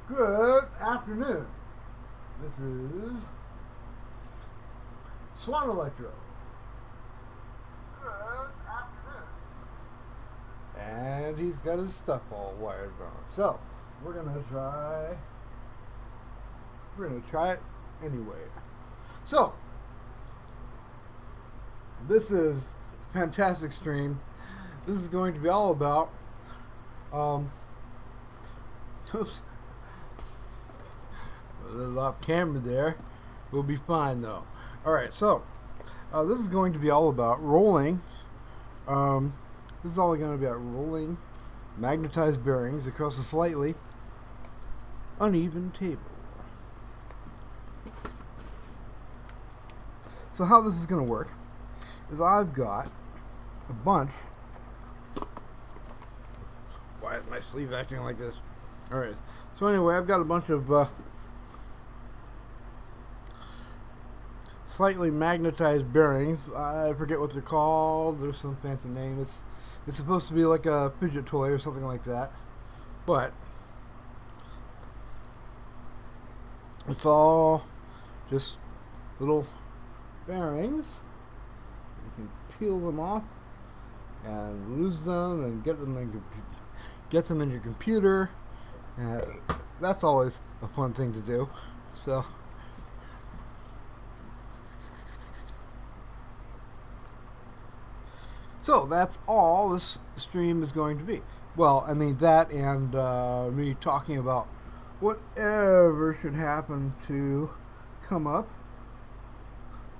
Good afternoon. This is Swan Electro. Good afternoon. And he's got his stuff all wired wrong. So we're gonna try it anyway. So this is a fantastic stream. This is going to be all about a little off camera there. We'll be fine though. Alright, so this is going to be all about rolling. This is all going to be about rolling magnetized bearings across a slightly uneven table. So how this is going to work is I've got a bunch. Why is my sleeve acting like this? Alright, so anyway, I've got a bunch of slightly magnetized bearings. I forget what they're called. There's some fancy name. It's supposed to be like a fidget toy or something like that. But it's all just little bearings. You can peel them off and lose them and get them in your computer. That's always a fun thing to do. So that's all this stream is going to be. Well, I mean that and me talking about whatever should happen to come up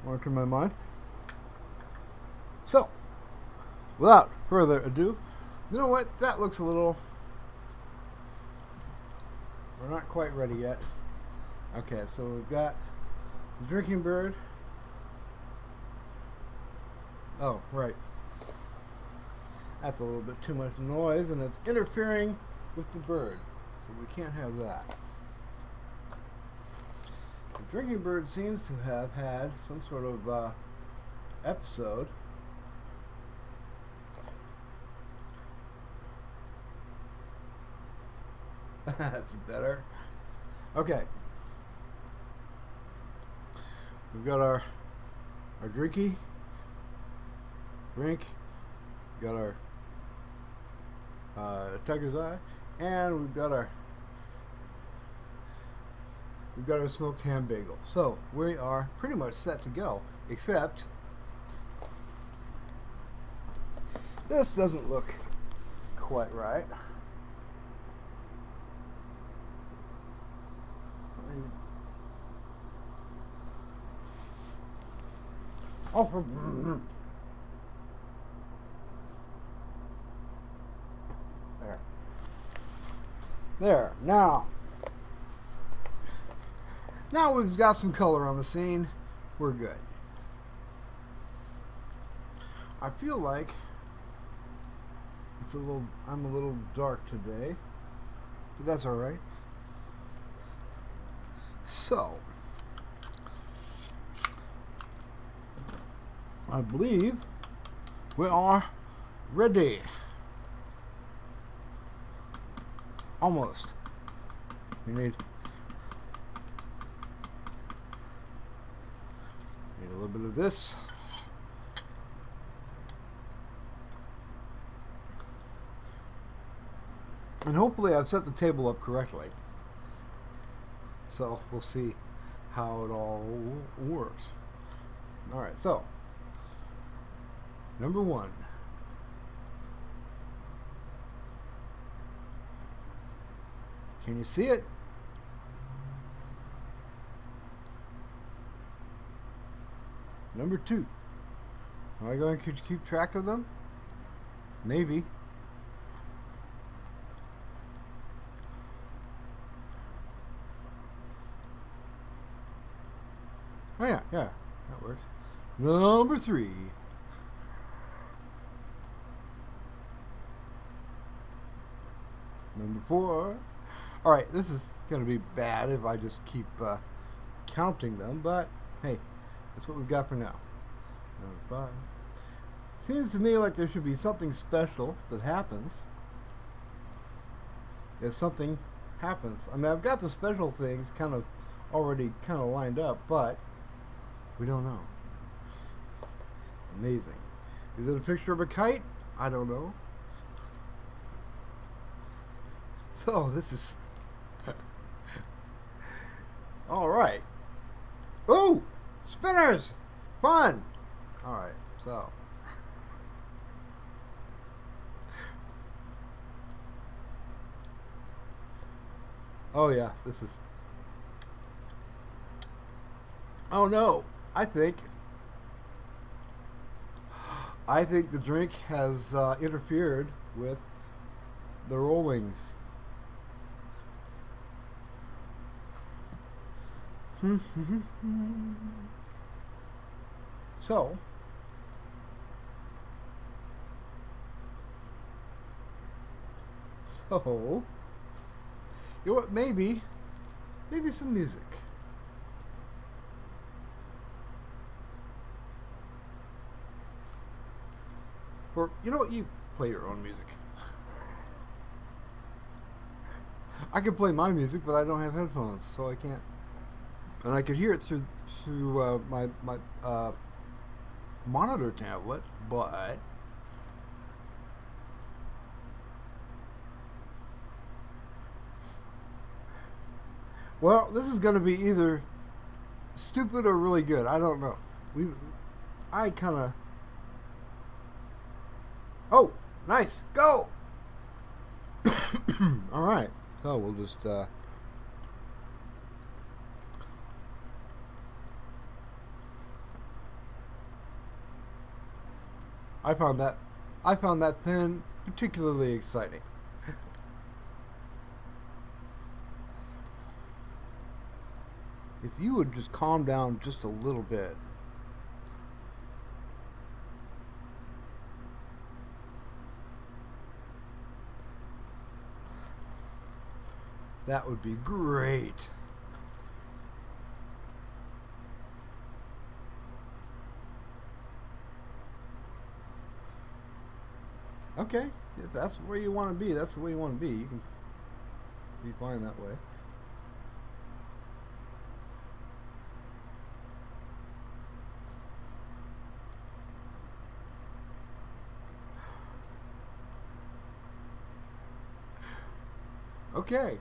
or to my mind. So, without further ado, you know what? That looks a little... We're not quite ready yet. Okay, so we've got the drinking bird. Oh, right. That's a little bit too much noise, and it's interfering with the bird, so we can't have that. The drinking bird seems to have had some sort of episode. That's better. Okay. We've got our drink. We've got our tiger's eye, and we've got our smoked ham bagel. So we are pretty much set to go, except this doesn't look quite right. There. Now we've got some color on the scene. We're good. I feel like I'm a little dark today, but that's all right. So, I believe we are ready. Almost. You need a little bit of this. And hopefully I've set the table up correctly. So we'll see how it all works. Alright, so number 1. Can you see it? Number 2. Am I going to keep track of them? Maybe. Oh yeah, yeah, that works. Number 3. Number 4. All right, this is gonna be bad if I just keep counting them, but hey, that's what we've got for now. Number 5. Seems to me like there should be something special that happens if something happens. I mean, I've got the special things kind of already kind of lined up, but we don't know. It's amazing. Is it a picture of a kite? I don't know. So this is all right. Ooh, spinners, fun. All right, so. Oh yeah, this is. Oh no, I think. I think the drink has interfered with the rollings. So, you know what? Maybe some music. Or you know what? You play your own music. I can play my music, but I don't have headphones, so I can't. And I could hear it through my monitor tablet, but well, this is going to be either stupid or really good. I don't know. I kind of. Oh, nice, go. All right, so we'll just. I found that pen particularly exciting. If you would just calm down just a little bit. That would be great. Okay, if that's where you want to be, that's the way you want to be. You can be fine that way. Okay.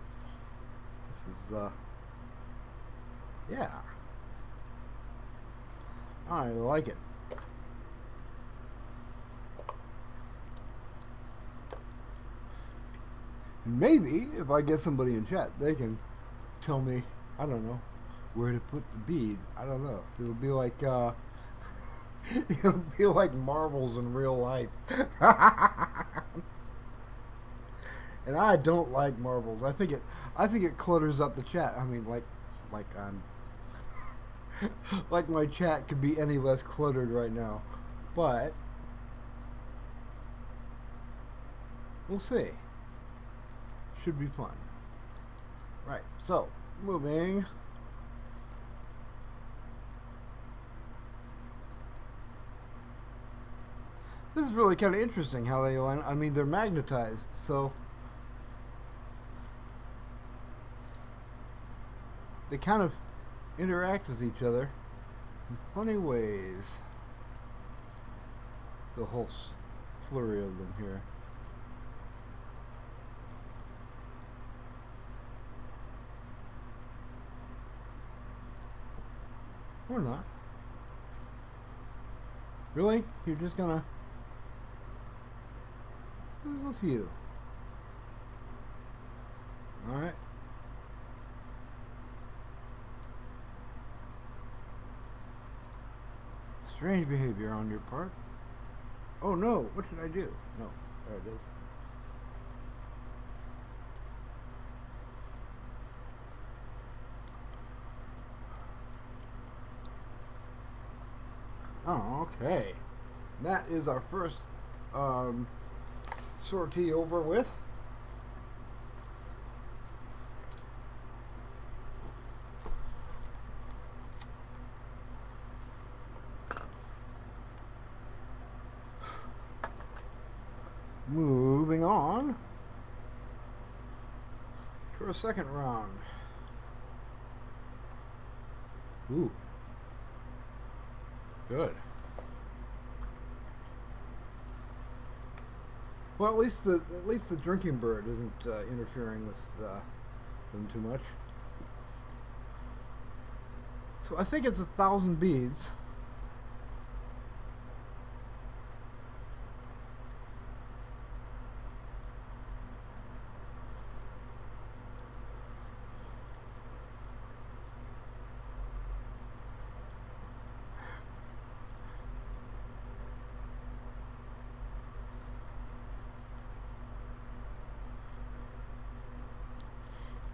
This is, yeah. I like it. Maybe if I get somebody in chat, they can tell me, I don't know, where to put the bead. I don't know. It'll be like, it'll be like marbles in real life. And I don't like marbles. I think it clutters up the chat. I mean, like I'm, like my chat could be any less cluttered right now, but we'll see. Should be fun. Right. So moving. This is really kind of interesting how they line. I mean, they're magnetized, so they kind of interact with each other in funny ways. The whole flurry of them here. Or not. Really? You're just gonna... What's with you? Alright. Strange behavior on your part. Oh no, what did I do? No, there it is. Oh, okay. That is our first sortie over with. Moving on to a second round. Ooh. Good. Well, at least the drinking bird isn't interfering with them too much. So I think it's 1,000 beads.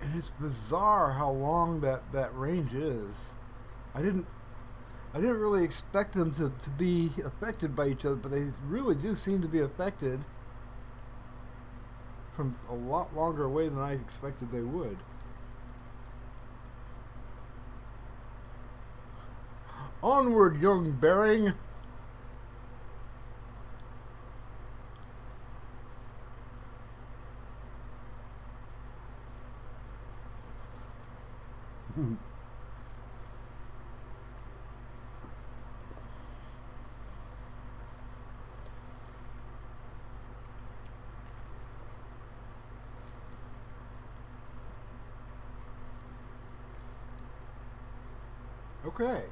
And it's bizarre how long that range is. I didn't really expect them to be affected by each other, but they really do seem to be affected from a lot longer away than I expected they would. Onward, young bearing! Okay.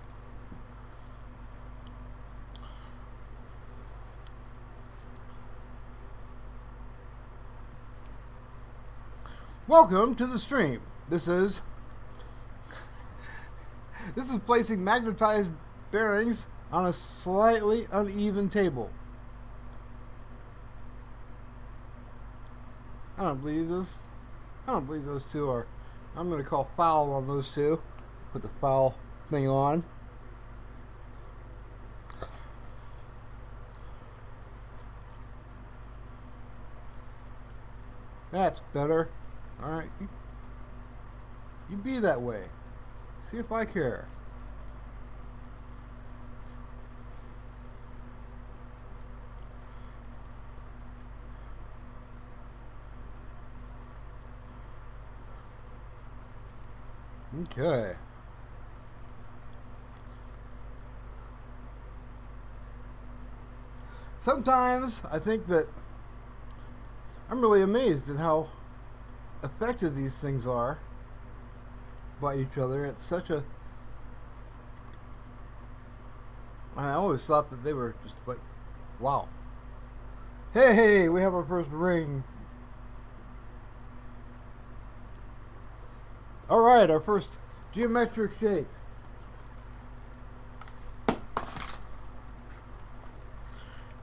Welcome to the stream. This is placing magnetized bearings on a slightly uneven table. I don't believe those two are. I'm going to call foul on those two. Put the foul thing on. That's better. Alright. You be that way. See if I care. Okay. Sometimes I think that I'm really amazed at how affected these things are by each other. It's such a... I always thought that they were just like, wow. Hey, we have our first ring. Alright, our first geometric shape.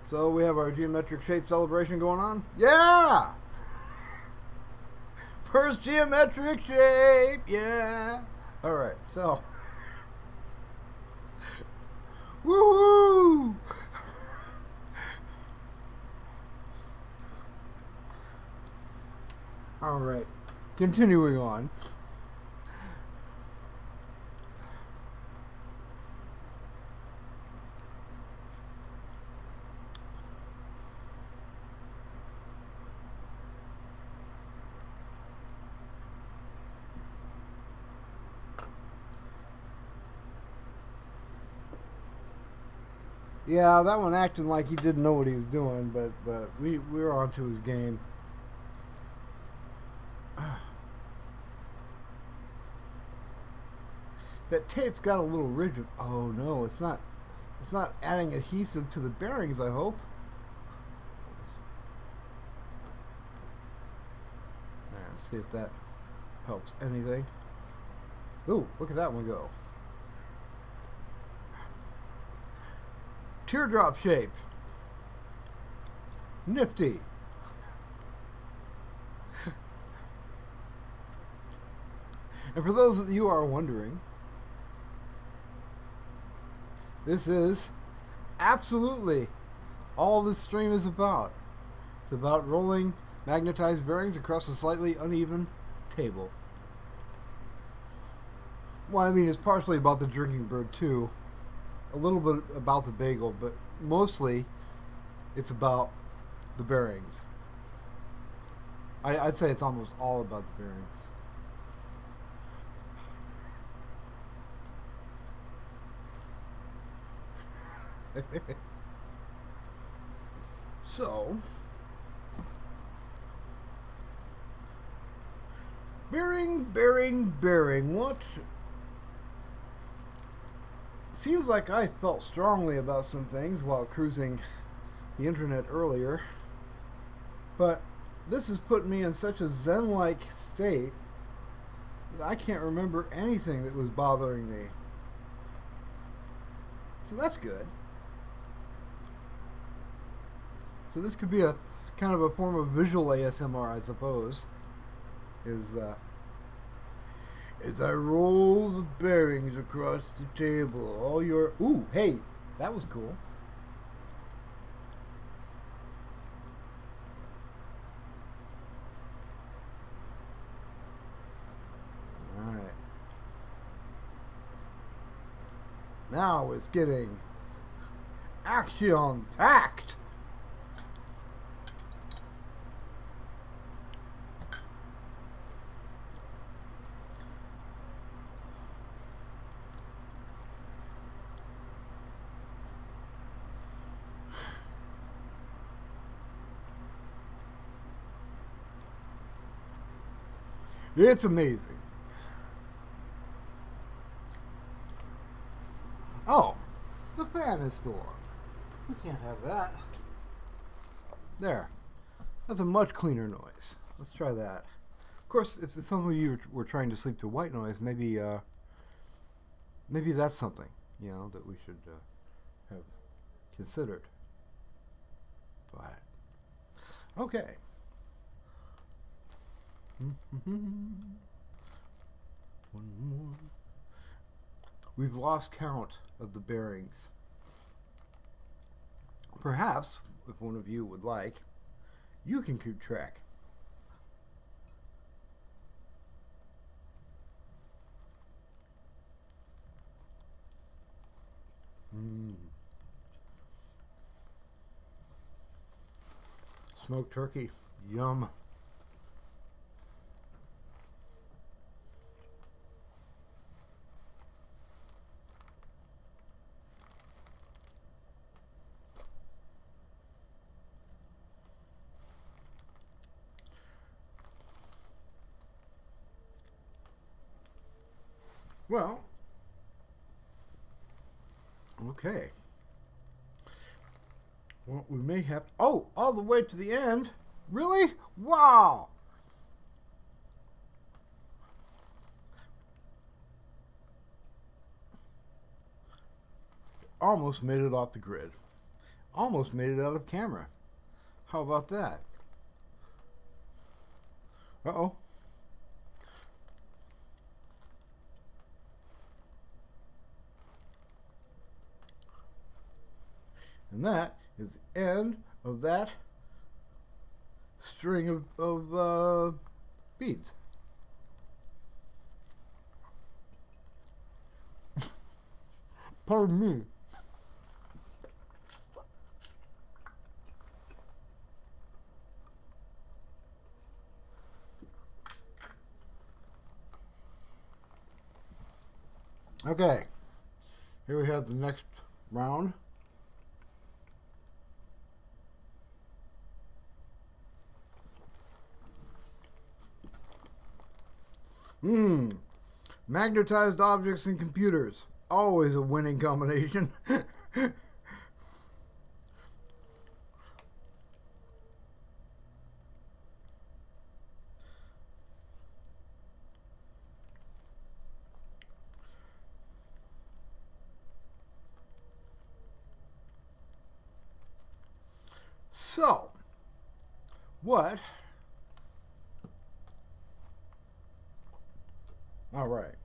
So we have our geometric shape celebration going on. Yeah! First geometric shape, yeah. Alright, so. Woohoo! Alright, continuing on. Yeah, that one acting like he didn't know what he was doing, but we were onto his game. That tape's got a little rigid. Oh no, it's not. It's not adding adhesive to the bearings, I hope. Let's see if that helps anything. Ooh, look at that one go. Teardrop shape. Nifty. And for those of you who are wondering, this is Absolutely. All this stream is about. It's about rolling magnetized bearings across a slightly uneven table. Well, I mean, it's partially about the drinking bird, too. A little bit about the bagel, but mostly it's about the bearings. I'd say it's almost all about the bearings. So, bearing. What? Seems like I felt strongly about some things while cruising the internet earlier, but this has put me in such a zen-like state that I can't remember anything that was bothering me. So that's good. So this could be a kind of a form of visual ASMR, I suppose. Is as I roll the bearings across the table, all your ooh, hey, that was cool. All right. Now it's getting action packed. It's amazing. Oh, the fan is still on. We can't have that. There. That's a much cleaner noise. Let's try that. Of course, if some of you were trying to sleep to white noise, maybe that's something, that we should have considered. But okay. One more. We've lost count of the bearings. Perhaps, if one of you would like, you can keep track. Smoked turkey. Yum. Well, okay. Well, we may have... Oh, all the way to the end? Really? Wow! Almost made it off the grid. Almost made it out of camera. How about that? Uh-oh. And that is the end of that string of beads. Pardon me. Okay, here we have the next round. Magnetized objects in computers. Always a winning combination. So, what? All right.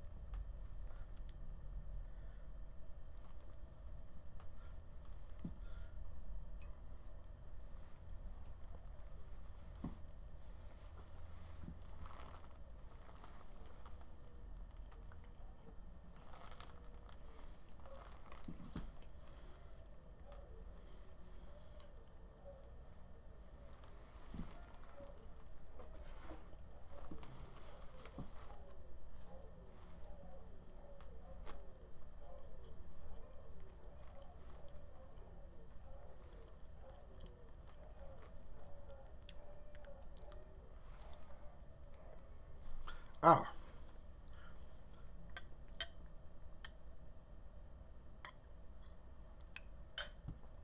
Oh,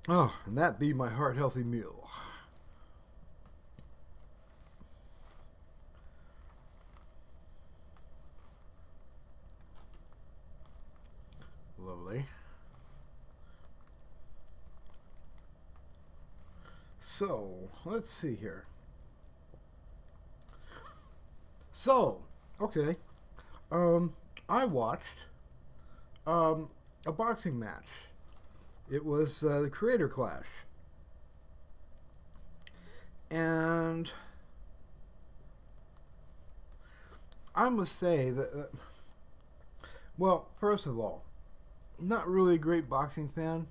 oh, and that be my heart healthy meal. Lovely. So, let's see here. So, okay. Um, I watched a boxing match. It was the Creator Clash. And I must say that, well, first of all, not really a great boxing fan.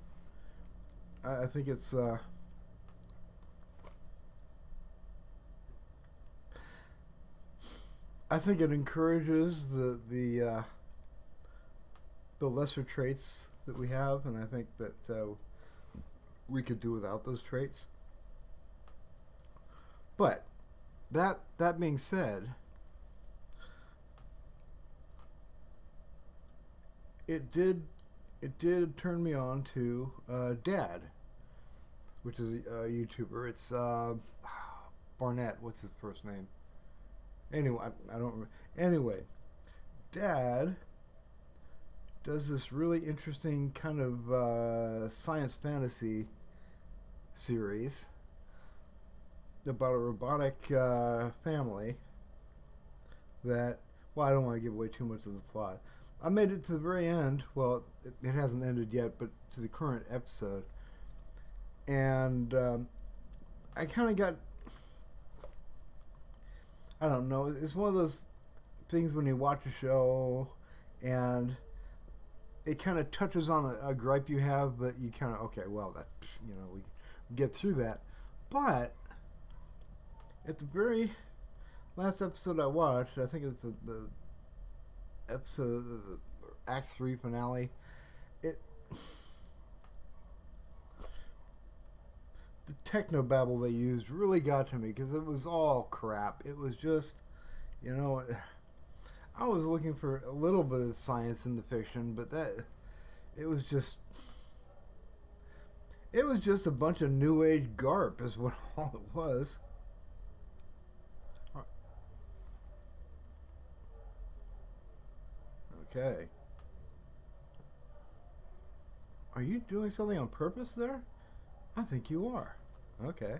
I think it's I think it encourages the lesser traits that we have, and I think that we could do without those traits. But that being said, it did it did turn me on to Dad, which is a YouTuber. It's Barnett. What's his first name? Anyway, I don't remember. Anyway, Dad does this really interesting kind of science fantasy series about a robotic family that, well, I don't want to give away too much of the plot. I made it to the very end. Well, it hasn't ended yet, but to the current episode. And I kind of got, I don't know, it's one of those things when you watch a show and it kind of touches on a gripe you have, but you kind of, okay, well, that's, we get through that. But at the very last episode I watched, I think it's the episode, the Act 3 finale, it, the techno babble they used really got to me because it was all crap. It was just, you know, I was looking for a little bit of science in the fiction, but it was just a bunch of new age garp is what all it was. Okay. Are you doing something on purpose there? I think you are. Okay.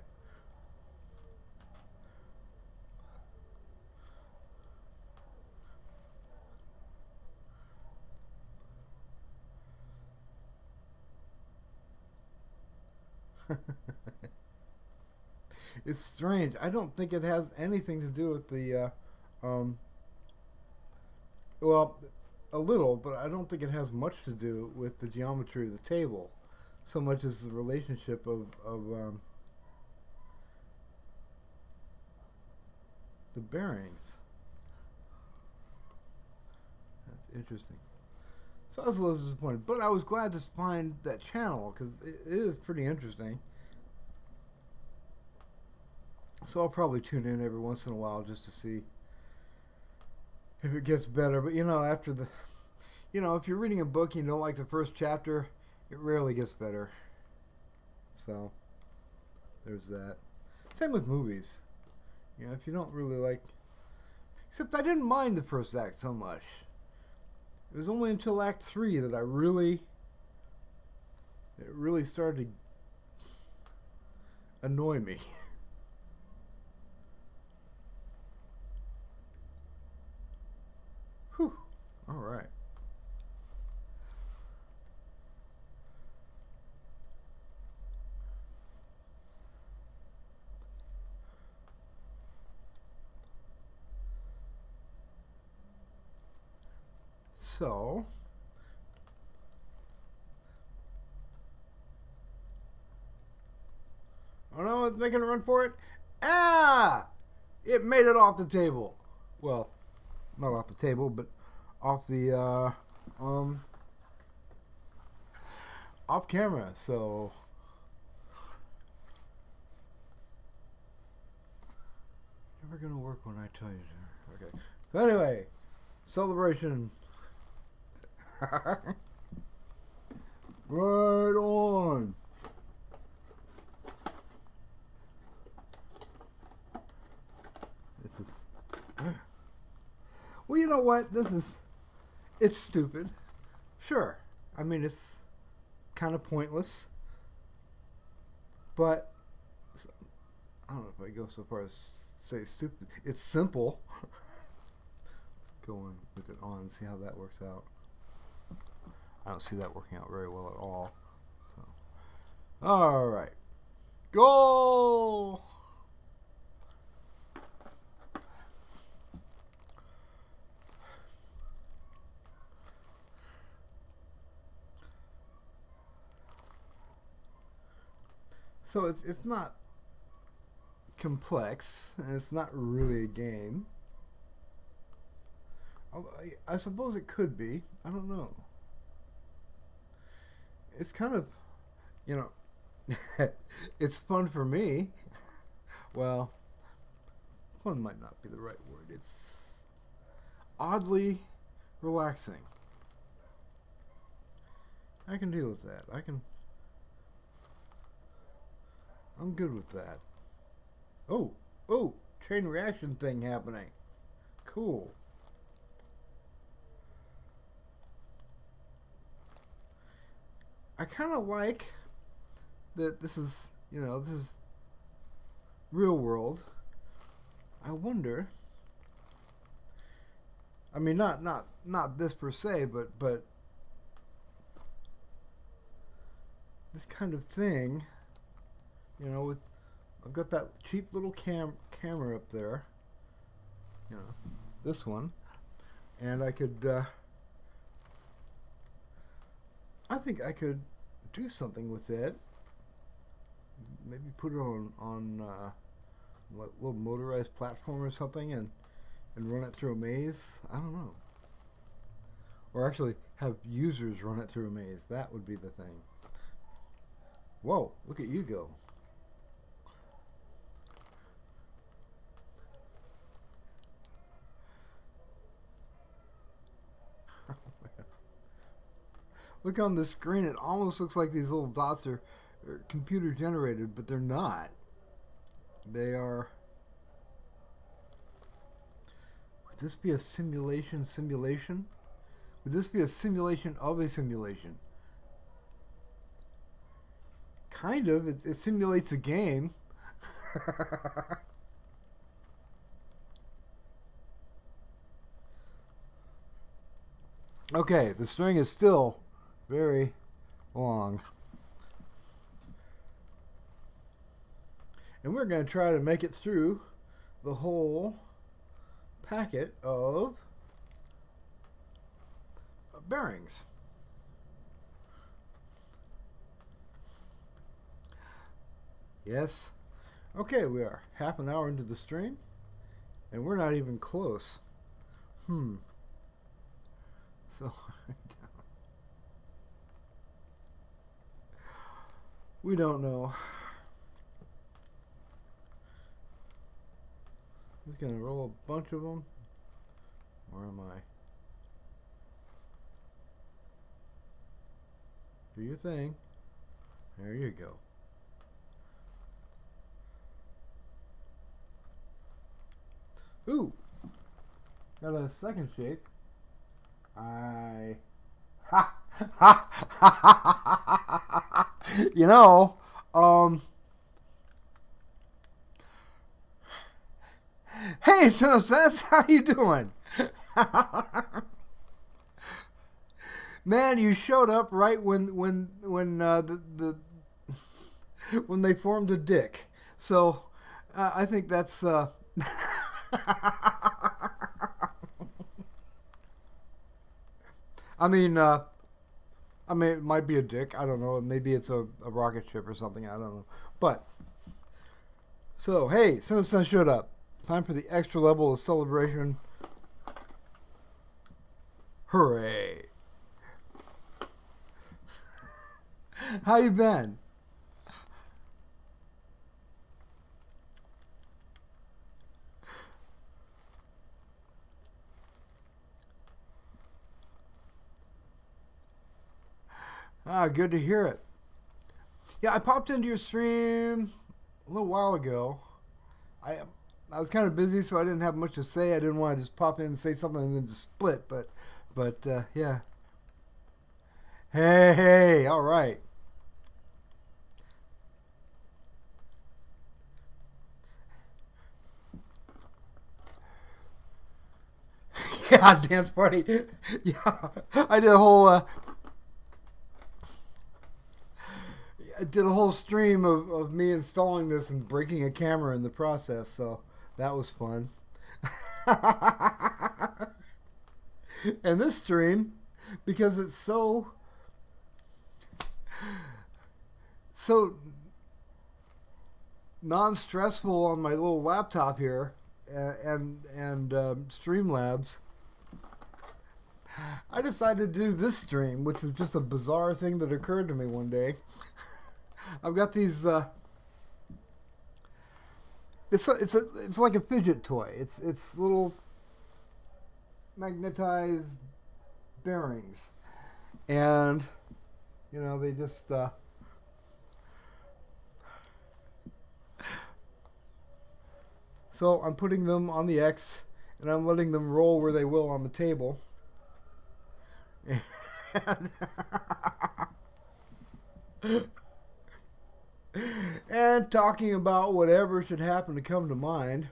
It's strange. I don't think it has anything to do with the well, a little, but I don't think it has much to do with the geometry of the table, so much as the relationship of the bearings. That's interesting. So I was a little disappointed, but I was glad to find that channel because it is pretty interesting. So I'll probably tune in every once in a while just to see if it gets better. But after if you're reading a book and you don't like the first chapter, it rarely gets better. So there's that. Same with movies. If you don't really like, except I didn't mind the first act so much. It was only until Act 3 that it really started to annoy me. Whew. All right. So, oh no, it's making a run for it. Ah! It made it off the table. Well, not off the table, but off the off camera. So never gonna work when I tell you to. Okay. So anyway, celebration. Right on. This is. Well, you know what? It's stupid. Sure. I mean, it's kind of pointless. But I don't know if I go so far as say stupid. It's simple. Go on with it on and see how that works out. I don't see that working out very well at all. So, all right. Goal! So it's not complex, and it's not really a game. I suppose it could be. I don't know. It's kind of, you know, it's fun for me. Well, fun might not be the right word. It's oddly relaxing. I can deal with that. I'm good with that. Oh, chain reaction thing happening. Cool. I kind of like that this is, this is real world. I wonder. I mean, not this per se, but this kind of thing. With I've got that cheap little camera up there. This one, and I could. I think I could do something with it. Maybe put it on a little motorized platform or something, and run it through a maze. I don't know. Or actually have users run it through a maze. That would be the thing. Whoa! Look at you go. Look on the screen, it almost looks like these little dots are computer generated, but they're not. They are... Would this be a simulation? Would this be a simulation of a simulation? Kind of. It simulates a game. Okay, the string is still very long. And we're going to try to make it through the whole packet of bearings. Yes. Okay, we are half an hour into the stream, and we're not even close. So... we don't know. I'm just going to roll a bunch of them. Where am I? Do your thing. There you go. Ooh! Got a second shake. You know, hey, so that's how you doing? Man, you showed up right when the when they formed a dick. So I think that's I mean, it might be a dick. I don't know. Maybe it's a rocket ship or something. I don't know. But, so, hey, Sun showed up. Time for the extra level of celebration. Hooray. How you been? Ah, good to hear it. Yeah, I popped into your stream a little while ago. I I was kind of busy, so I didn't have much to say. I didn't want to just pop in and say something and then just split. But yeah. Hey, hey, all right. Yeah, dance party. Yeah, I did a whole I did a whole stream of me installing this and breaking a camera in the process. So that was fun. And this stream, because it's so non-stressful on my little laptop here, and Streamlabs, I decided to do this stream, which was just a bizarre thing that occurred to me one day. I've got these. It's like a fidget toy. It's little magnetized bearings, and they just. So I'm putting them on the X, and I'm letting them roll where they will on the table. And, and talking about whatever should happen to come to mind.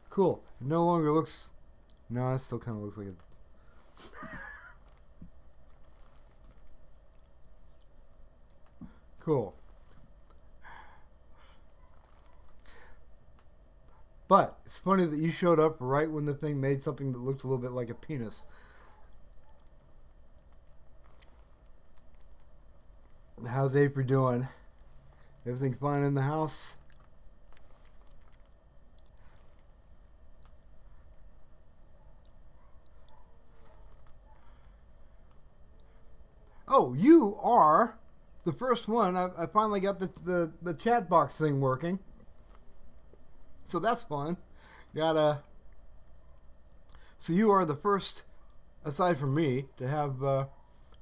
Cool. It no longer looks. No, it still kind of looks like it. Cool. But it's funny that you showed up right when the thing made something that looked a little bit like a penis. How's April doing? Everything fine in the house? Oh, you are the first one. I finally got the chat box thing working. So that's fun. So you are the first, aside from me, to have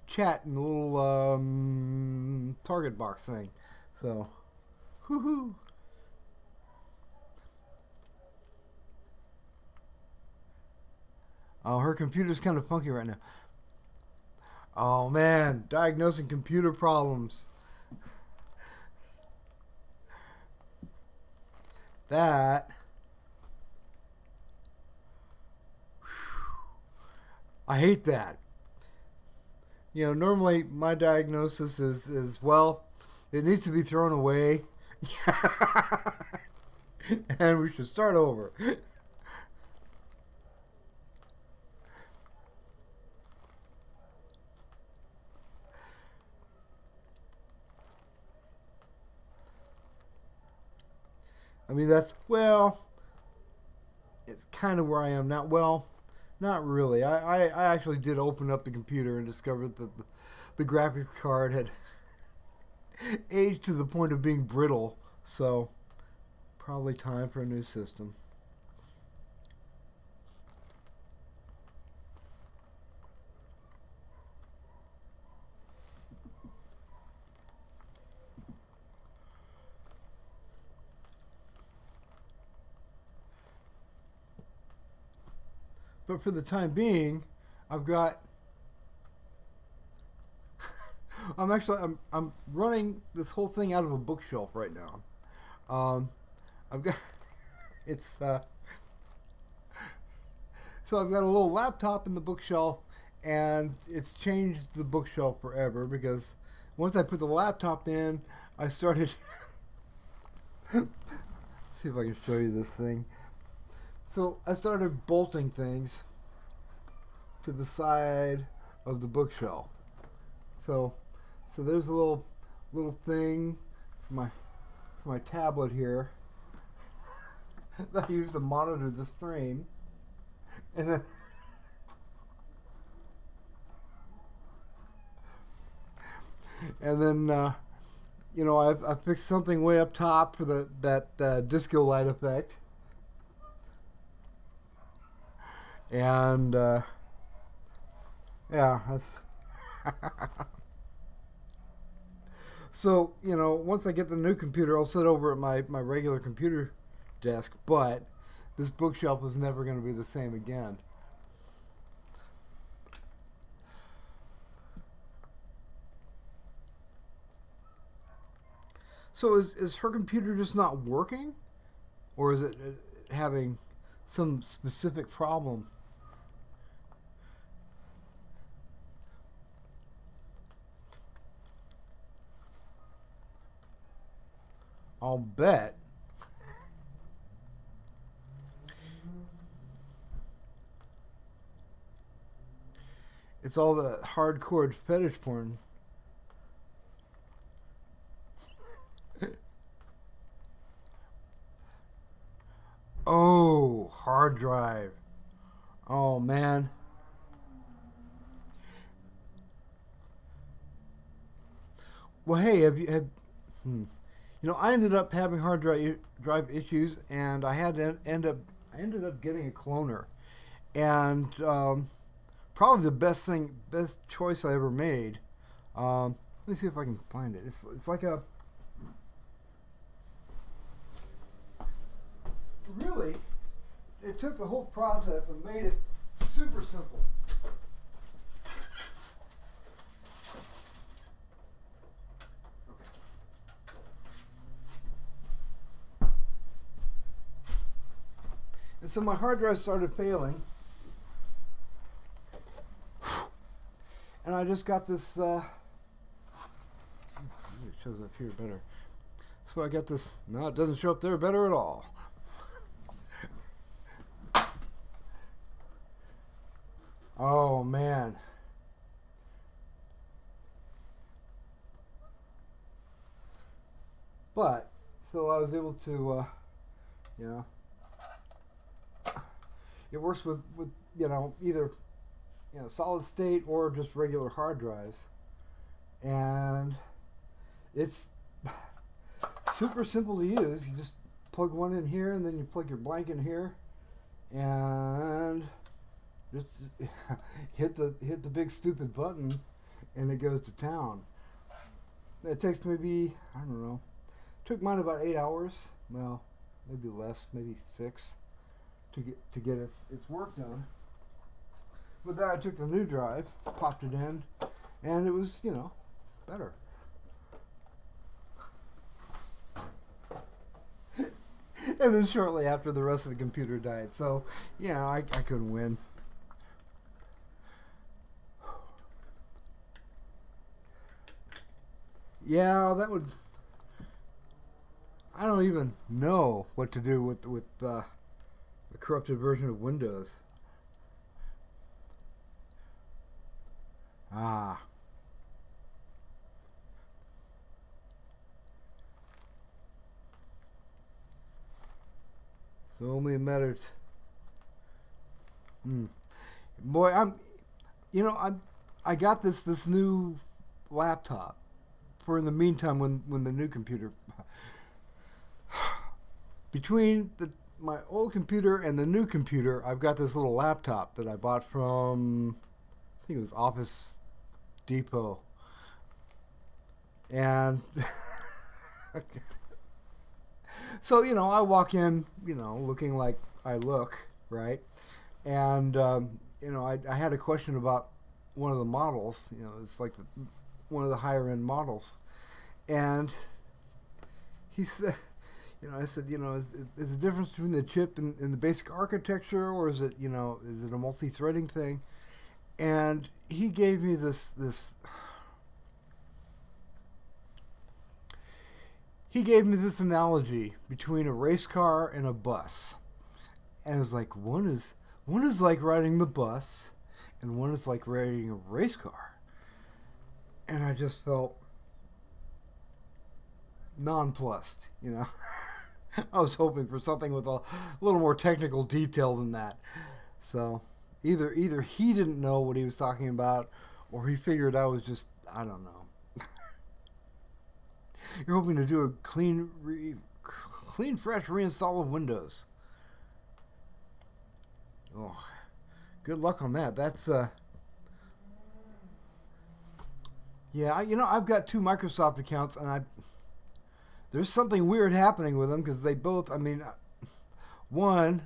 chat in the little target box thing. So, whoo. Oh, her computer's kind of funky right now. Oh man, diagnosing computer problems. That. I hate that. Normally my diagnosis is well, it needs to be thrown away, and we should start over. I mean, it's kind of where I am now. Well, not really. I actually did open up the computer and discovered that the graphics card had aged to the point of being brittle. So, probably time for a new system. But for the time being, I've got. I'm running this whole thing out of a bookshelf right now. I've got it's so I've got a little laptop in the bookshelf, and it's changed the bookshelf forever because once I put the laptop in, I started. Let's see if I can show you this thing. So I started bolting things to the side of the bookshelf. So there's a little thing for my tablet here that I use to monitor the stream, and then I've fixed something way up top for that disco light effect. Yeah, that's so, once I get the new computer, I'll sit over at my regular computer desk, but this bookshelf is never going to be the same again. So is her computer just not working? Or is it having some specific problem? I'll bet. It's all the hardcore fetish porn. Oh, hard drive. Oh man. Well, hey, have you had? Hmm. I ended up having hard drive issues, and I had to end up. I ended up getting a cloner, and probably the best choice I ever made. Let me see if I can find it. It's like a really. It took the whole process and made it super simple. And so my hard drive started failing, and I just got this. It shows up here better. So I got this. No, it doesn't show up there better at all. Oh man. But so I was able to, you know, it works with either solid state or just regular hard drives, and it's super simple to use. You just plug one in here, and then you plug your blank in here, and just hit the big stupid button, and it goes to town. It takes maybe, I don't know. Took mine about 8 hours. Well, maybe less, maybe 6, to get its work done. But then I took the new drive, popped it in, and it was better. And then shortly after, the rest of the computer died. So I couldn't win. Yeah, that would. I don't even know what to do with the corrupted version of Windows. Ah, so only a matter. Hmm. Boy, I got this new laptop for in the meantime when the new computer between my old computer and the new computer, I've got this little laptop that I bought from, I think it was Office Depot. And so, I walk in, looking like I look, right? And, I had a question about one of the models. It's like one of the higher end models. And he said, I said, is the difference between the chip and the basic architecture, or is it a multi-threading thing? And he gave me this analogy between a race car and a bus, and it was like one is like riding the bus, and one is like riding a race car, and I just felt nonplussed. I was hoping for something with a little more technical detail than that. So either he didn't know what he was talking about, or he figured I was just, I don't know. You're hoping to do a clean, fresh reinstall of Windows. Oh, good luck on that. That's Yeah, I've got two Microsoft accounts, and there's something weird happening with them because they both. I mean, one.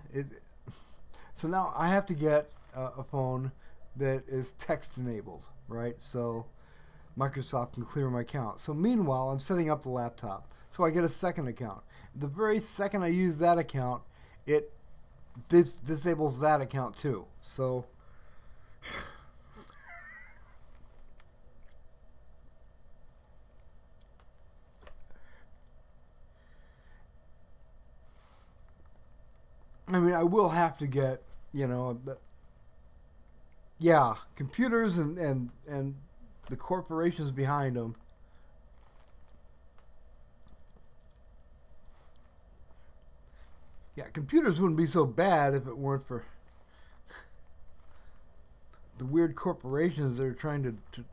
So now I have to get a phone that is text enabled, right? So Microsoft can clear my account. So meanwhile, I'm setting up the laptop, so I get a second account. The very second I use that account, it disables that account too. So I mean, I will have to get, yeah, computers and the corporations behind them. Yeah, computers wouldn't be so bad if it weren't for the weird corporations that are trying to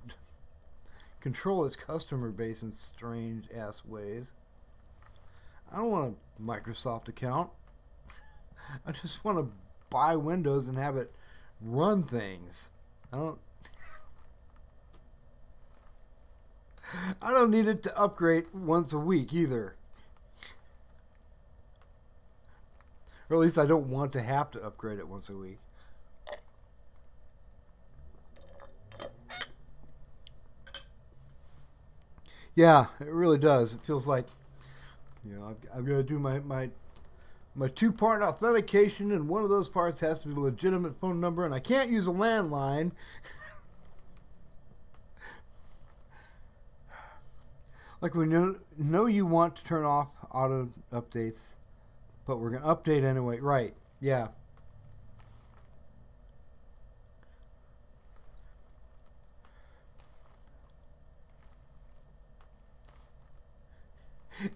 control its customer base in strange ass ways. I don't want a Microsoft account. I just want to buy Windows and have it run things. I don't. I don't need it to upgrade once a week either. Or at least I don't want to have to upgrade it once a week. Yeah, it really does. It feels like, I've got to do my two-part authentication, and one of those parts has to be a legitimate phone number, and I can't use a landline. Like we know you want to turn off auto updates, but we're going to update anyway. Right. Yeah.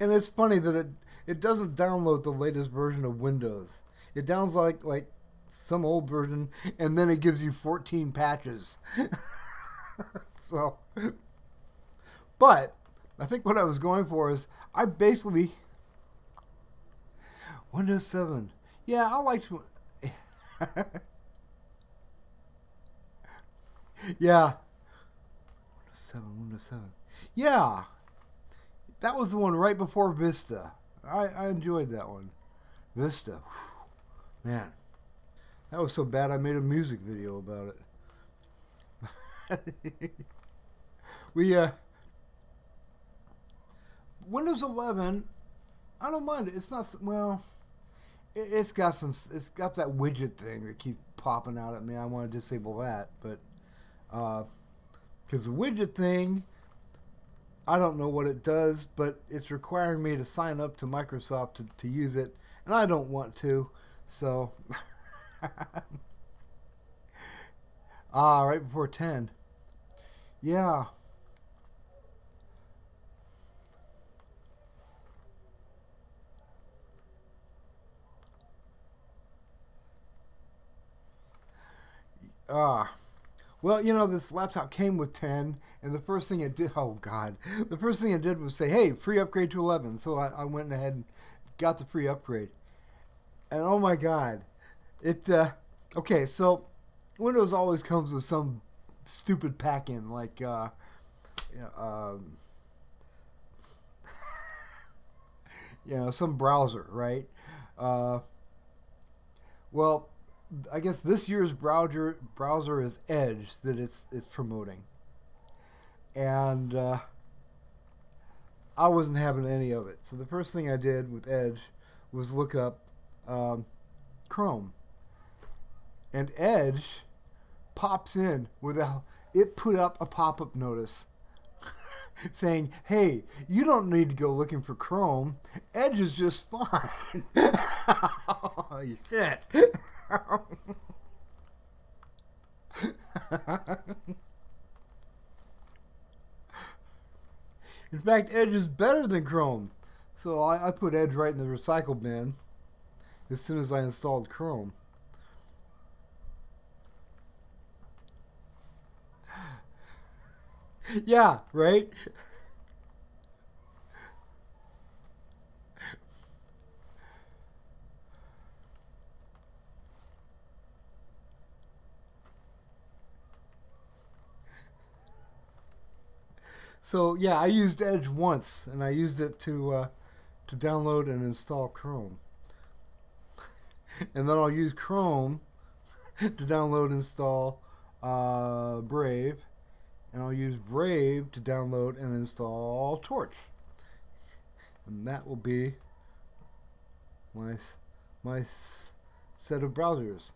And it's funny that it doesn't download the latest version of Windows. It downloads like some old version, and then it gives you 14 patches. So, but I think what I was going for is I basically Windows 7. Yeah, I like. Yeah, Windows 7. Yeah, that was the one right before Vista. I enjoyed that one. Vista. Man, that was so bad I made a music video about it. we Windows 11, I don't mind it. It's not well. It's got some. It's got that widget thing that keeps popping out at me. I want to disable that, but because the widget thing, I don't know what it does, but it's requiring me to sign up to Microsoft to use it, and I don't want to. So, right before 10. Yeah. Ah. Well, this laptop came with 10, and the first thing it did, oh God, the first thing it did was say, hey, free upgrade to 11. So I went ahead and got the free upgrade. And oh my God, okay, so Windows always comes with some stupid pack-in, like, you know, um, some browser, right? Uh, well, I guess this year's browser is Edge that it's promoting, and I wasn't having any of it. So the first thing I did with Edge was look up um, Chrome, and Edge pops in it put up a pop-up notice saying, "Hey, you don't need to go looking for Chrome. Edge is just fine." Oh shit. In fact, Edge is better than Chrome. So I put Edge right in the recycle bin as soon as I installed Chrome. Yeah, right? So yeah, I used Edge once, and I used it to download and install Chrome, and then I'll use Chrome to download and install Brave, and I'll use Brave to download and install Torch, and that will be my my set of browsers.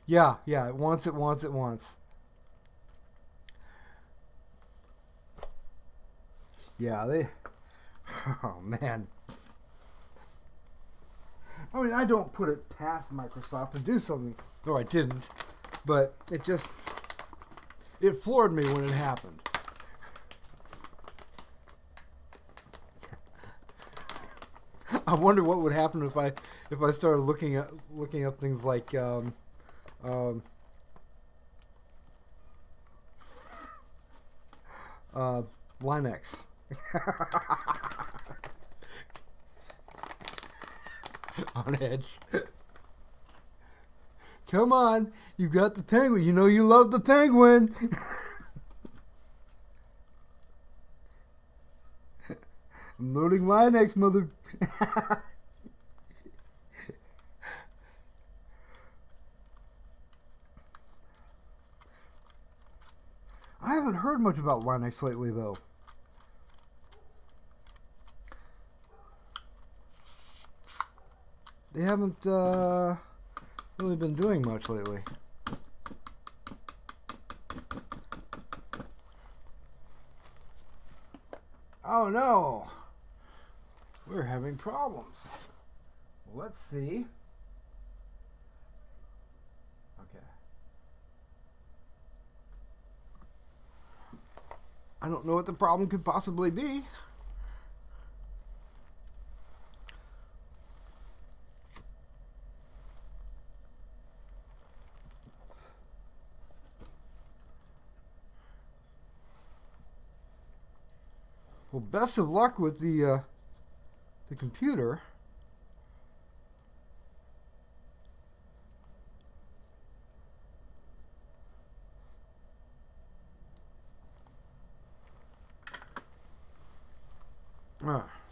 Yeah, yeah, it wants, it wants, it wants. Yeah, they. Oh man. I mean, I don't put it past Microsoft to do something. No, I didn't. But it floored me when it happened. I wonder what would happen if I started looking up things like um, Linux on Edge. Come on, you got the penguin. You know you love the penguin. I'm loading Linux, mother. I haven't heard much about Linux lately, though. They haven't really been doing much lately. Oh no! We're having problems. Well, let's see. Okay. I don't know what the problem could possibly be. Well, best of luck with the computer.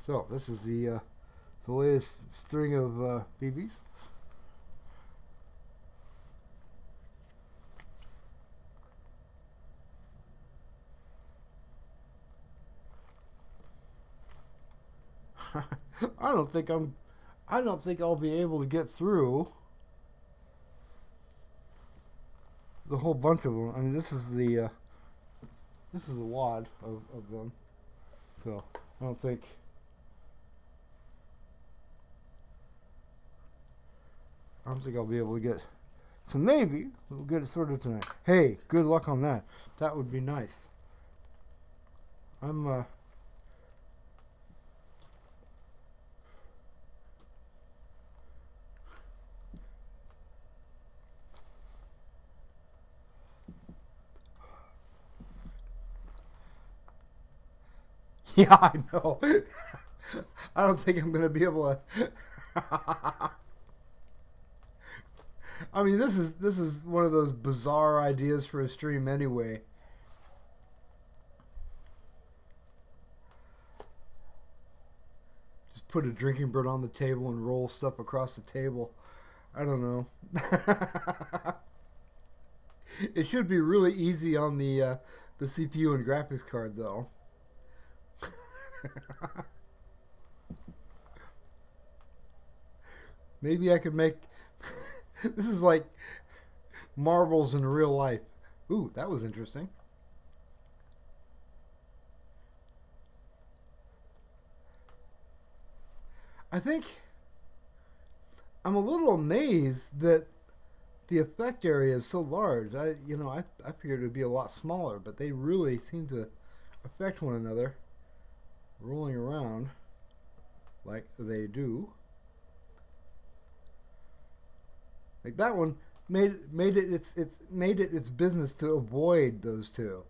So this is the latest string of BBs. I don't think I'll be able to get through the whole bunch of them. I mean, this is the wad of them. So I don't think I'll be able to get. So maybe we'll get it sorted tonight. Hey, good luck on that. That would be nice. I'm yeah, I know. I don't think I'm going to be able to. I mean, this is one of those bizarre ideas for a stream anyway. Just put a drinking board on the table and roll stuff across the table. I don't know. It should be really easy on the CPU and graphics card, though. Maybe I could make. This is like marbles in real life. Ooh, that was interesting. I think I'm a little amazed that the effect area is so large. I figured it would be a lot smaller, but they really seem to affect one another, rolling around like they do. Like that one made it its business to avoid those two.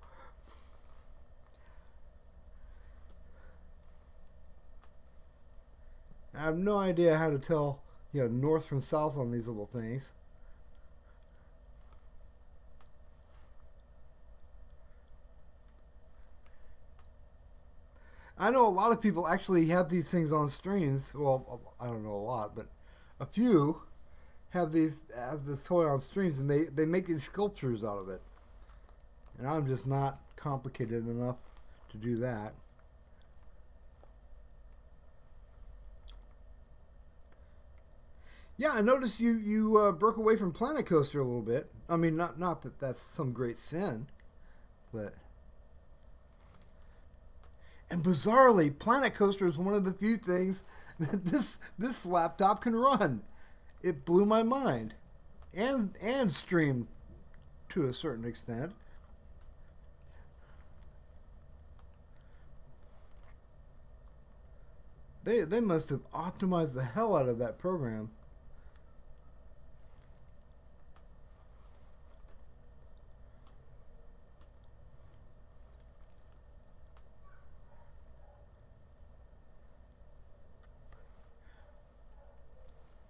I have no idea how to tell north from south on these little things. I know a lot of people actually have these things on streams. Well, I don't know a lot, but a few have this toy on streams, and they make these sculptures out of it. And I'm just not complicated enough to do that. Yeah, I noticed you broke away from Planet Coaster a little bit. I mean, not that that's some great sin, but and bizarrely, Planet Coaster is one of the few things that this laptop can run. It blew my mind, and streamed to a certain extent. They must have optimized the hell out of that program.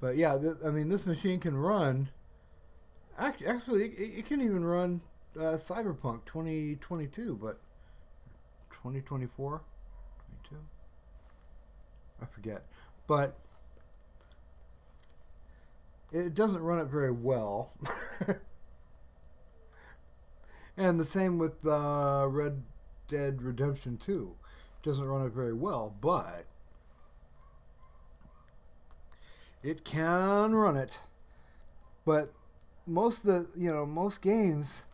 But yeah, I mean, this machine can run. Actually, it can even run Cyberpunk 2022, but 2024, 22, I forget. But it doesn't run it very well. And the same with Red Dead Redemption 2. Doesn't run it very well, but it can run it. But most games,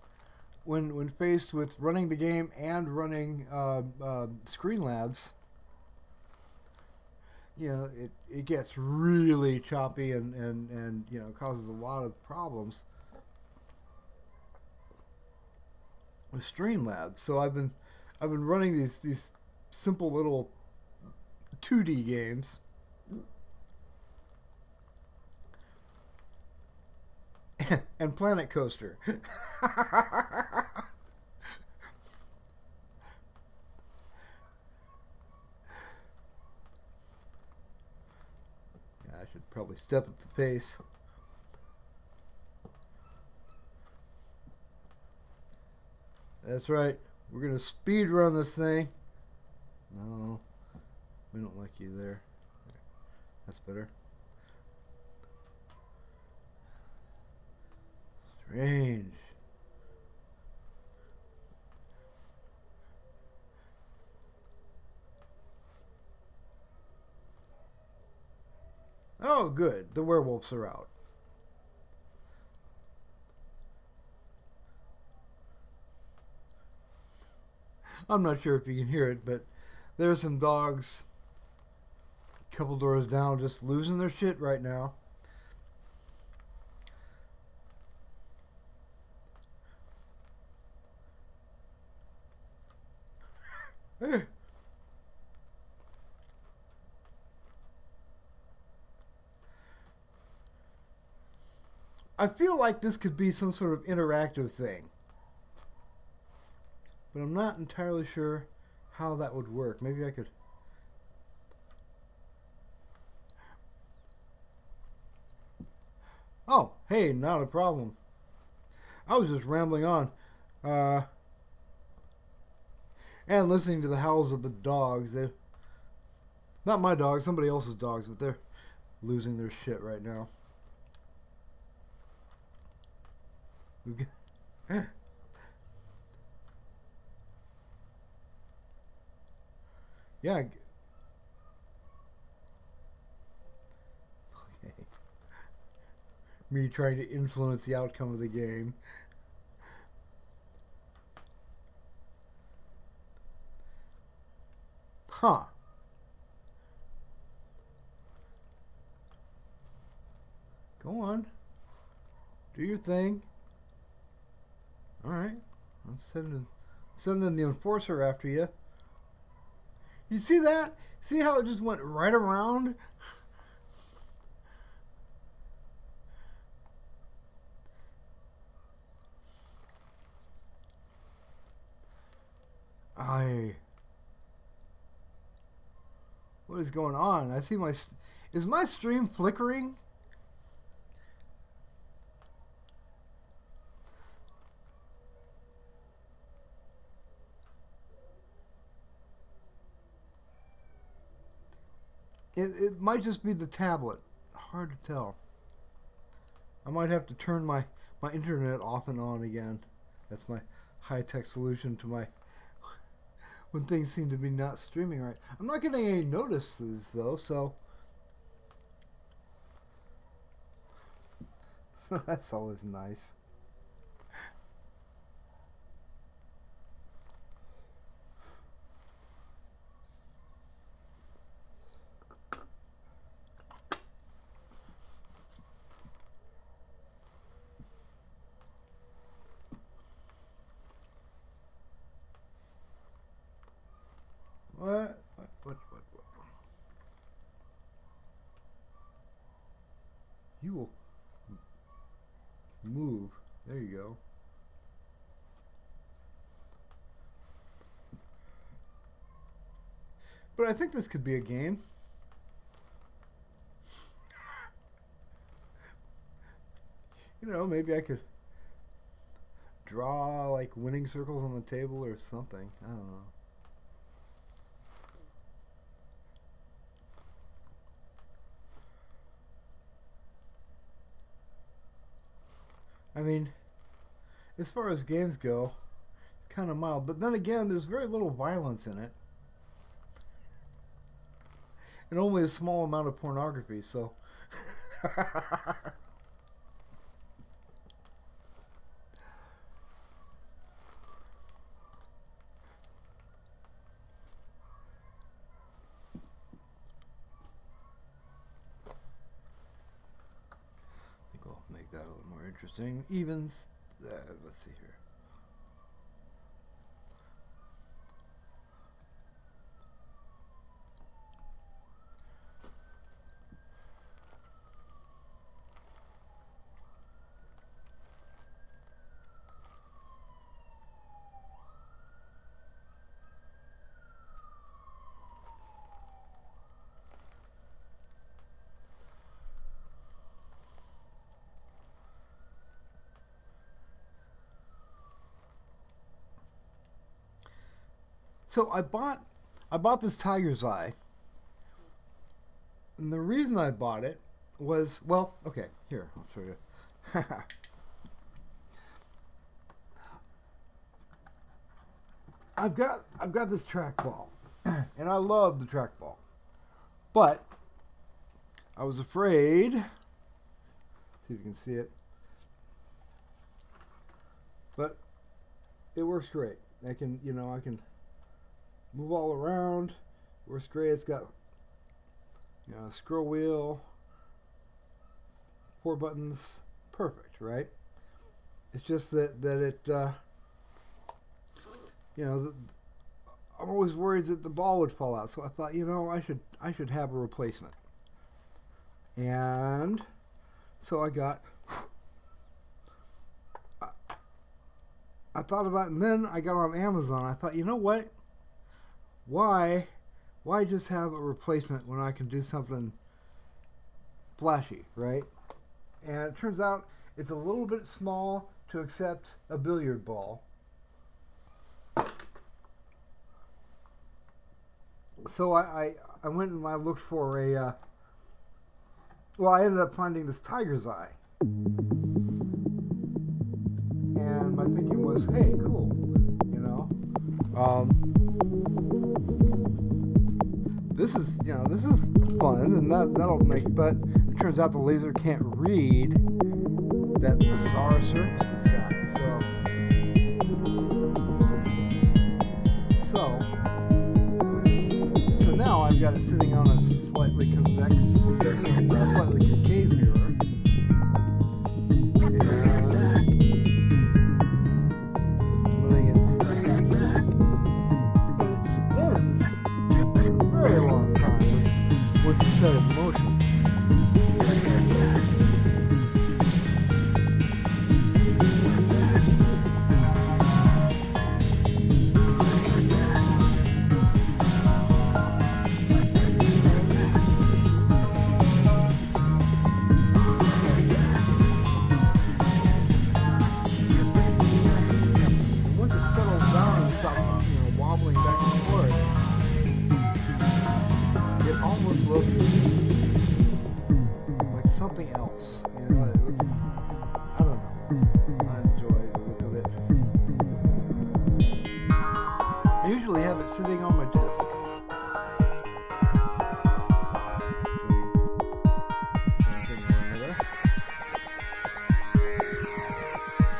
when faced with running the game and running screen labs, it gets really choppy and causes a lot of problems with Streamlabs. So I've been running these simple little 2D games. And Planet Coaster. Yeah, I should probably step at the pace. That's right. We're gonna speed run this thing. No, we don't like you there. That's better. Strange. Oh, good. The werewolves are out. I'm not sure if you can hear it, but there's some dogs a couple doors down just losing their shit right now. I feel like this could be some sort of interactive thing, but I'm not entirely sure how that would work. Maybe I could. Oh, hey, not a problem. I was just rambling on. Uh, and listening to the howls of the dogs. They're not my dogs, somebody else's dogs, but they're losing their shit right now. Yeah. Okay. Me trying to influence the outcome of the game. Huh. Go on. Do your thing. Alright. I'm sending the enforcer after you. You see that? See how it just went right around? What is going on? I see is my stream flickering? It might just be the tablet. Hard to tell. I might have to turn my internet off and on again. That's my high-tech solution to my when things seem to be not streaming right. I'm not getting any notices though, so that's always nice. What? You will move. There you go. But I think this could be a game. You know, maybe I could draw like winning circles on the table or something. I don't know. I mean, as far as games go, it's kind of mild. But then again, there's very little violence in it. And only a small amount of pornography, so... make that a little more interesting. Evens, let's see here. So I bought this tiger's eye, and the reason I bought it was, well, okay, here, I'll show you. I've got this trackball, and I love the trackball, but I was afraid. See if you can see it, but it works great. I can move all around. Works great. It's got a scroll wheel, 4 buttons, perfect, right? It's just that it I'm always worried that the ball would fall out. So I thought, I should have a replacement. And so I thought about it, and then I got on Amazon. I thought, you know what? Why just have a replacement when I can do something flashy, right? And it turns out it's a little bit small to accept a billiard ball. So I went and I looked for a, I ended up finding this tiger's eye. And my thinking was, hey, cool, this is fun, and that'll make. But it turns out the laser can't read that bizarre surface it's got. So now I've got it sitting on a slightly convex, slightly concave mirror. Once you set it in motion. something else. You know, it looks, I don't know. I enjoy the look of it. I usually have it sitting on my desk.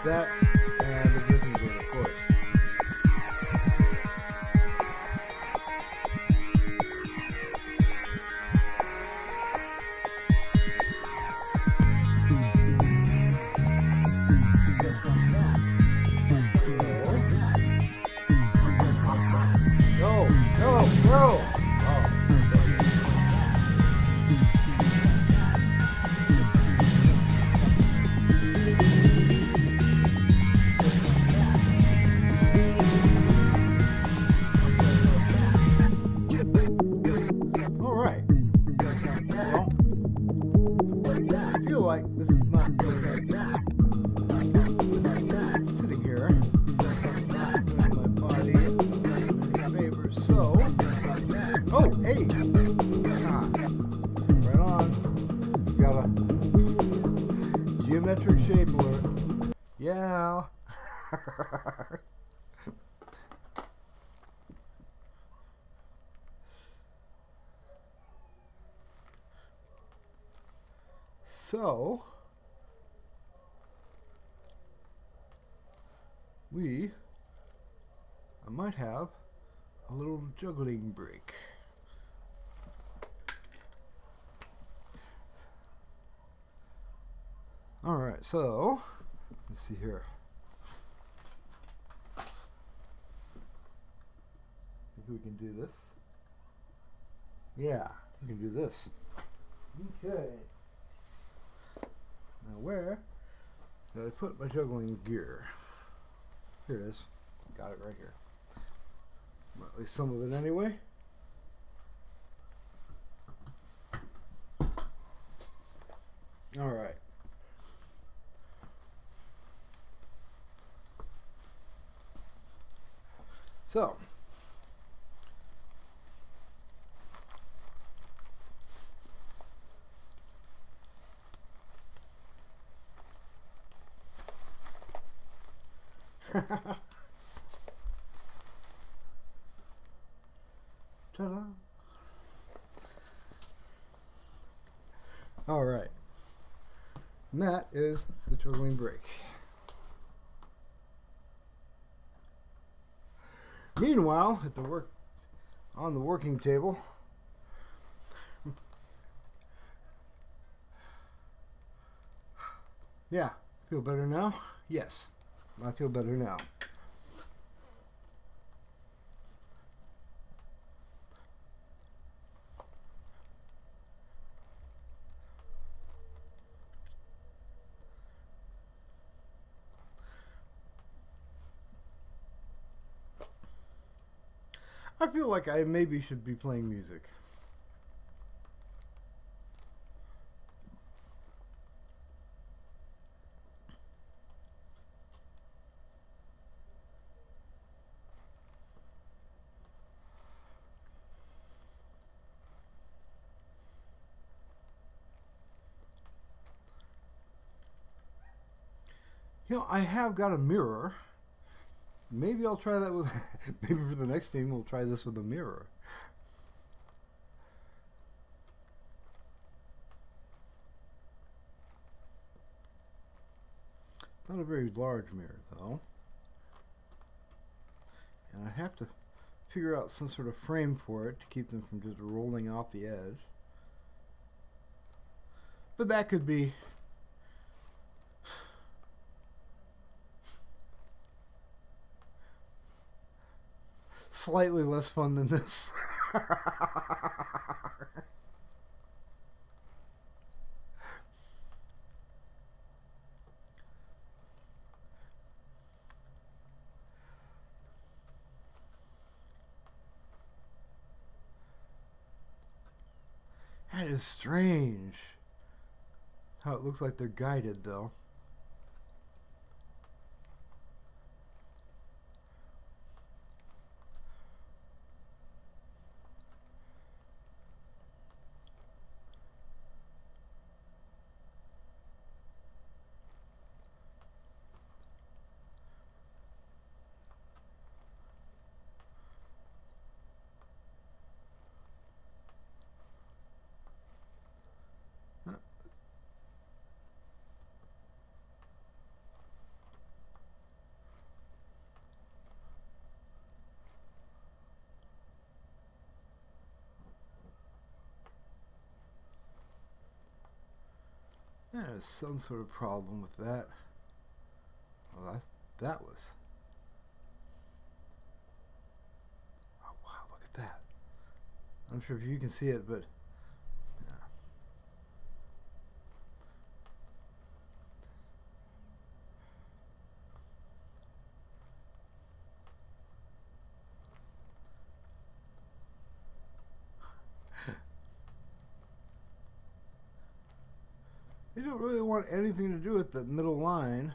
That and the drinking board, of course. Go, go, go! Alright. Well, I feel like this is not just sitting here doing my body any favors. So, oh, hey! Right on. Got a geometric shape alert. Yeah. So, I might have a little juggling break. Alright, so, let's see here. I think we can do this. Yeah, we can do this. Okay. Now where did I put my juggling gear? Here it is. Got it right here. Well, at least some of it anyway. Alright. So, ta-da! All right, and that is the juggling break. Meanwhile, on the working table, yeah, feel better now? Yes, I feel better now. I feel like I maybe should be playing music. You know, I have got a mirror. Maybe I'll try that with, maybe for the next team we'll try this with a mirror. Not a very large mirror though. And I have to figure out some sort of frame for it to keep them from just rolling off the edge. But that could be slightly less fun than this. That is strange. How it looks like they're guided though. There's some sort of problem with that. Well, that was... Oh, wow, look at that. I'm sure if you can see it, but... Yeah. You don't really want anything to do with the middle line.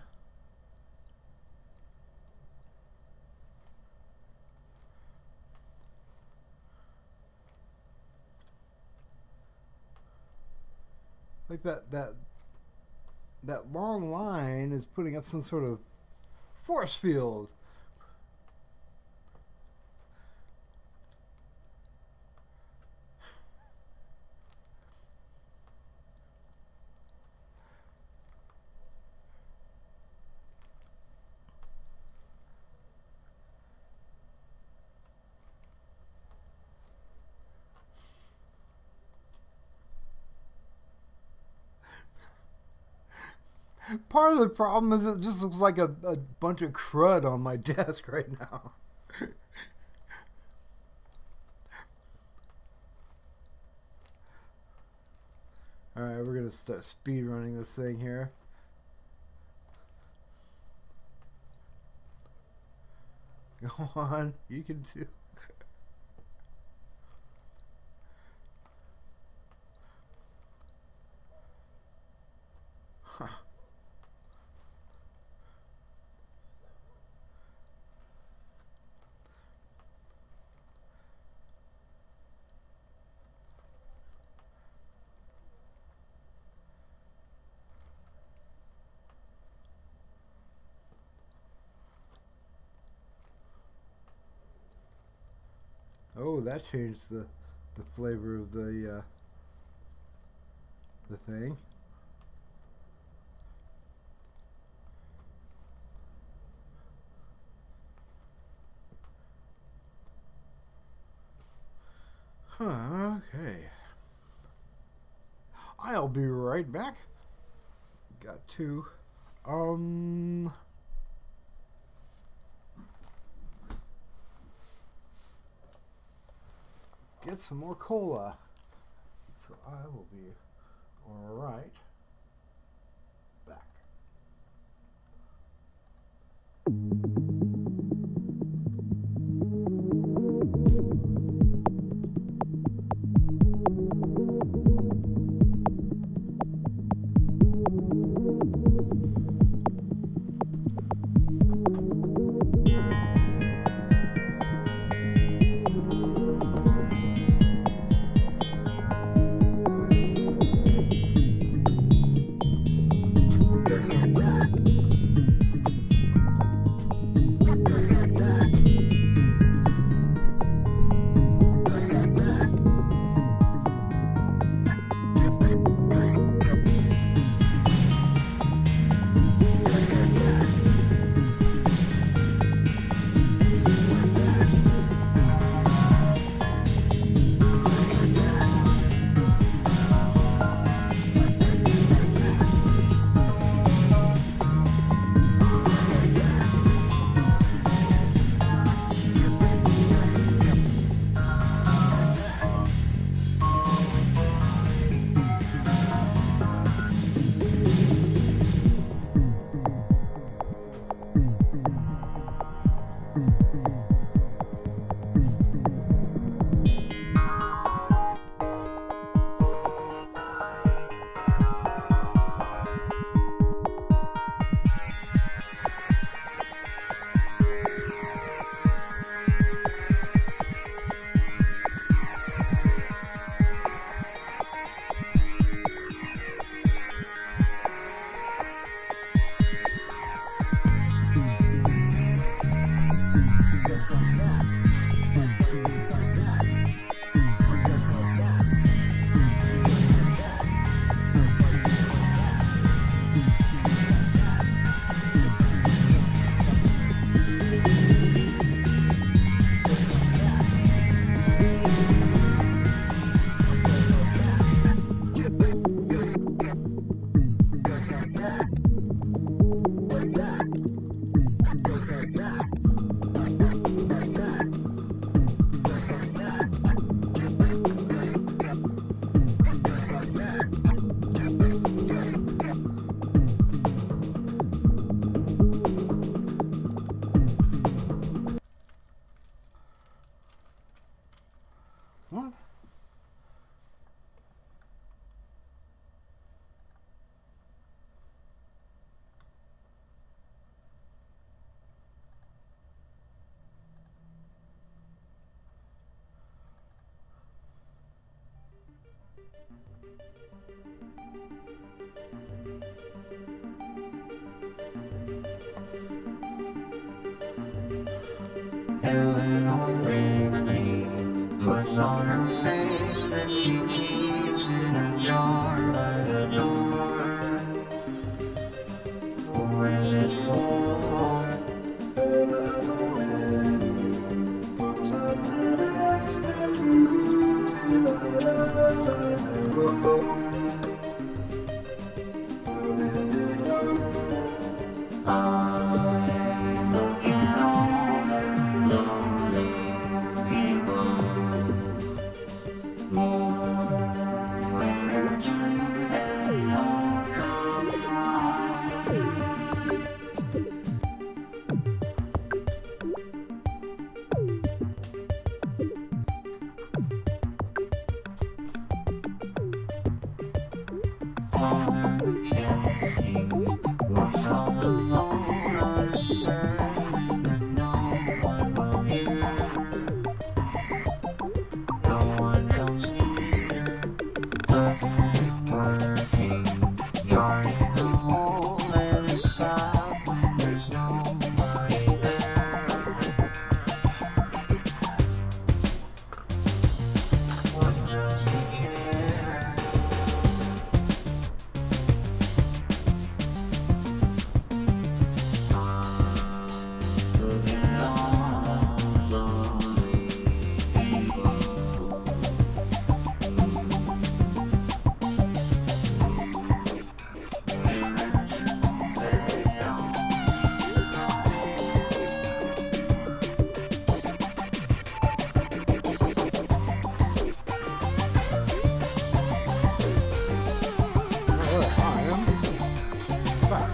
Like that long line is putting up some sort of force field. Part of the problem is it just looks like a bunch of crud on my desk right now. Alright, we're going to start speed running this thing here. Go on, you can do. Huh. Oh, that changed the flavor of the thing. Huh, okay. I'll be right back. Got to get some more cola. So I will be right back. Illinois baby puts on her face that she keeps in a jar by the door. Who is it for? I look at all the lonely people. Where do they all come from? Father Mackenzie works all alone on a sermon that no one will hear. No one comes near. Look at him working, yarding the hole in the side when there's nobody there. What does he care? Look at all the lonely people. I am back.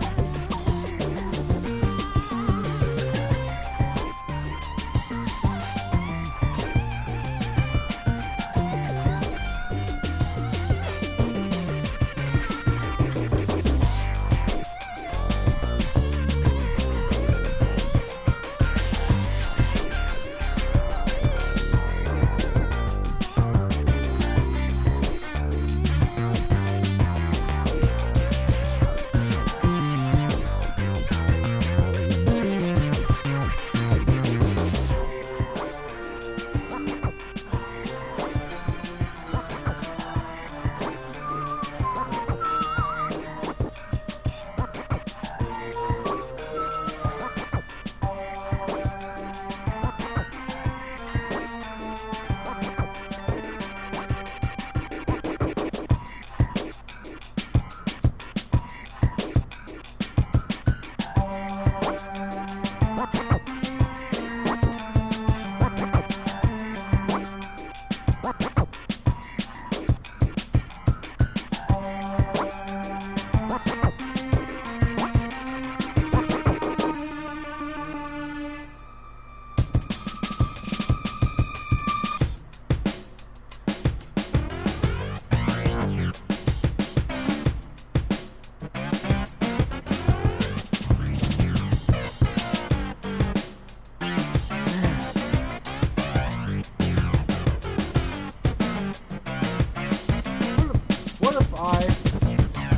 What if I spin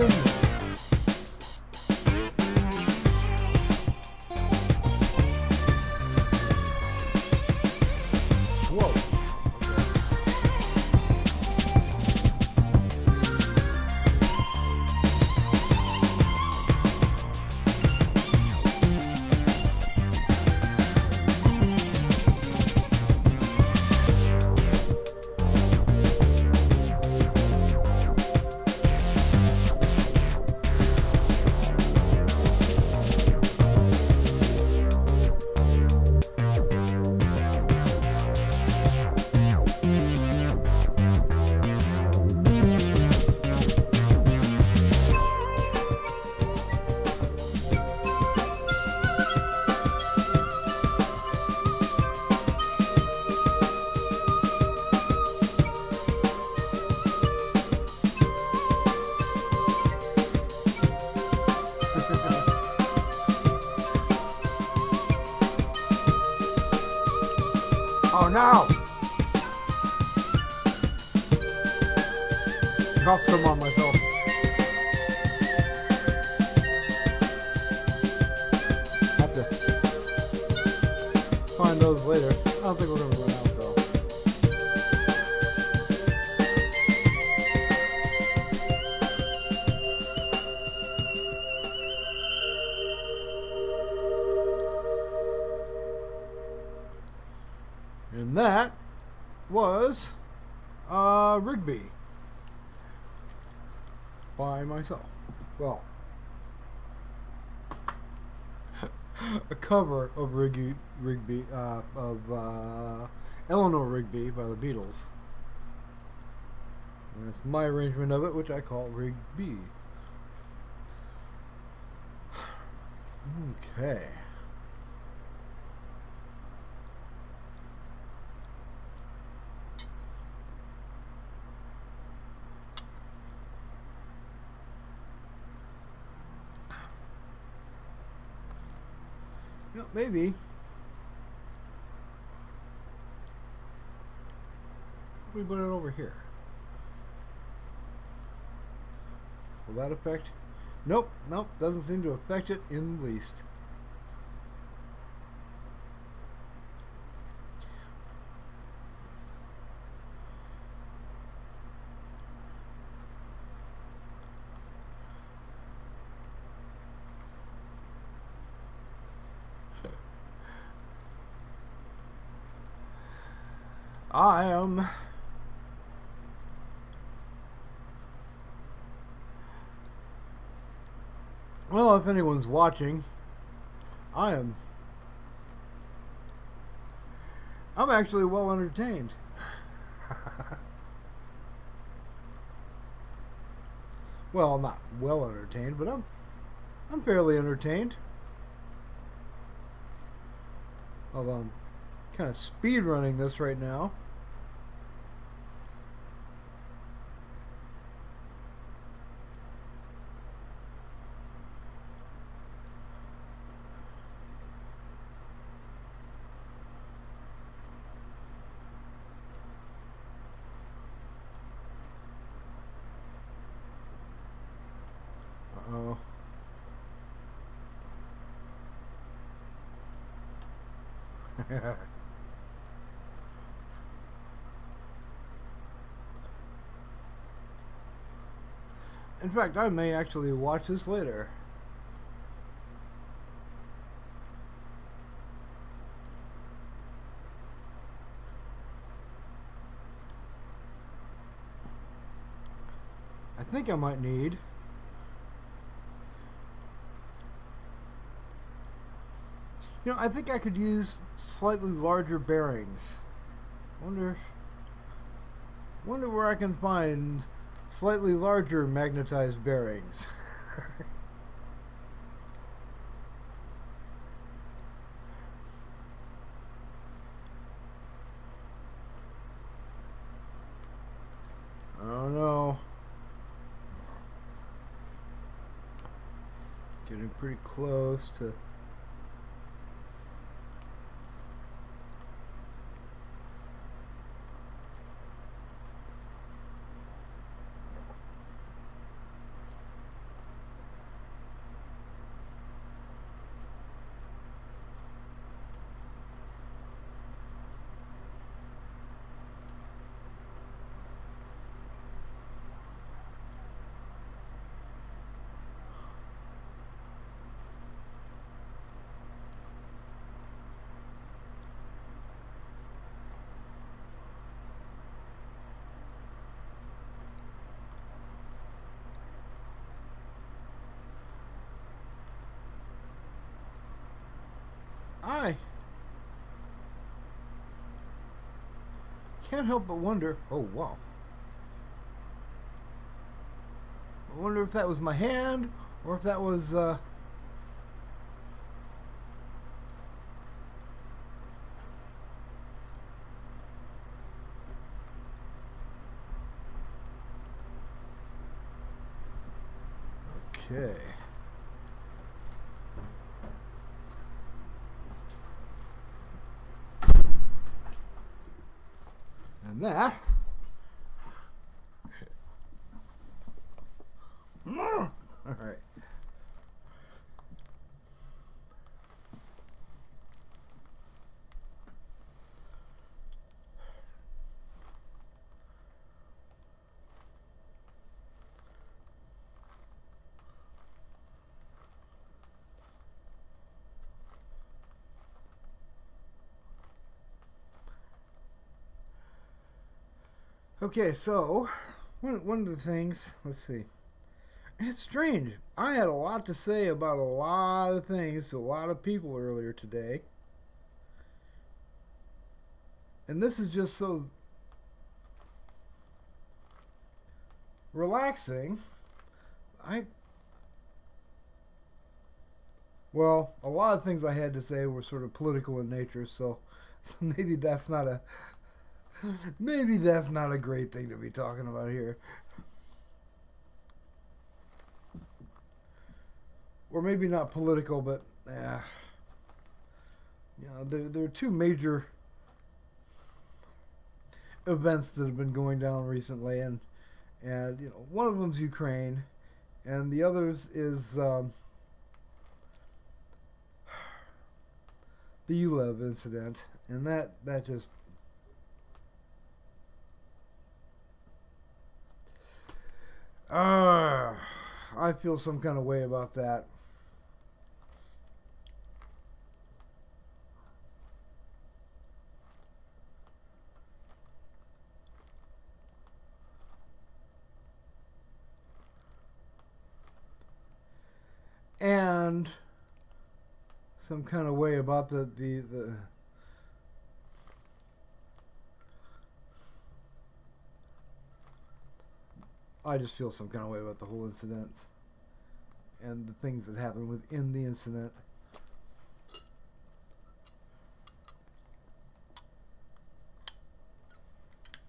this? Whoa. Oh no! Dropped some on myself. Have to find those those later. I don't think we're going to run out though. And that was Rigby by myself. Well, a cover of Rigby of Eleanor Rigby by the Beatles. And that's my arrangement of it, which I call Rigby. Okay. Well, maybe we put it over here. Will that affect? Nope, doesn't seem to affect it in the least. I am well, if anyone's watching, I'm actually well entertained. Well, I'm not well entertained, but I'm fairly entertained. Although I'm kind of speed running this right now. Uh-oh. In fact, I may actually watch this later. I think I might need I think I could use slightly larger bearings. Wonder where I can find slightly larger magnetized bearings. I don't know. Getting pretty close to I can't help but wonder. Oh, wow. I wonder if that was my hand or if that was. Okay. And that. All right. Okay, so one of the things, let's see. It's strange. I had a lot to say about a lot of things to a lot of people earlier today. And this is just so relaxing. I Well, a lot of things I had to say were sort of political in nature, so maybe that's not a maybe that's not a great thing to be talking about here. Or maybe not political, but there are two major events that have been going down recently, and one of them's Ukraine, and the others is the ULEV incident, and that just I feel some kind of way about that. And some kind of way about the I just feel some kind of way about the whole incident and the things that happened within the incident.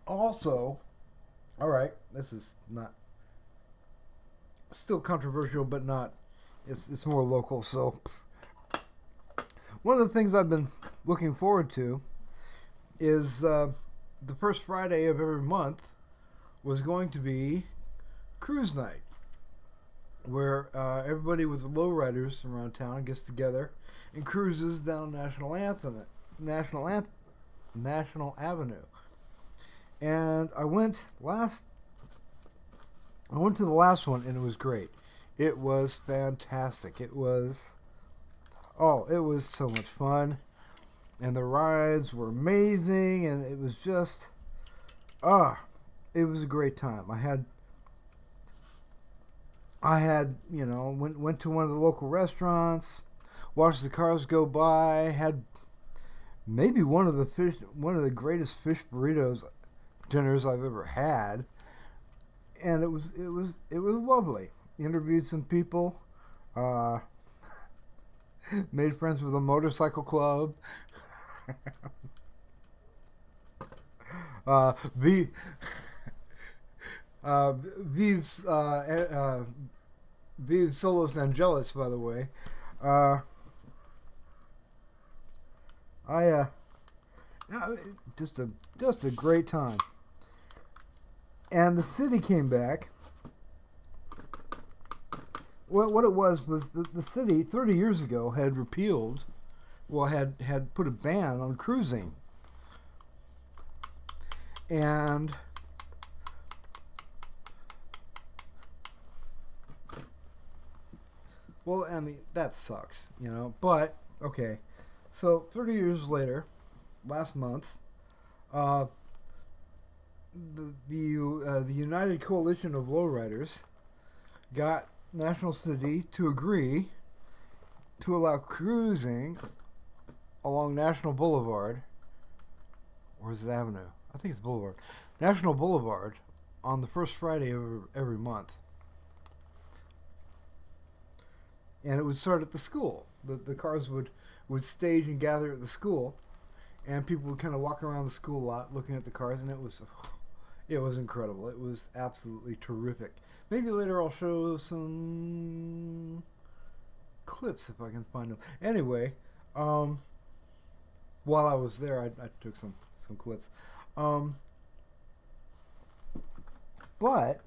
Also, all right, this is not still controversial, but not. It's more local. So one of the things I've been looking forward to is the first Friday of every month was going to be cruise night, where everybody with lowriders around town gets together and cruises down National Avenue. And I went to the last one, and it was great. It was fantastic. It was so much fun, and the rides were amazing, and it was just it was a great time. I had went to one of the local restaurants, watched the cars go by, had maybe one of the greatest fish burritos dinners I've ever had, and it was lovely. Interviewed some people, made friends with a motorcycle club. V Vives Vives Solos Angelis, by the way. I just a great time. And the city came back. What it was the city 30 years ago had repealed, had put a ban on cruising. And well, I mean, that sucks, but okay. So 30 years later, last month, the United Coalition of Lowriders got National City to agree to allow cruising along National Boulevard, or is it Avenue? I think it's Boulevard. National Boulevard on the first Friday of every month. And it would start at the school. The cars would stage and gather at the school, and people would kind of walk around the school lot looking at the cars, and it was incredible. It was absolutely terrific. Maybe later I'll show some clips if I can find them. Anyway, while I was there, I took some clips. But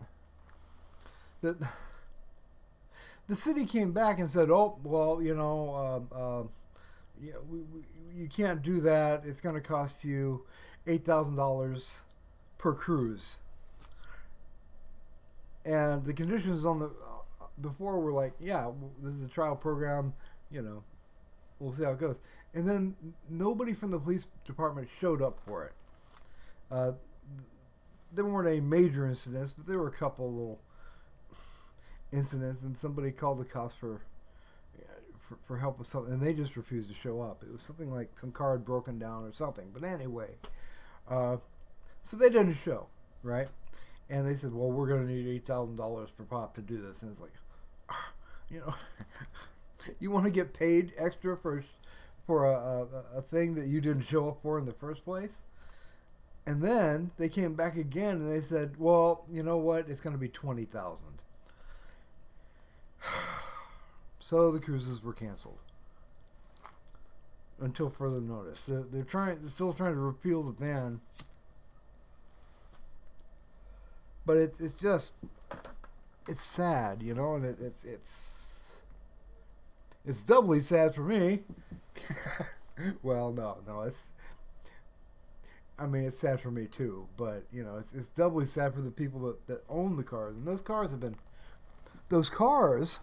the city came back and said, "Oh, well, you can't do that. It's going to cost you $8,000 per cruise." And the conditions on the before were like, "Yeah, this is a trial program. We'll see how it goes." And then nobody from the police department showed up for it. there weren't any major incidents, but there were a couple little incidents, and somebody called the cops for help with something, and they just refused to show up. It was something like some car had broken down or something. But anyway, so they didn't show, right? And they said, well, we're going to need $8,000 per pop to do this. And it's like, you know, you want to get paid extra for a thing that you didn't show up for in the first place? And then they came back again and they said, well, you know what? It's going to be $20,000. So the cruises were canceled until further notice. They're still trying to repeal the ban, but it's sad, you know, and it's doubly sad for me. Well, no, it's sad for me too, but you know, it's doubly sad for the people that own the cars, and those cars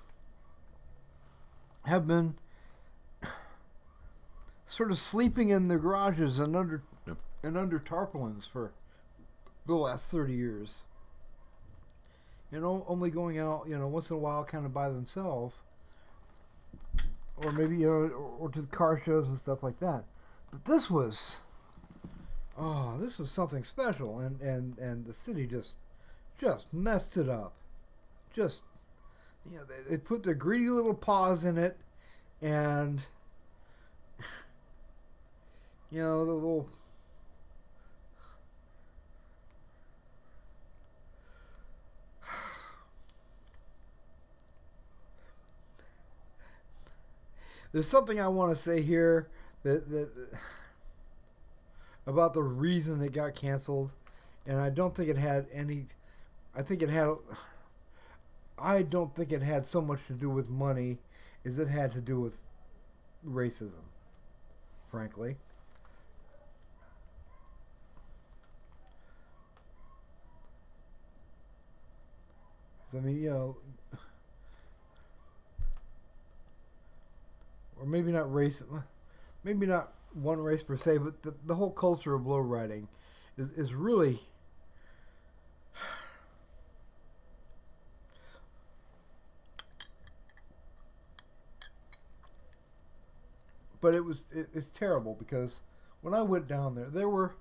have been sort of sleeping in their garages and under tarpaulins for the last 30 years. You know, only going out, you know, once in a while kind of by themselves. Or maybe, you know, or to the car shows and stuff like that. But this was something special, and the city just messed it up. Just, you know, they put their greedy little paws in it, and you know, the little there's something I want to say here that about the reason it got canceled, and I don't think it had any. I don't think it had so much to do with money as it had to do with racism, frankly. I mean, you know, or maybe not race, maybe not one race per se, but the whole culture of low riding is really but it's terrible because when I went down there were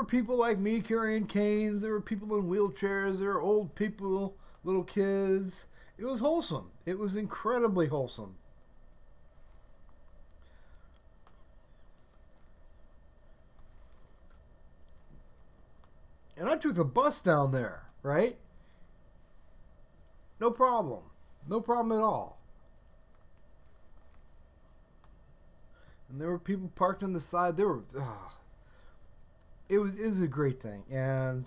people like me carrying canes, there were people in wheelchairs, there were old people, little kids. It was wholesome. It was incredibly wholesome. And I took the bus down there, right? No problem. No problem at all. And there were people parked on the side. It was a great thing, and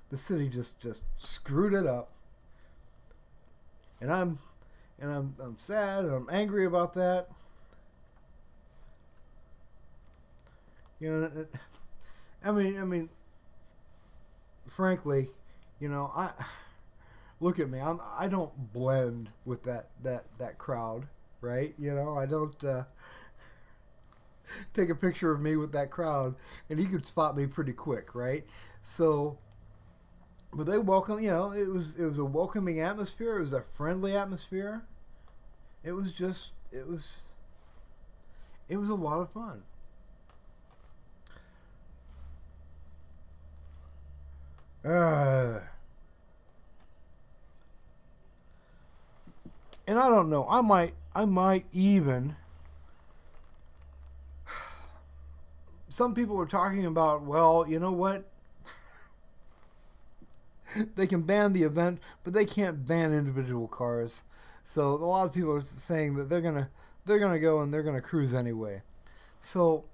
the city just screwed it up. And I'm sad and I'm angry about that. You know, I mean, frankly, you know, I look at me. I don't blend with that crowd, right? You know, I don't take a picture of me with that crowd, and you could spot me pretty quick, right? So, but they welcome. You know, it was a welcoming atmosphere. It was a friendly atmosphere. It was a lot of fun. And I don't know. I might even. Some people are talking about, well, you know what? They can ban the event, but they can't ban individual cars. So a lot of people are saying that they're gonna go and they're gonna cruise anyway. So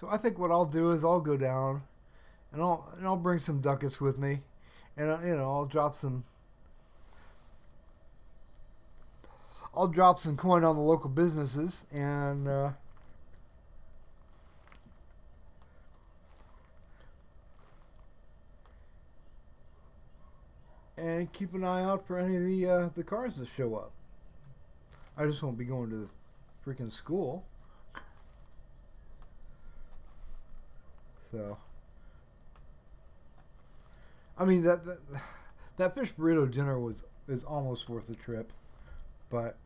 I think what I'll do is I'll go down, and I'll bring some ducats with me, and you know, I'll drop some coin on the local businesses, and keep an eye out for any of the cars that show up. I just won't be going to the freaking school. So, I mean that fish burrito dinner is almost worth the trip, but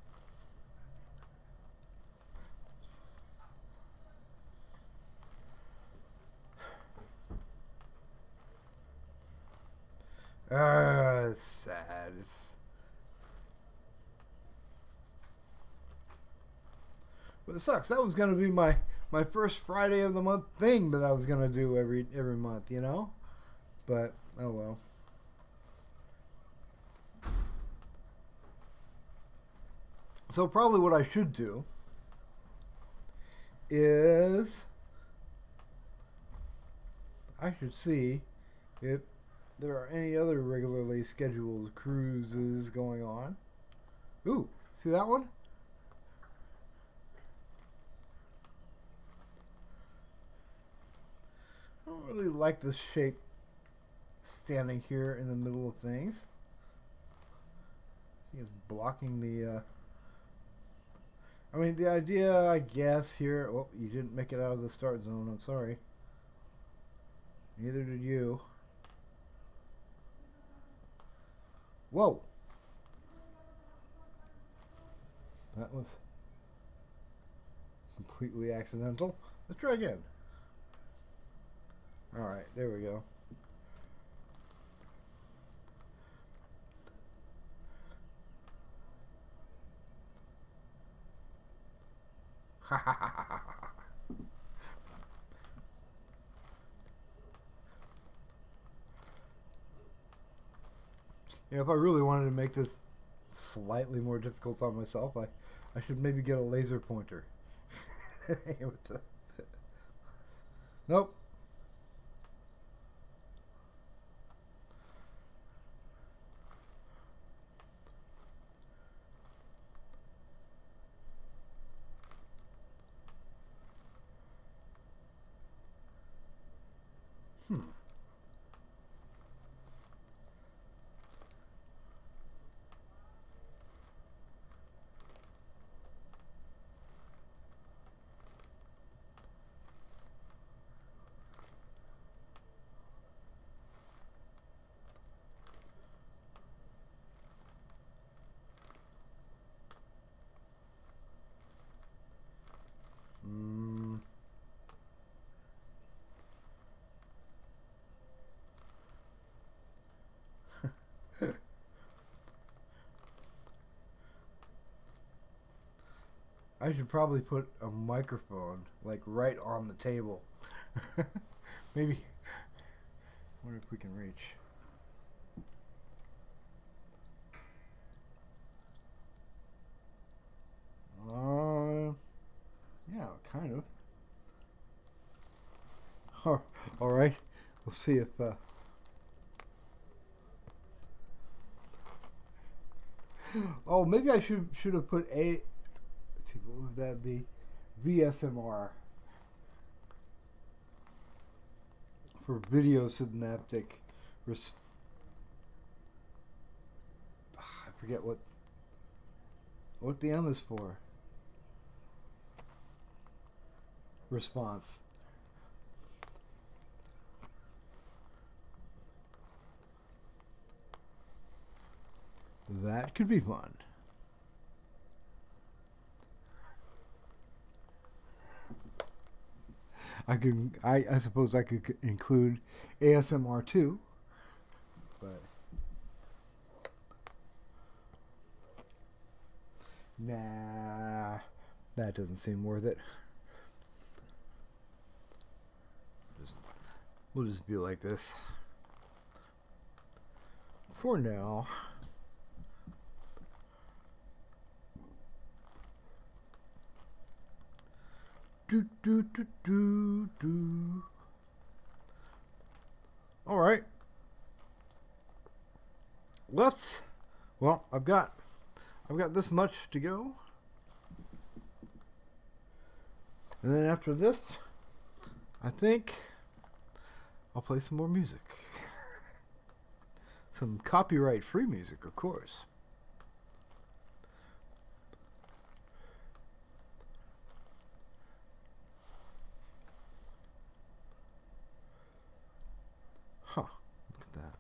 it's sad. But it sucks. That was gonna be my first Friday of the month thing that I was gonna do every month, you know. But oh well. So probably what I should do is I should see if there are any other regularly scheduled cruises going on. Ooh, see that one? I don't really like this shape standing here in the middle of things. I think it's blocking the. I mean, the idea, I guess, here. Oh, you didn't make it out of the start zone. I'm sorry. Neither did you. Whoa! That was completely accidental. Let's try again. Alright, there we go. Ha ha ha ha ha. If I really wanted to make this slightly more difficult on myself, I should maybe get a laser pointer. Nope. Mm. I should probably put a microphone like right on the table. Maybe. I wonder if we can reach. Yeah, kind of. All right. We'll see if. Oh, maybe I should have put a. Let's see, what would that be? VSMR for video synaptic. I forget what the M is for. Response. That could be fun. I suppose I could include ASMR too, but nah, that doesn't seem worth it. We'll just be like this for now. Do do do do do. All right. Well, I've got this much to go, and then after this, I think I'll play some more music. Some copyright-free music, of course. Huh, look at that.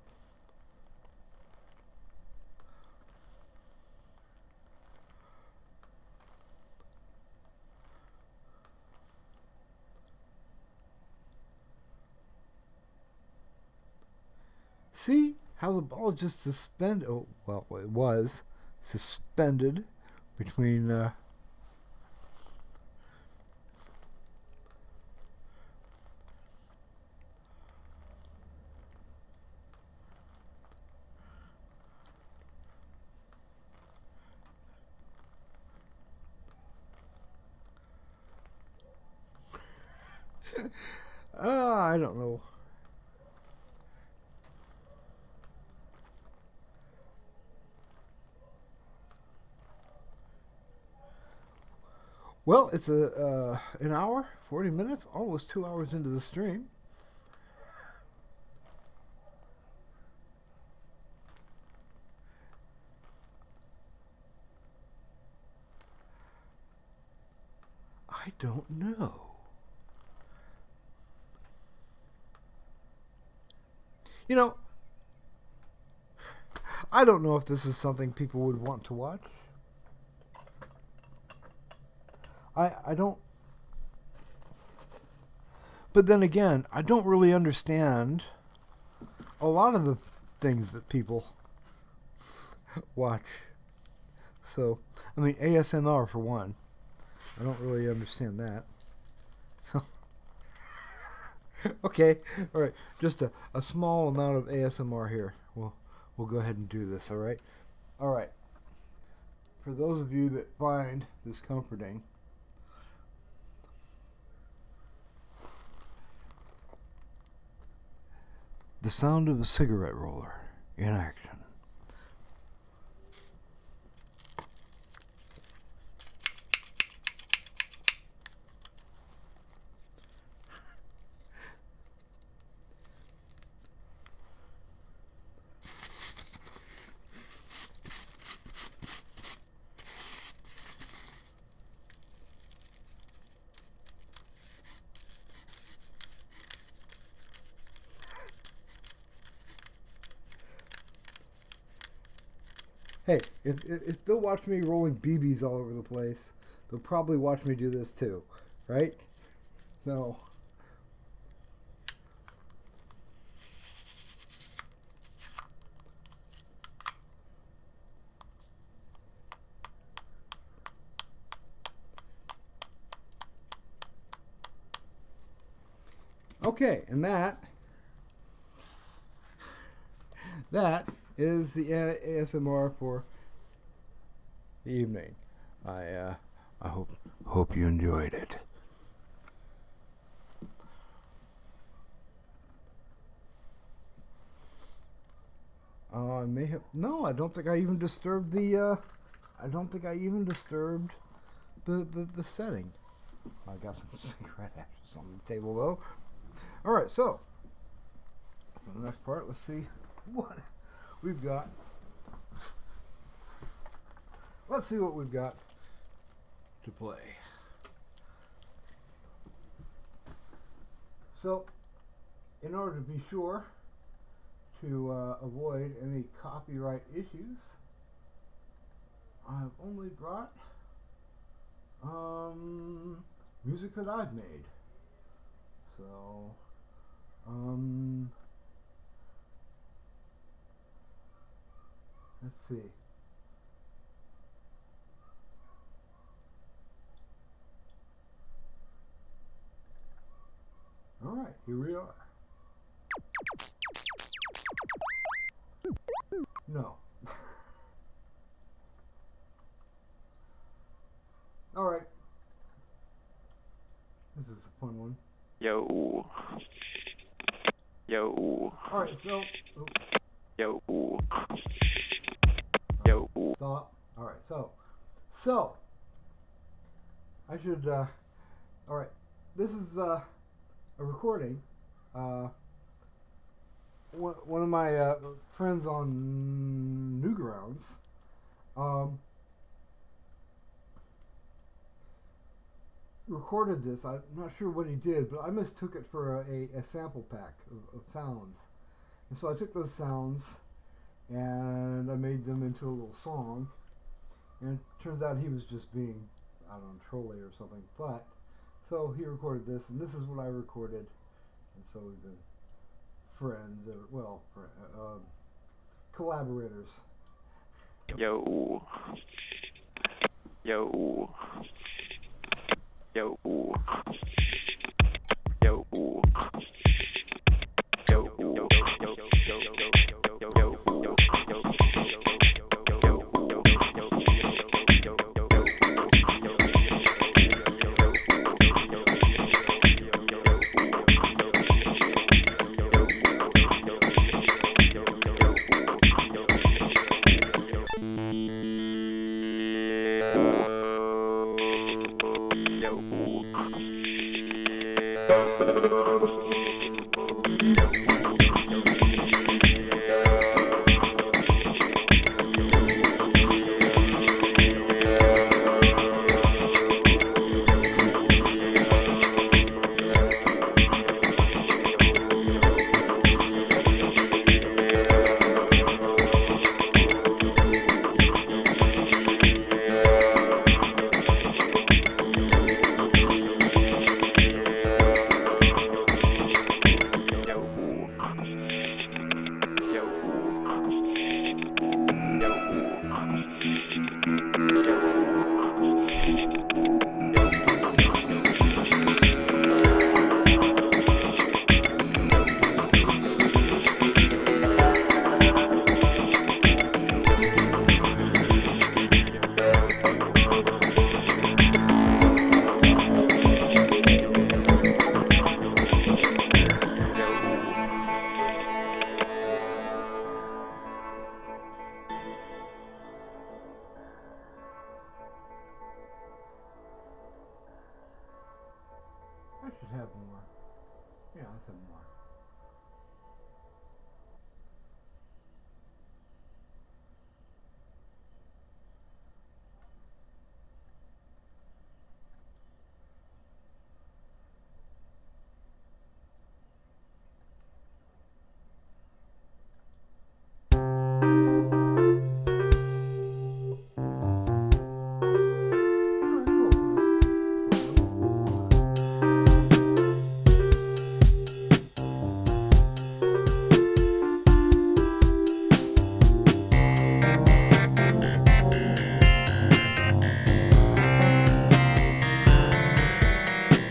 See how the ball just suspended? Oh, well, it was suspended between. I don't know. Well, it's an hour, 40 minutes, almost 2 hours into the stream. I don't know. You know, I don't know if this is something people would want to watch. I don't. But then again, I don't really understand a lot of the things that people watch. So, I mean, ASMR for one. I don't really understand that. So, okay, all right, just a small amount of ASMR here. We'll go ahead and do this, all right? All right. For those of you that find this comforting, the sound of a cigarette roller in action. Hey, if they'll watch me rolling BBs all over the place, they'll probably watch me do this too, right? So, okay, and that is the ASMR for the evening. I hope you enjoyed it. I may have no. I don't think I even disturbed the. I don't think I even disturbed the setting. I got some cigarette ashes on the table though. All right, so for the next part, let's see what we've got. Let's see what we've got to play. So, in order to be sure to avoid any copyright issues, I've only brought music that I've made. So, let's see. All right, here we are. No. All right. This is a fun one. Yo. Yo. All right, so. Oops. Yo. Right, Yo. stop. All right, so. I should. All right, this is a recording. One of my friends on Newgrounds. Recorded this. I'm not sure what he did, but I mistook it for a sample pack of sounds. And so I took those sounds and I made them into a little song. And it turns out he was just being, I don't know, trolly or something. But, so he recorded this, and this is what I recorded. And so we've been friends, collaborators. Yo. Yo. Yo. Yo. I should have more. Yeah, let's have more.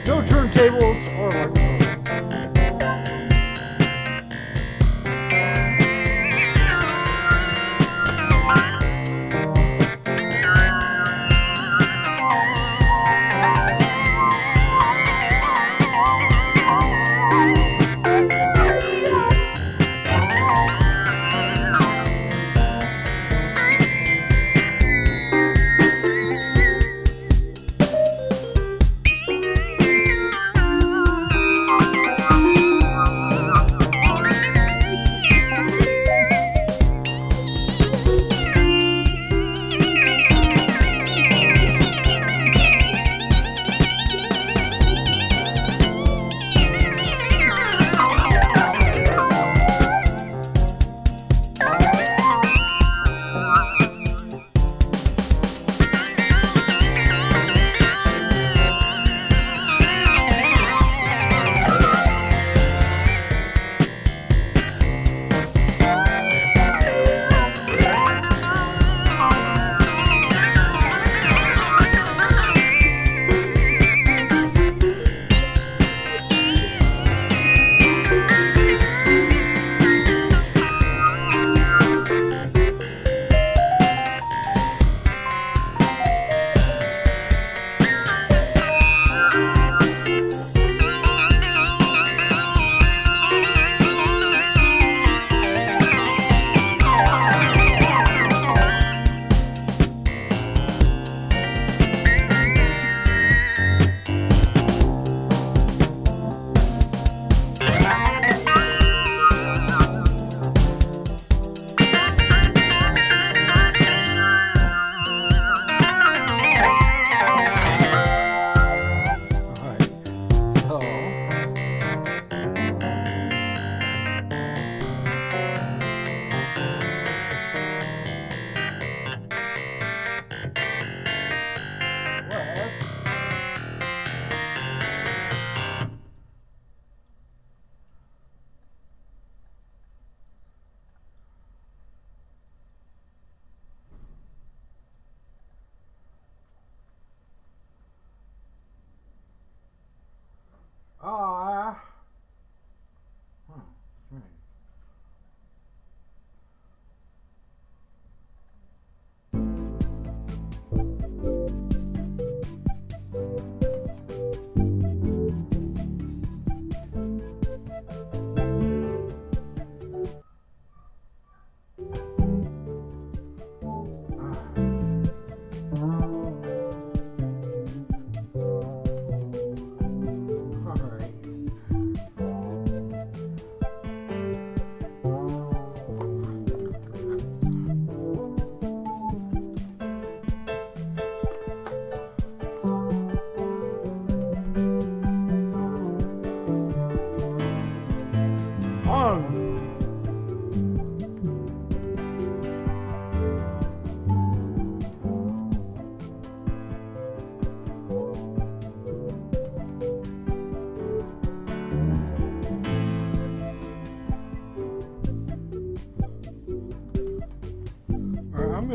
No turntables or microphones.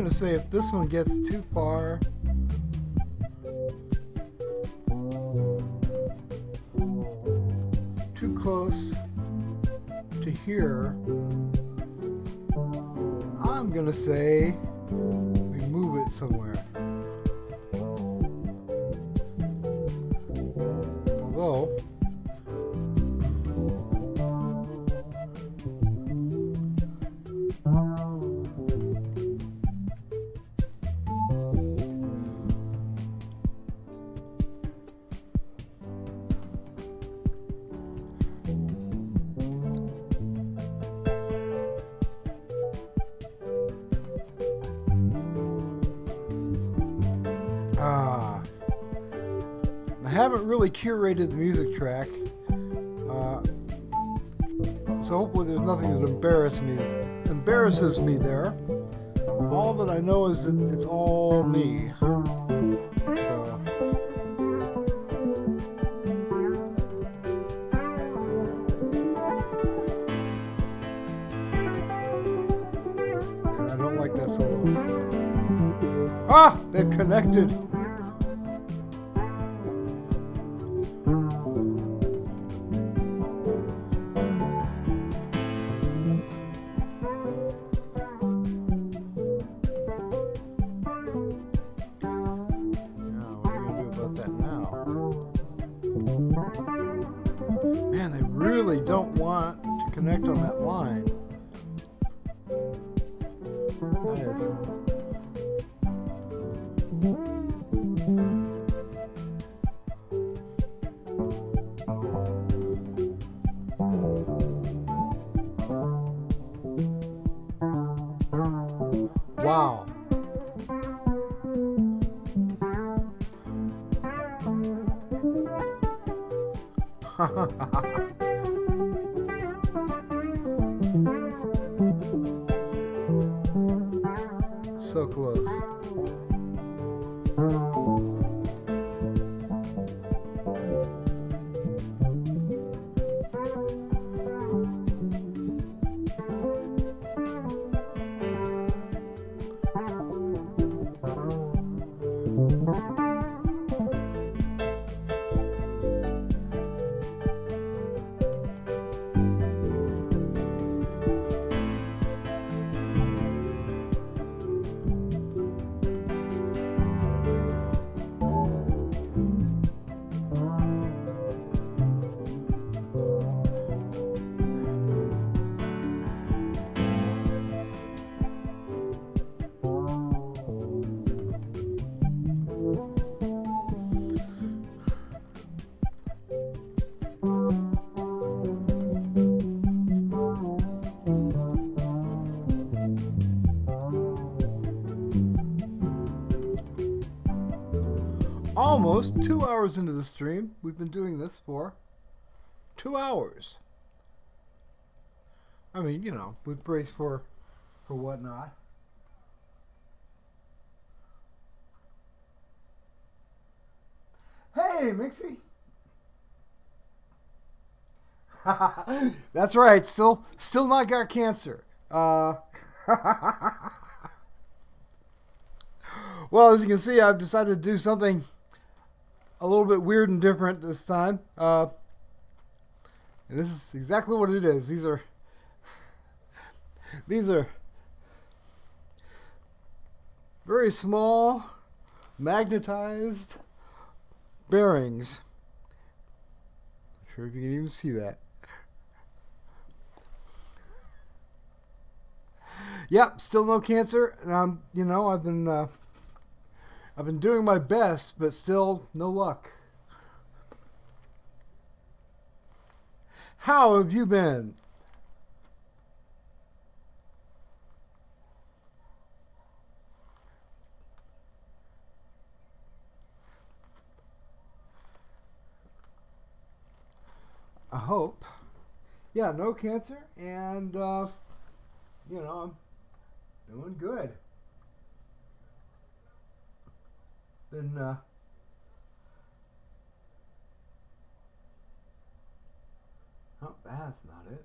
going to say if this one gets too far, too close to here, I'm going to say we move it somewhere. Although, I haven't really curated the music track, so hopefully there's nothing that embarrasses me there. All that I know is that it's all me. So and I don't like that solo. Ah! They've connected. Man, they really don't want to connect on that line. That is. Wow. So close. Almost 2 hours into the stream. We've been doing this for 2 hours. I mean, you know, with breaks for whatnot. Hey, Mixie. That's right. Still not got cancer. Well, as you can see, I've decided to do something a little bit weird and different this time. And this is exactly what it is. These are very small magnetized bearings. Not sure if you can even see that. Yep, still no cancer. You know, I've been doing my best, but still no luck. How have you been? I hope. Yeah, no cancer, and you know, I'm doing good. Been oh, that's not it.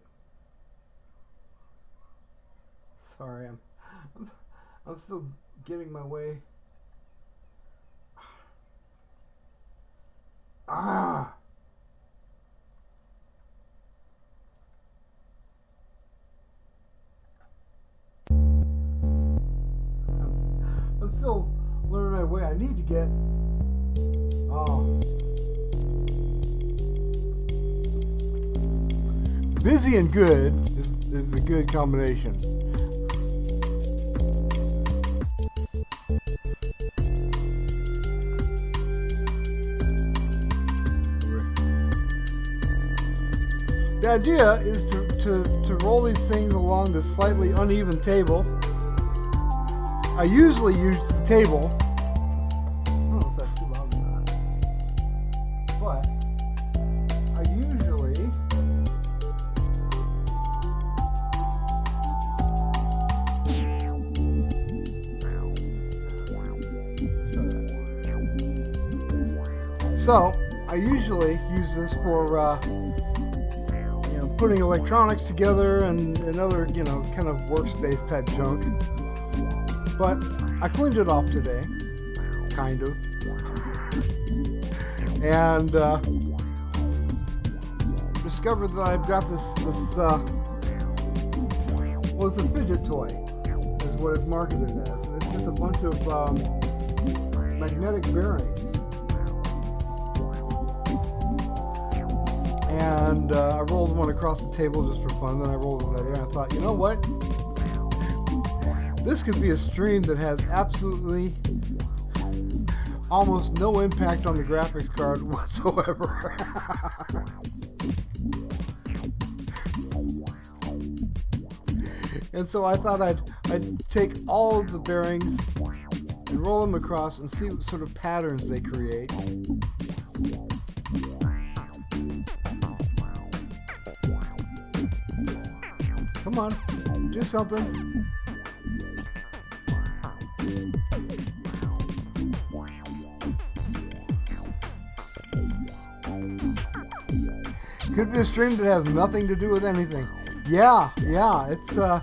Sorry, I'm still getting my way. Ah! I'm still learning my way. I need to get. Oh. Busy and good is a good combination. The idea is to roll these things along this slightly uneven table. I usually use the table. I don't know if that's too loud or not. But I usually use this for putting electronics together and other kind of workspace type junk. But I cleaned it off today, kind of, and discovered that I've got this well, it's a fidget toy, is what it's marketed as. And it's just a bunch of magnetic bearings. And I rolled one across the table just for fun. Then I rolled it there, and I thought, you know what? This could be a stream that has absolutely almost no impact on the graphics card whatsoever. And so I thought I'd take all of the bearings and roll them across and see what sort of patterns they create. Come on, do something. Could be a stream that has nothing to do with anything. Yeah, it's I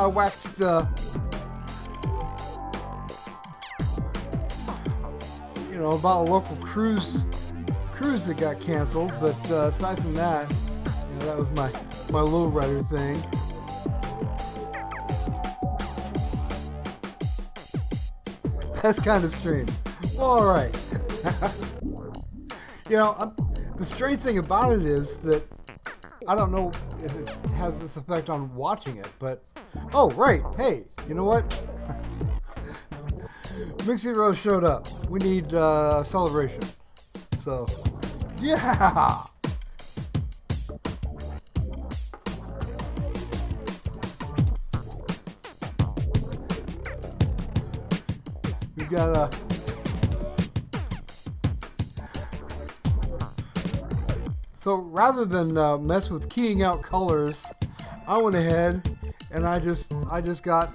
waxed about a local cruise that got canceled, but aside from that, that was my lowrider thing. That's kind of stream. All right. The strange thing about it is that I don't know if it has this effect on watching it, but oh right, hey, you know what? Mixie Rose showed up. We need celebration. So, yeah. We got a. So rather than mess with keying out colors, I went ahead and I just got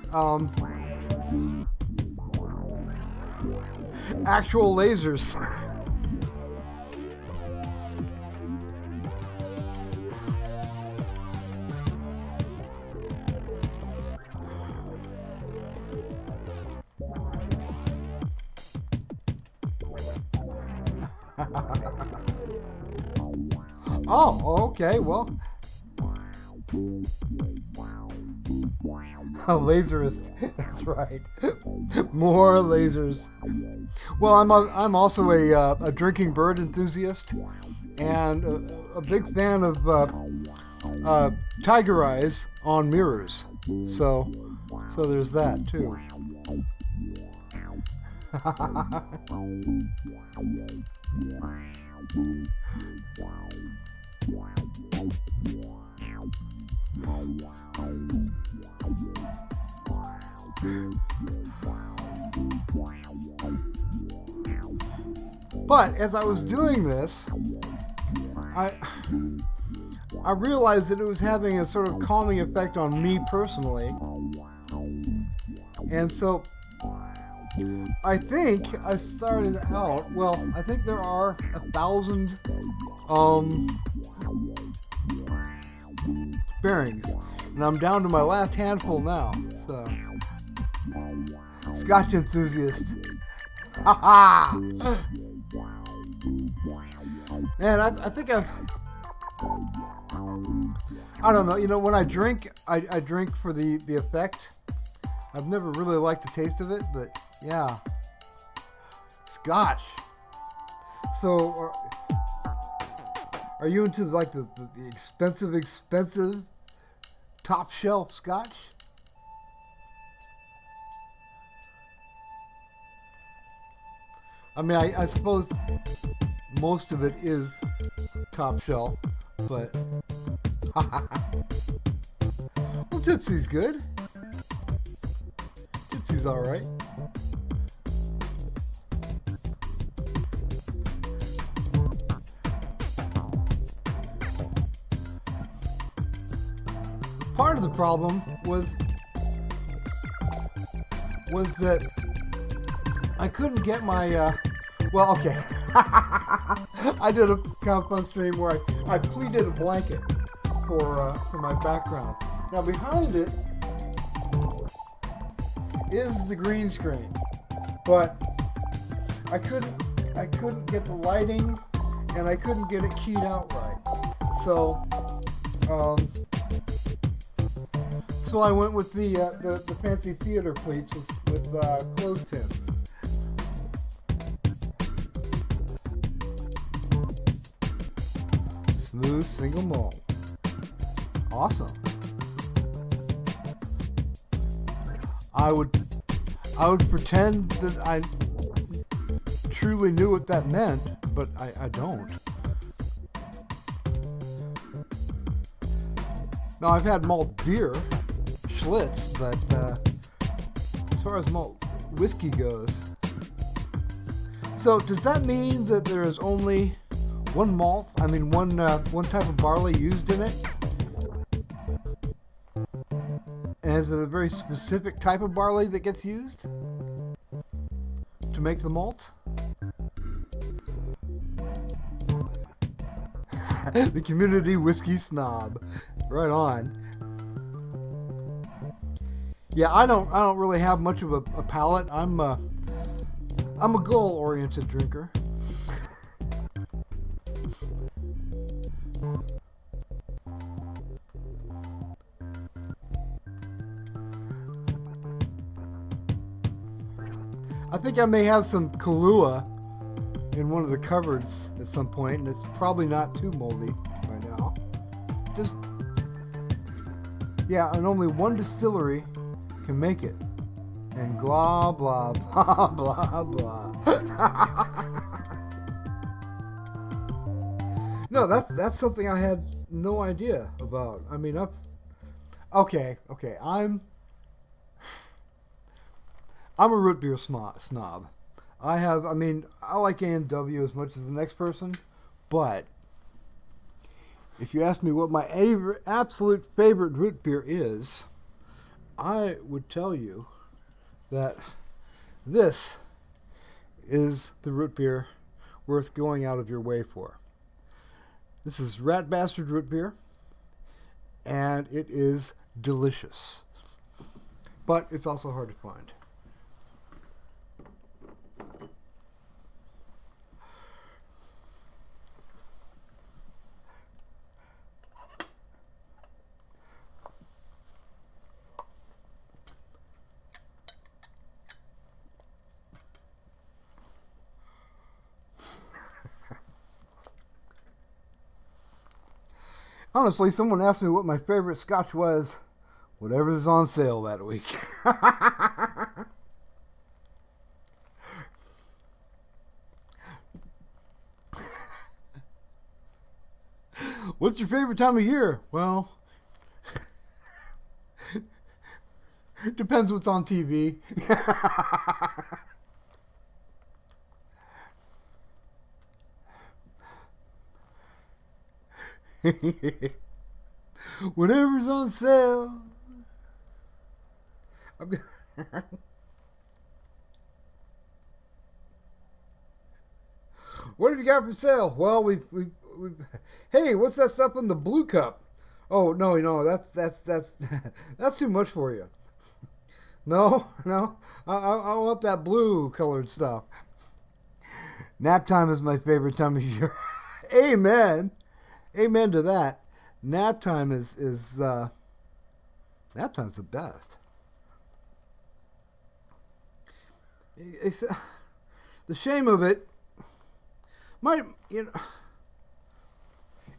actual lasers. Oh, okay, well. A laserist, that's right. More lasers. Well, I'm also a drinking bird enthusiast and a big fan of tiger eyes on mirrors. So there's that too. But as I was doing this, I realized that it was having a sort of calming effect on me personally. And so I think I started out, well, I think there are 1,000 bearings. And I'm down to my last handful now. So Scotch enthusiast. Ha ha! Man, I think I don't know. You know, when I drink, I drink for the effect. I've never really liked the taste of it, but yeah. Scotch. So, are you into like the expensive top shelf scotch? I mean, I suppose most of it is top shelf, but well, Tipsy's good. Tipsy's all right. Part of the problem was that I couldn't get my well, okay. I did a kind of fun stream where I pleated a blanket for my background. Now behind it is the green screen, but I couldn't get the lighting, and I couldn't get it keyed out right. So I went with the fancy theater pleats with clothespins. Smooth single malt. Awesome. I would pretend that I truly knew what that meant, but I don't. Now I've had malt beer, Schlitz, but as far as malt whiskey goes, so does that mean that there is only one malt? I mean, one type of barley used in it? And is it a very specific type of barley that gets used to make the malt? The community whiskey snob. Right on. Yeah, I don't really have much of a palate. I'm a goal-oriented drinker. I think I may have some Kahlua in one of the cupboards at some point, and it's probably not too moldy by now. And only one distillery can make it. And blah, blah, blah, blah, blah. No, that's something I had no idea about. I mean, okay. I'm a root beer snob. I like A&W as much as the next person, but if you ask me what my absolute favorite root beer is, I would tell you that this is the root beer worth going out of your way for. This is Rat Bastard root beer, and it is delicious. But it's also hard to find. Honestly, someone asked me what my favorite scotch was. Whatever's on sale that week. What's your favorite time of year? Well, depends what's on TV. Whatever's on sale. What have you got for sale? Well, we've hey, what's that stuff in the blue cup? Oh no, that's that's too much for you. No, no. I want that blue colored stuff. Nap time is my favorite time of year. Amen. Amen to that. Nap time is nap time's the best. It's, the shame of it,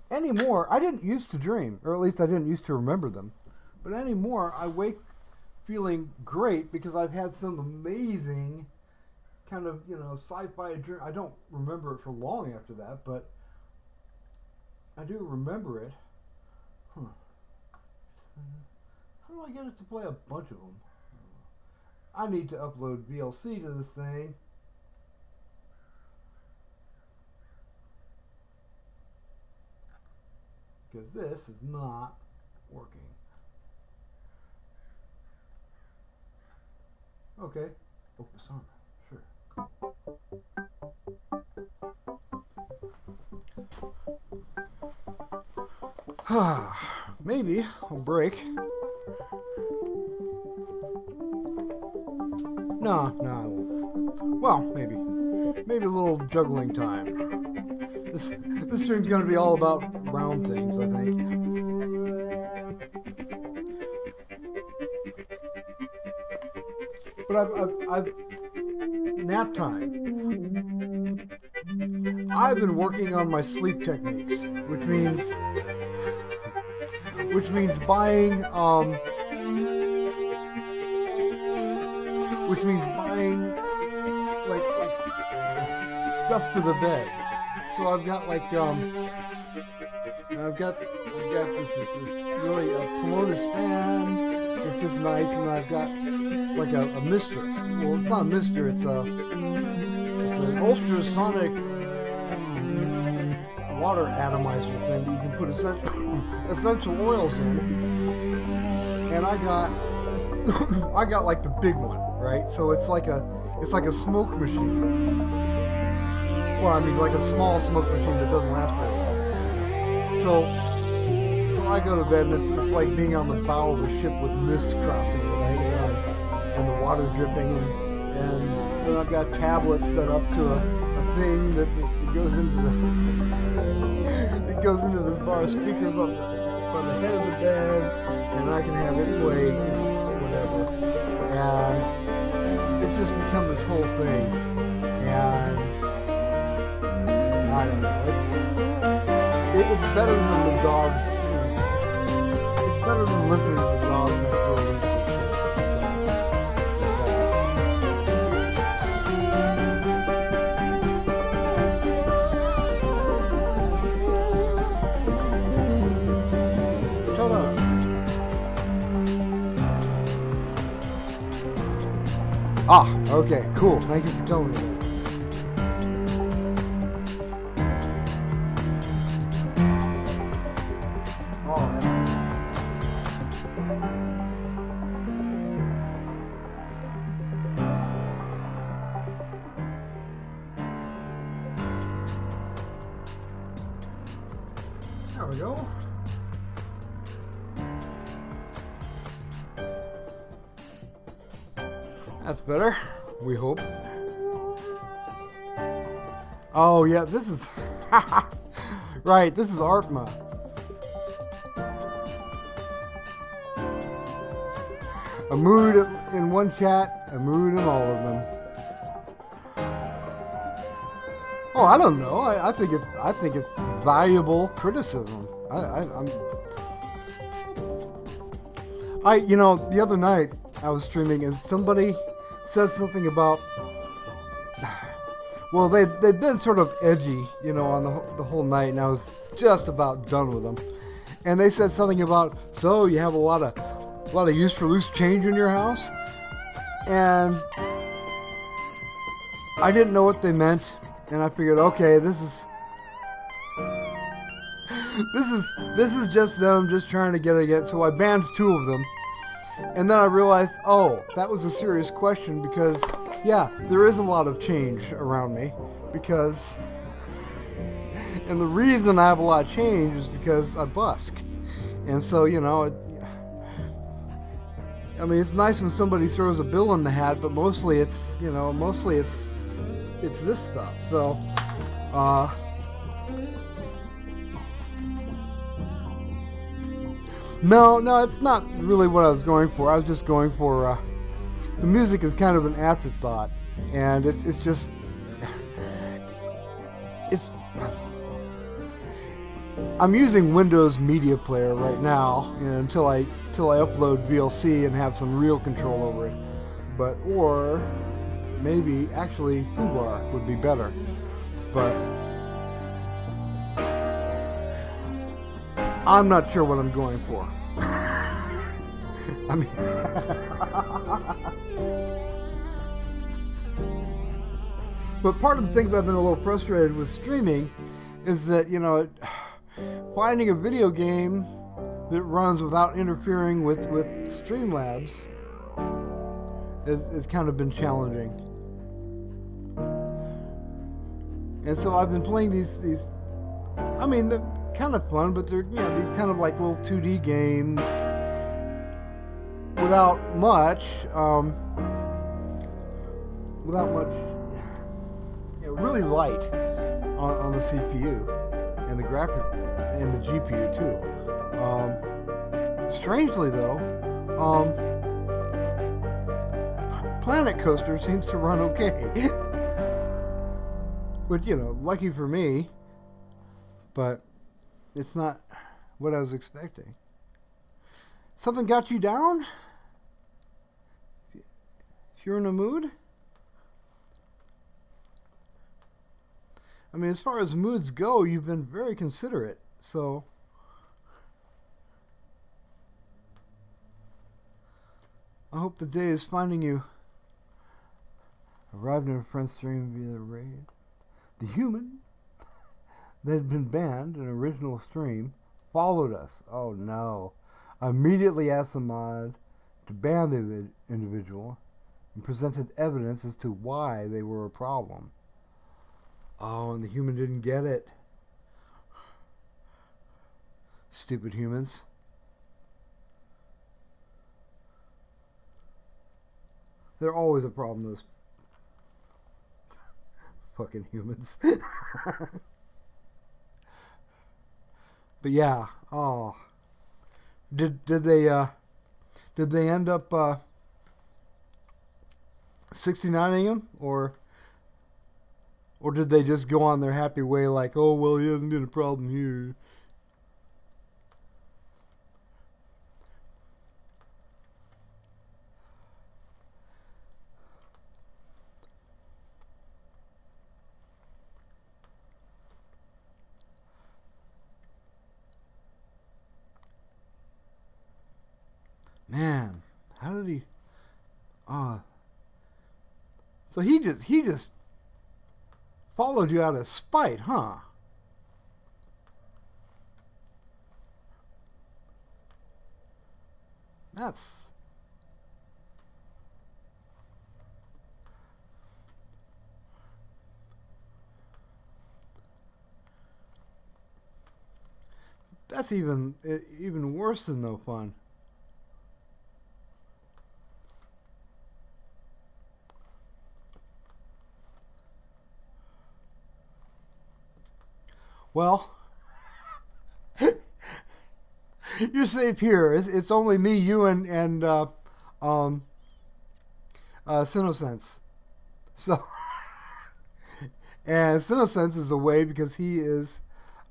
anymore, I didn't used to dream, or at least I didn't used to remember them. But anymore, I wake feeling great because I've had some amazing kind of, sci-fi dream. I don't remember it for long after that, but I do remember it. How do I get it to play a bunch of them? I need to upload VLC to this thing. Because this is not working. Okay. Focus on it. Sure. Maybe I'll break. No, I won't. Well, maybe a little juggling time. This stream's gonna be all about round things, I think. But I've nap time. I've been working on my sleep techniques, which means buying like stuff for the bed. So I've got I've got this really a Polonus fan. It's just nice, and I've got like a mister. Well, it's not a mister. It's an ultrasonic water atomizer thing that you can put essential oils in. And I got like the big one, right? So it's like a smoke machine. Well, I mean, like a small smoke machine that doesn't last very long. So I go to bed, and it's like being on the bow of a ship with mist crossing it, right? And the water dripping, and then I've got tablets set up to a thing that goes into this bar of speakers by the head of the bed, and I can have it play, whatever. And it's just become this whole thing, and I don't know. It's better than the dogs. It's better than listening to the dog next door lose their shit. So there's that. Ta-da! Ah, okay, cool. Thank you for telling me. There we go. That's better, we hope. Oh yeah, this is right, this is Artma. A mood in one chat, a mood in all of them. Oh, I don't know. I think it's valuable criticism. The other night I was streaming and somebody said something about, well, they'd been sort of edgy, on the whole night, and I was just about done with them. And they said something about, so you have a lot of use for loose change in your house? And I didn't know what they meant. And I figured, okay, this is just them just trying to get it. So I banned 2 of them. And then I realized, oh, that was a serious question because, yeah, there is a lot of change around me. And the reason I have a lot of change is because I busk. And so, I mean, it's nice when somebody throws a bill in the hat, but mostly it's, it's this stuff. So, no, it's not really what I was going for. I was just going for, the music is kind of an afterthought, and it's just, it's, I'm using Windows Media Player right now, until I upload VLC and have some real control over it. But, or maybe actually Foobar would be better. But I'm not sure what I'm going for. I mean, but part of the things I've been a little frustrated with streaming is that, finding a video game that runs without interfering with Streamlabs has kind of been challenging. And so I've been playing these I mean, they're kind of fun, but they're, these kind of like little 2D games without much, really light on the CPU and the graphic and the GPU too. Strangely though, Planet Coaster seems to run okay. Which, lucky for me, but it's not what I was expecting. Something got you down? If you're in a mood? I mean, as far as moods go, you've been very considerate, so I hope the day is finding you. Arrived in a friend's stream via the raid. The human that had been banned in an original stream followed us. Oh no. I immediately asked the mod to ban the individual and presented evidence as to why they were a problem. Oh, and the human didn't get it. Stupid humans. They're always a problem, those fucking humans. But yeah, oh. Did they end up 69ing him, or did they just go on their happy way like, oh well, he hasn't been a problem here? Man, how did he? So he just followed you out of spite, huh? That's even worse than no fun. Well, you're safe here. It's only me, you, and Sinosense. So, and Sinosense is away because he is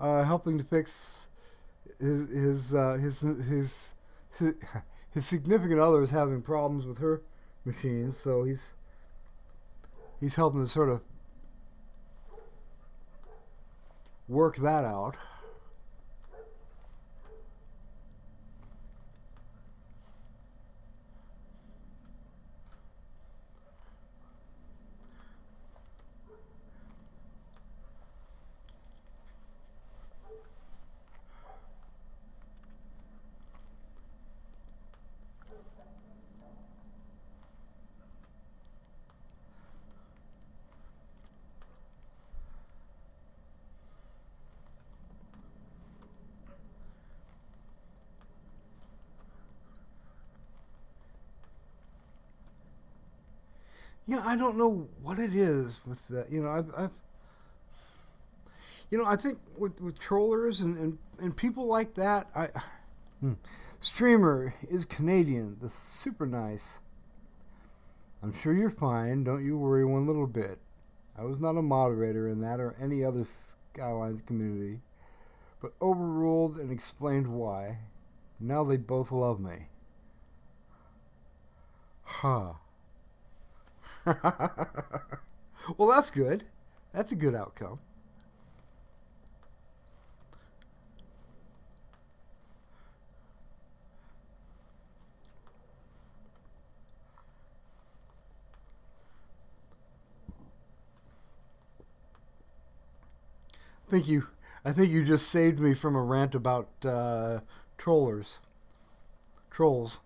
helping to fix his significant other is having problems with her machines. So he's helping to sort of work that out. Yeah, I don't know what it is with that. I think with trollers and people like that, Streamer is Canadian. That's super nice. I'm sure you're fine. Don't you worry one little bit. I was not a moderator in that or any other Skylines community, but overruled and explained why. Now they both love me. Huh. Well, that's good. That's a good outcome. Thank you. I think you just saved me from a rant about trollers. Trolls.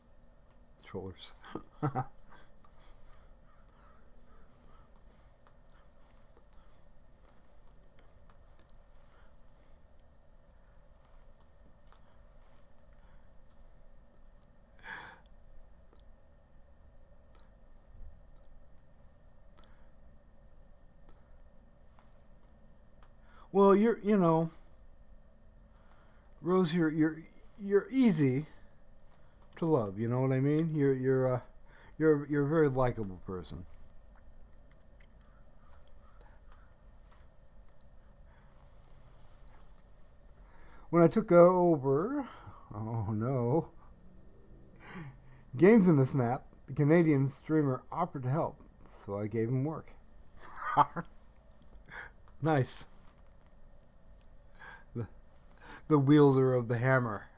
Trollers. Well, Rose, you're easy to love. You know what I mean? You're a very likable person. When I took over, oh no, Games in the Snap, the Canadian streamer offered to help, so I gave him work. Nice. The, the wielder of the hammer.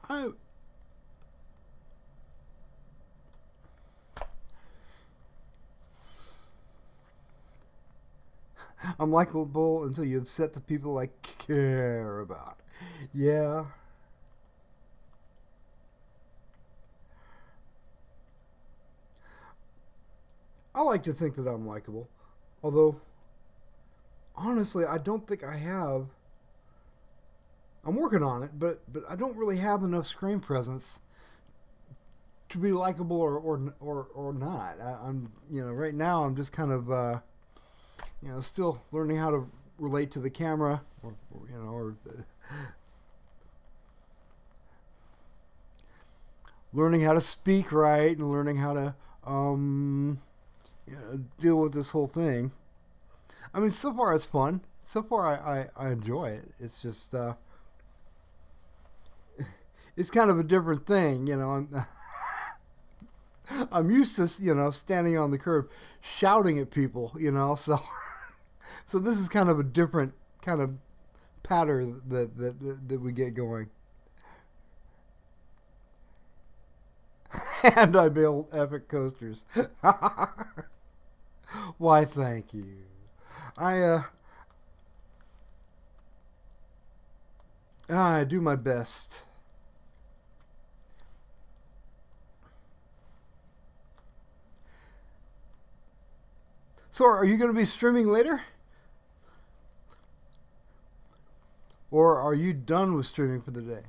I I'm likable until you upset the people I care about. Yeah. I like to think that I'm likable. Although, honestly, I don't think I have. I'm working on it, but I don't really have enough screen presence to be likable or not. I'm right now I'm just kind of still learning how to relate to the camera or learning how to speak right and learning how to deal with this whole thing. I mean, so far it's fun. So far I enjoy it. It's just it's kind of a different thing, I'm used to standing on the curb shouting at people, so this is kind of a different kind of pattern that we get going. And I build epic coasters. Why, thank you. I I do my best. So, are you going to be streaming later? Or are you done with streaming for the day?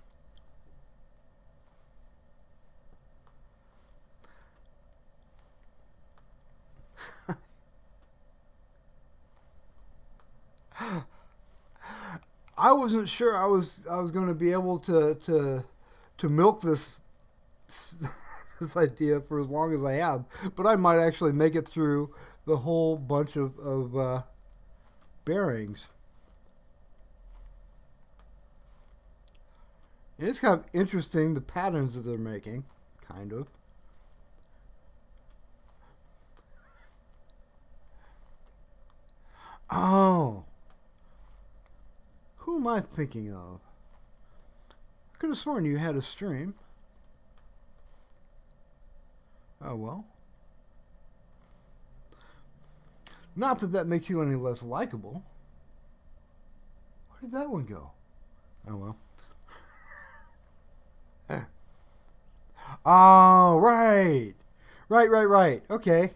I wasn't sure I was going to be able to milk this this idea for as long as I have, but I might actually make it through the whole bunch of bearings. And it's kind of interesting the patterns that they're making, kind of. Oh, who am I thinking of? I could have sworn you had a stream. Oh well. Not that that makes you any less likable. Where did that one go? Oh well. Oh, right. Right. Okay.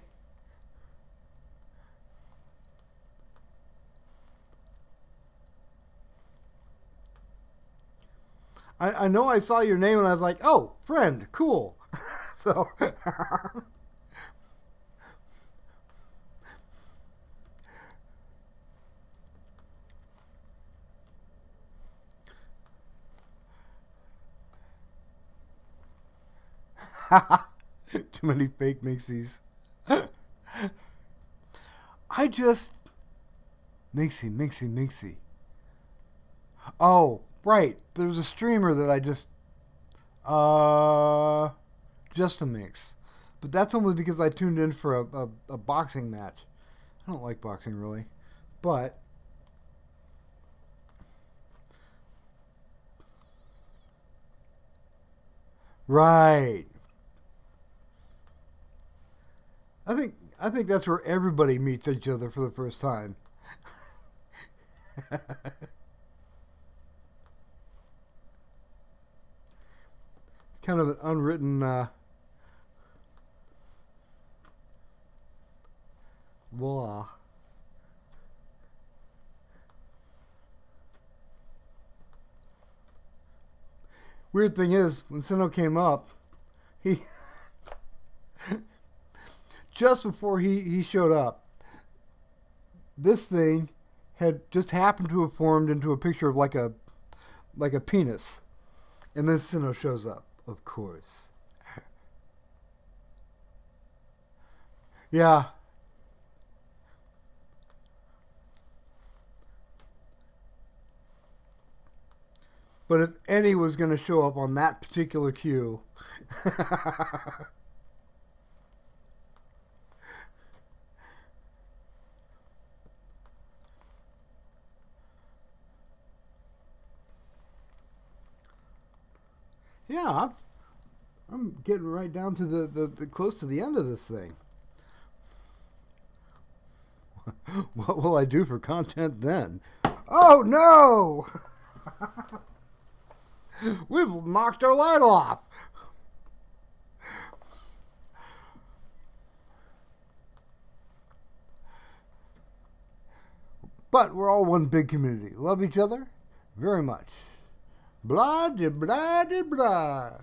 I know I saw your name and I was like, oh, friend, cool. So, too many fake mixies. I just mixy. Oh, right. There's a streamer that I just a mix, but that's only because I tuned in for a boxing match. I don't like boxing really, but right. I think that's where everybody meets each other for the first time. It's kind of an unwritten law. Weird thing is, when Sino came up, he just before he showed up, this thing had just happened to have formed into a picture of like a penis, and then Sino shows up, of course. Yeah. But if Eddie was going to show up on that particular cue, yeah, I'm getting right down to the close to the end of this thing. What will I do for content then? Oh no! We've knocked our light off. But we're all one big community. Love each other very much. Blah de blah de blah.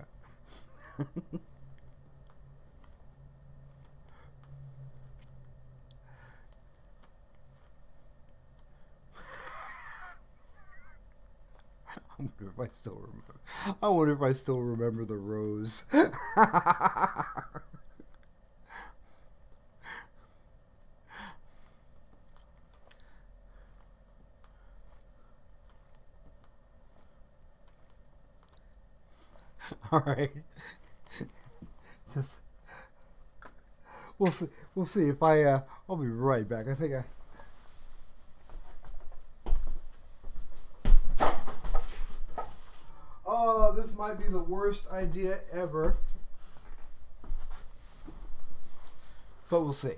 I wonder if I still remember the rose. All right. Just we'll see. We'll see if I'll be right back. I think I. Oh, this might be the worst idea ever. But we'll see.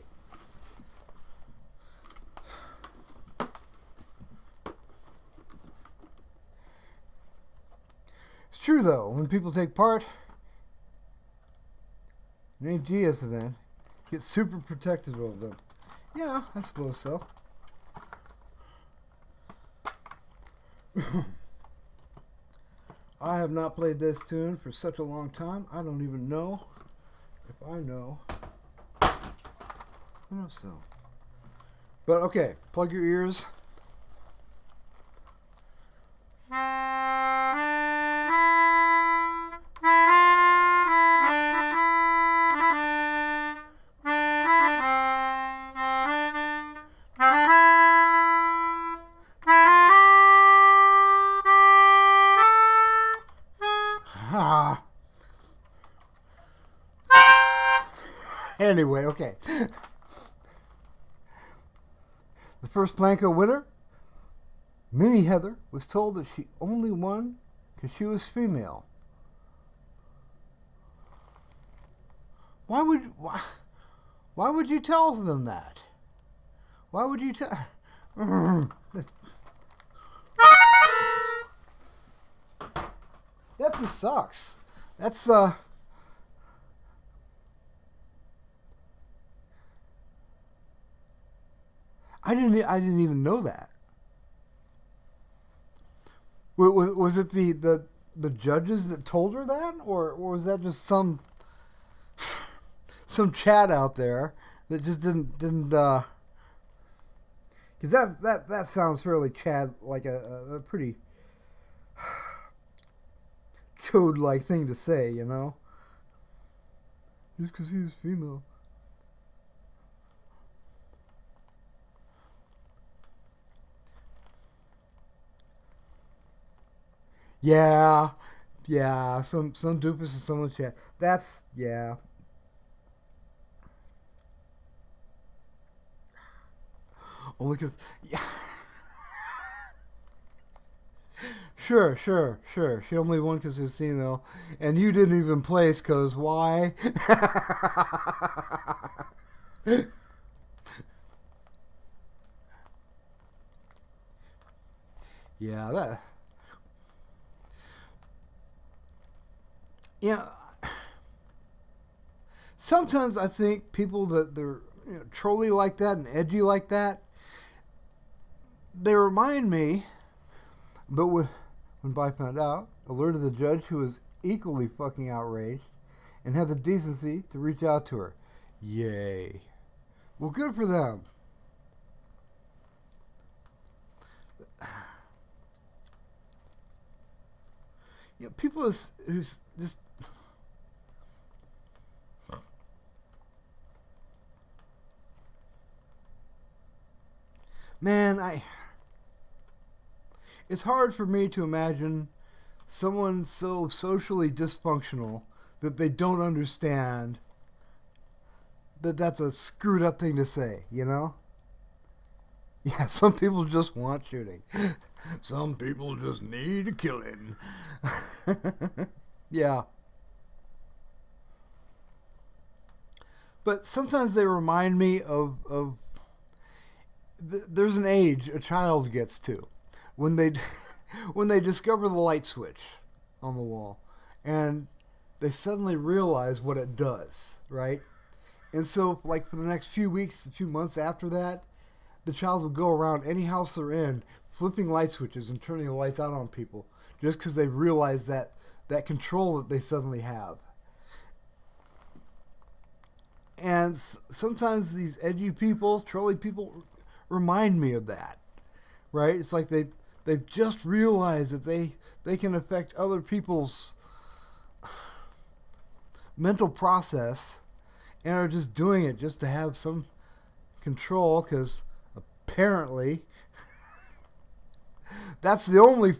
It's true, though, when people take part in an AGS event, get super protective of them. Yeah, I suppose so. I have not played this tune for such a long time, I don't even know if I know. I don't know so. But okay, plug your ears. Anyway, okay. The first Blanco winner, Minnie Heather, was told that she only won because she was female. Why would you tell them that? Why would you tell? That just sucks. That's I didn't even know that. Was it the the judges that told her that, or was that just some chat out there that just didn't because that sounds fairly Chad, like a pretty chode like thing to say, you know? Just because he was female. Yeah, yeah. Some doofus and some of the chat. That's yeah. Only because yeah. Sure. She only won because she was female, and you didn't even place because why? Yeah, that. Yeah, sometimes I think people that they're trolly like that and edgy like that, they remind me. But when Vi found out, alerted the judge, who was equally fucking outraged, and had the decency to reach out to her. Yay! Well, good for them. People who's just man, it's hard for me to imagine someone so socially dysfunctional that they don't understand that that's a screwed up thing to say, you know? Yeah, some people just want shooting. Some people just need a killing. Yeah. But sometimes they remind me of there's an age a child gets to when they when they discover the light switch on the wall and they suddenly realize what it does, right? And so like for the next few weeks, a few months after that, the child will go around any house they're in flipping light switches and turning the lights out on people just because they realize that control that they suddenly have. And sometimes these edgy people, trolly people, remind me of that, right? It's like they've just realized that they can affect other people's mental process and are just doing it just to have some control because apparently that's the only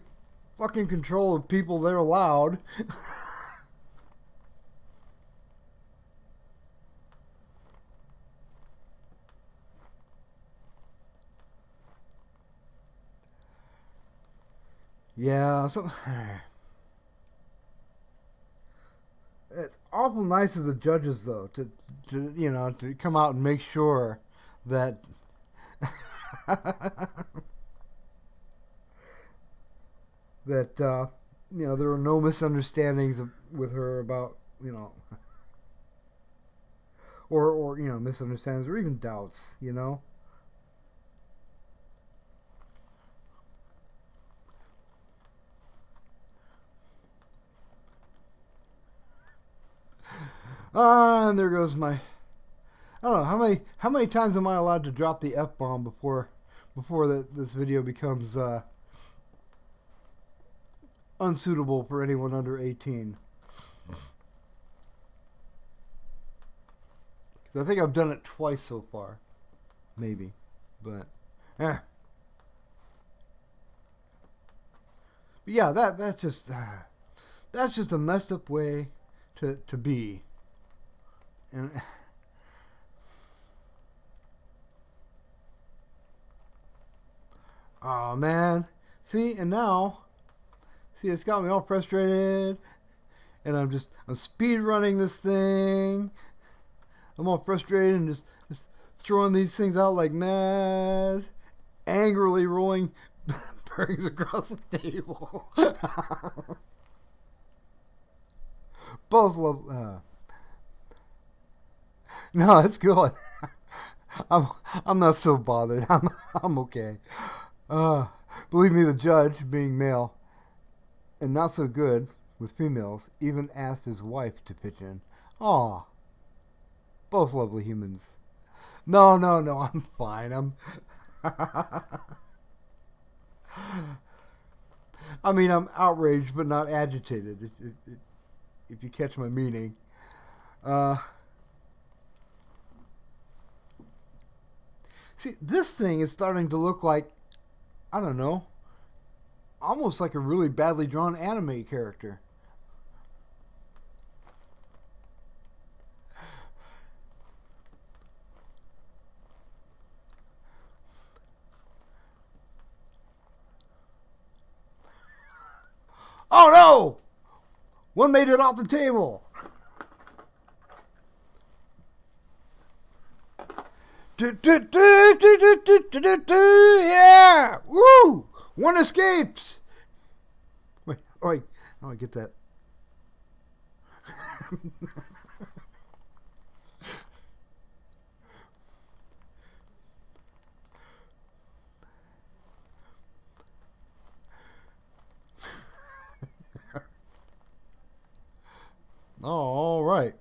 fucking control of people they're allowed. Yeah, so it's awful nice of the judges though to come out and make sure that that there were no misunderstandings with her about or misunderstandings or even doubts. And there goes my. I don't know how many times am I allowed to drop the F bomb before this video becomes unsuitable for anyone under 18. I think I've done it twice so far, maybe, but eh. But yeah, that's just a messed up way to be, and oh man, see, and now, see, it's got me all frustrated, and I'm speed running this thing. I'm all frustrated and just throwing these things out like mad, angrily rolling bearings across the table. Both love. No, it's good. I'm not so bothered. I'm okay. Believe me, the judge, being male, and not so good with females, even asked his wife to pitch in. Aw, both lovely humans. No, no, no, I'm fine. I'm outraged but not agitated, if you catch my meaning. Uh, See, this thing is starting to look like, I don't know, almost like a really badly drawn anime character. Oh no! One made it off the table! Yeah! Woo! One escaped! Wait, I get that. Oh, all right.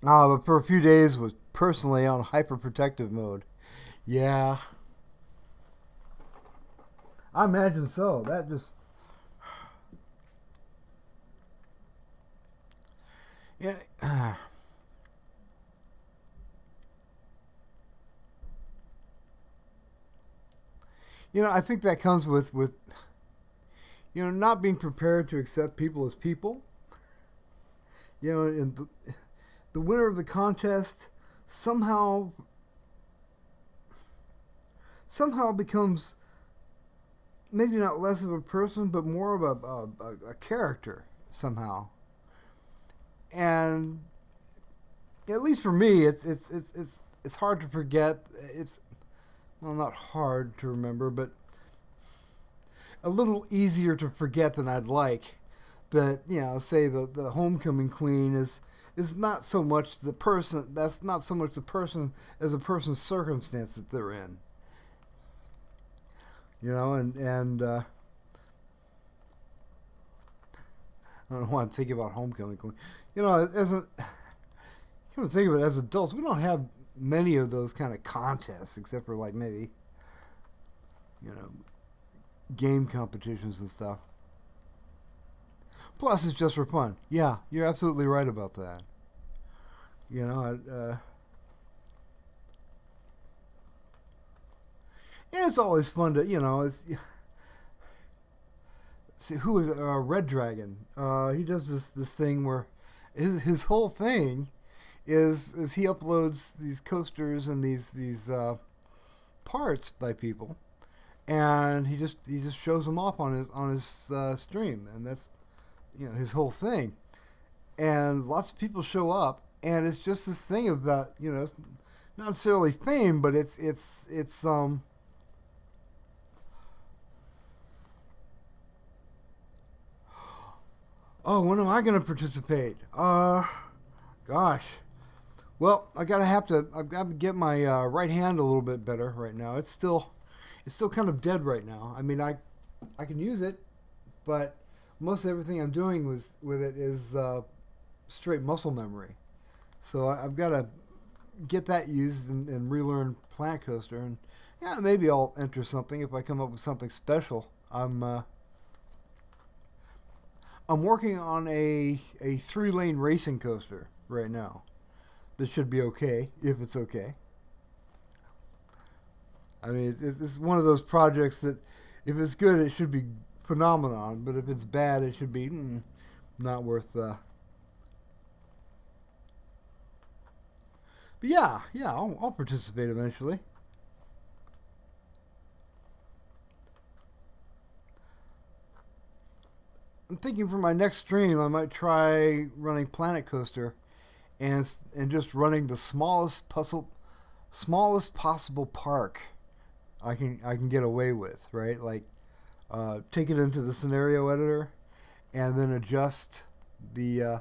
But for a few days was personally on hyperprotective mode. Yeah. I imagine so. That just... Yeah. I think that comes with not being prepared to accept people as people. And the winner of the contest somehow becomes maybe not less of a person, but more of a character somehow. And at least for me, it's hard to forget. It's, well, not hard to remember, but a little easier to forget than I'd like. That, say the homecoming queen is not so much the person. That's not so much the person as a person's circumstance that they're in. And I don't know why I'm thinking about homecoming queen. Come to think of it, as adults, we don't have many of those kind of contests, except for like maybe, game competitions and stuff. Plus, it's just for fun. Yeah, you're absolutely right about that. And it's always fun to, see, who is Red Dragon? He does this thing where his whole thing is he uploads these coasters and these parts by people, and he just shows them off on his stream, and that's his whole thing. And lots of people show up, and it's just this thing about not necessarily fame, but it's oh, when am I going to participate? Gosh. Well, I've got to get my right hand a little bit better right now. It's still kind of dead right now. I mean, I can use it, but most everything I'm doing with it is straight muscle memory. So I've got to get that used and relearn Planet Coaster, and yeah, maybe I'll enter something if I come up with something special. I'm working on a 3-lane racing coaster right now. That should be okay, if it's okay. I mean, it's one of those projects that, if it's good, it should be phenomenon. But if it's bad, it should be not worth. But yeah, I'll participate eventually. I'm thinking for my next stream, I might try running Planet Coaster, and just running the smallest possible park I can get away with, right? Like take it into the scenario editor, and then adjust the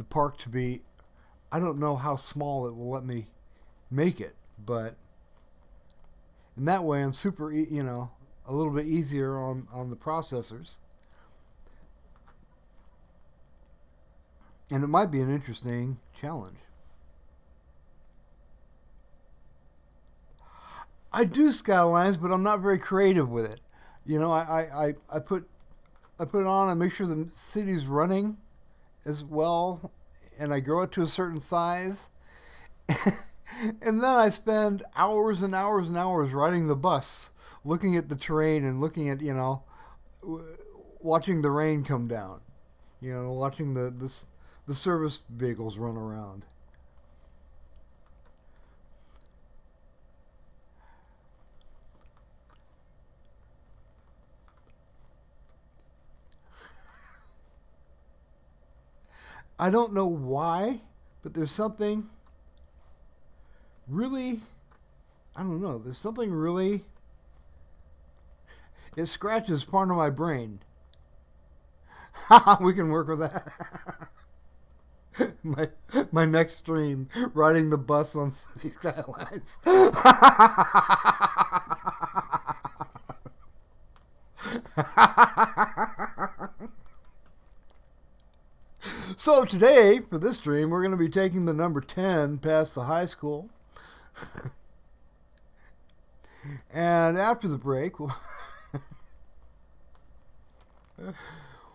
park to be, I don't know how small it will let me make it, but And that way I'm a little bit easier on the processors. And it might be an interesting challenge. I do skylines, but I'm not very creative with it. I put it on and make sure the city's running as well, and I grow it to a certain size. And then I spend hours and hours and hours riding the bus, looking at the terrain and looking at, watching the rain come down. Watching the service vehicles run around. I don't know why, but there's something really, I don't know, there's something really, it scratches part of my brain. We can work with that. my next stream, riding the bus on City Skylines. So today, for this stream, we're going to be taking the number 10 past the high school. And after the break,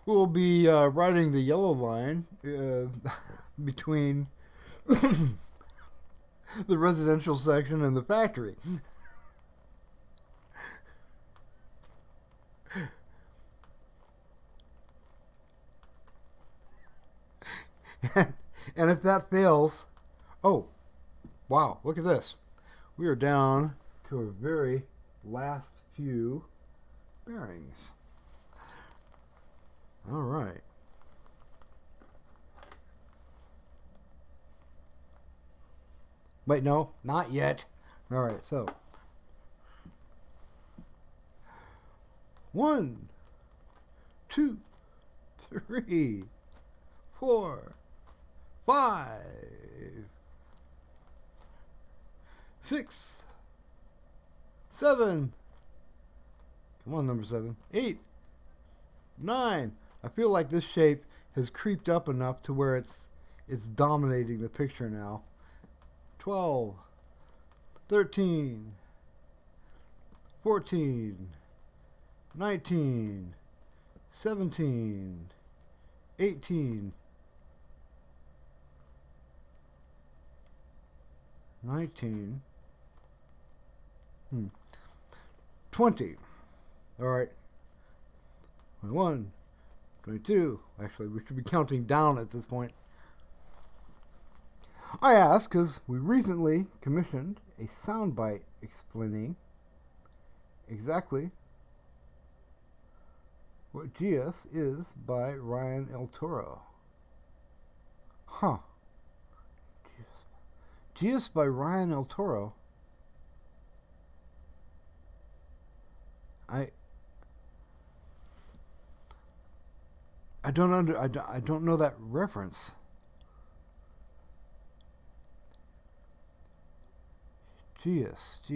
we'll be riding the yellow line between the residential section and the factory. And if that fails, oh, wow, look at this. We are down to our very last few bearings. All right. Wait, no, not yet. All right, so 1, 2, 3, 4, 5, 6, 7. Come on, number 7. 8, 9. I feel like this shape has creeped up enough to where it's dominating the picture now. 12, 13, 14, 19, 17, 18, 19, 20. All right. 21, 22. Actually, we should be counting down at this point. I ask because we recently commissioned a soundbite explaining exactly what GS is by Ryan El Toro. Huh. GS by Ryan El Toro. I don't know that reference. GS. 1,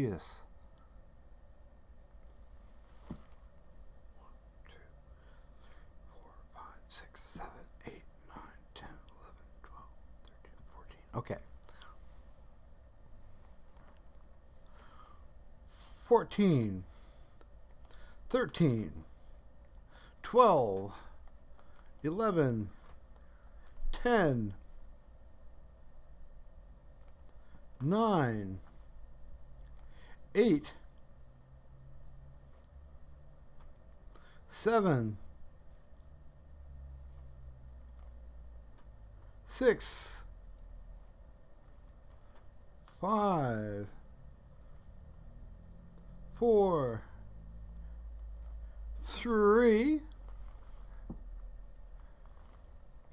2, 4, 5, 6, 7, 8, 9, 10, 11, 12, 13, 14. Okay. 14, 13, 12, 11, 10, 9, 8, 7, 6, 5, 4, 3,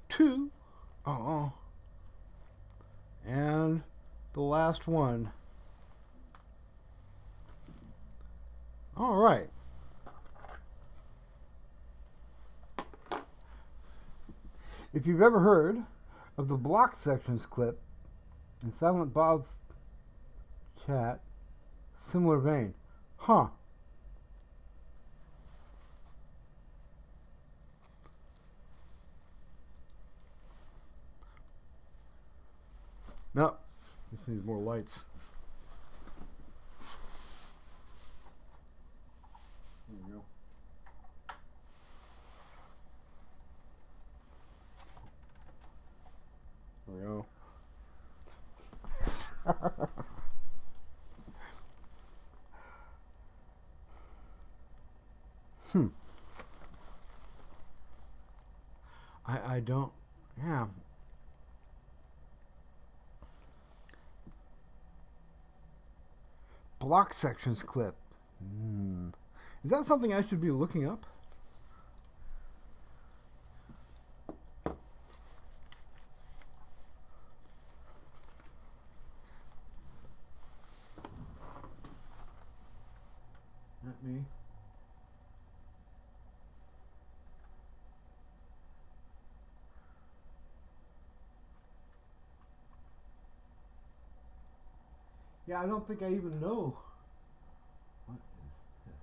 2, and the last one. All right. If you've ever heard of the block sections clip in Silent Bob's chat, similar vein. Huh. No. This needs more lights. There we go. There we go. I don't. Yeah. Block sections clip. Is that something I should be looking up? Not me. Yeah, I don't think I even know. What is this?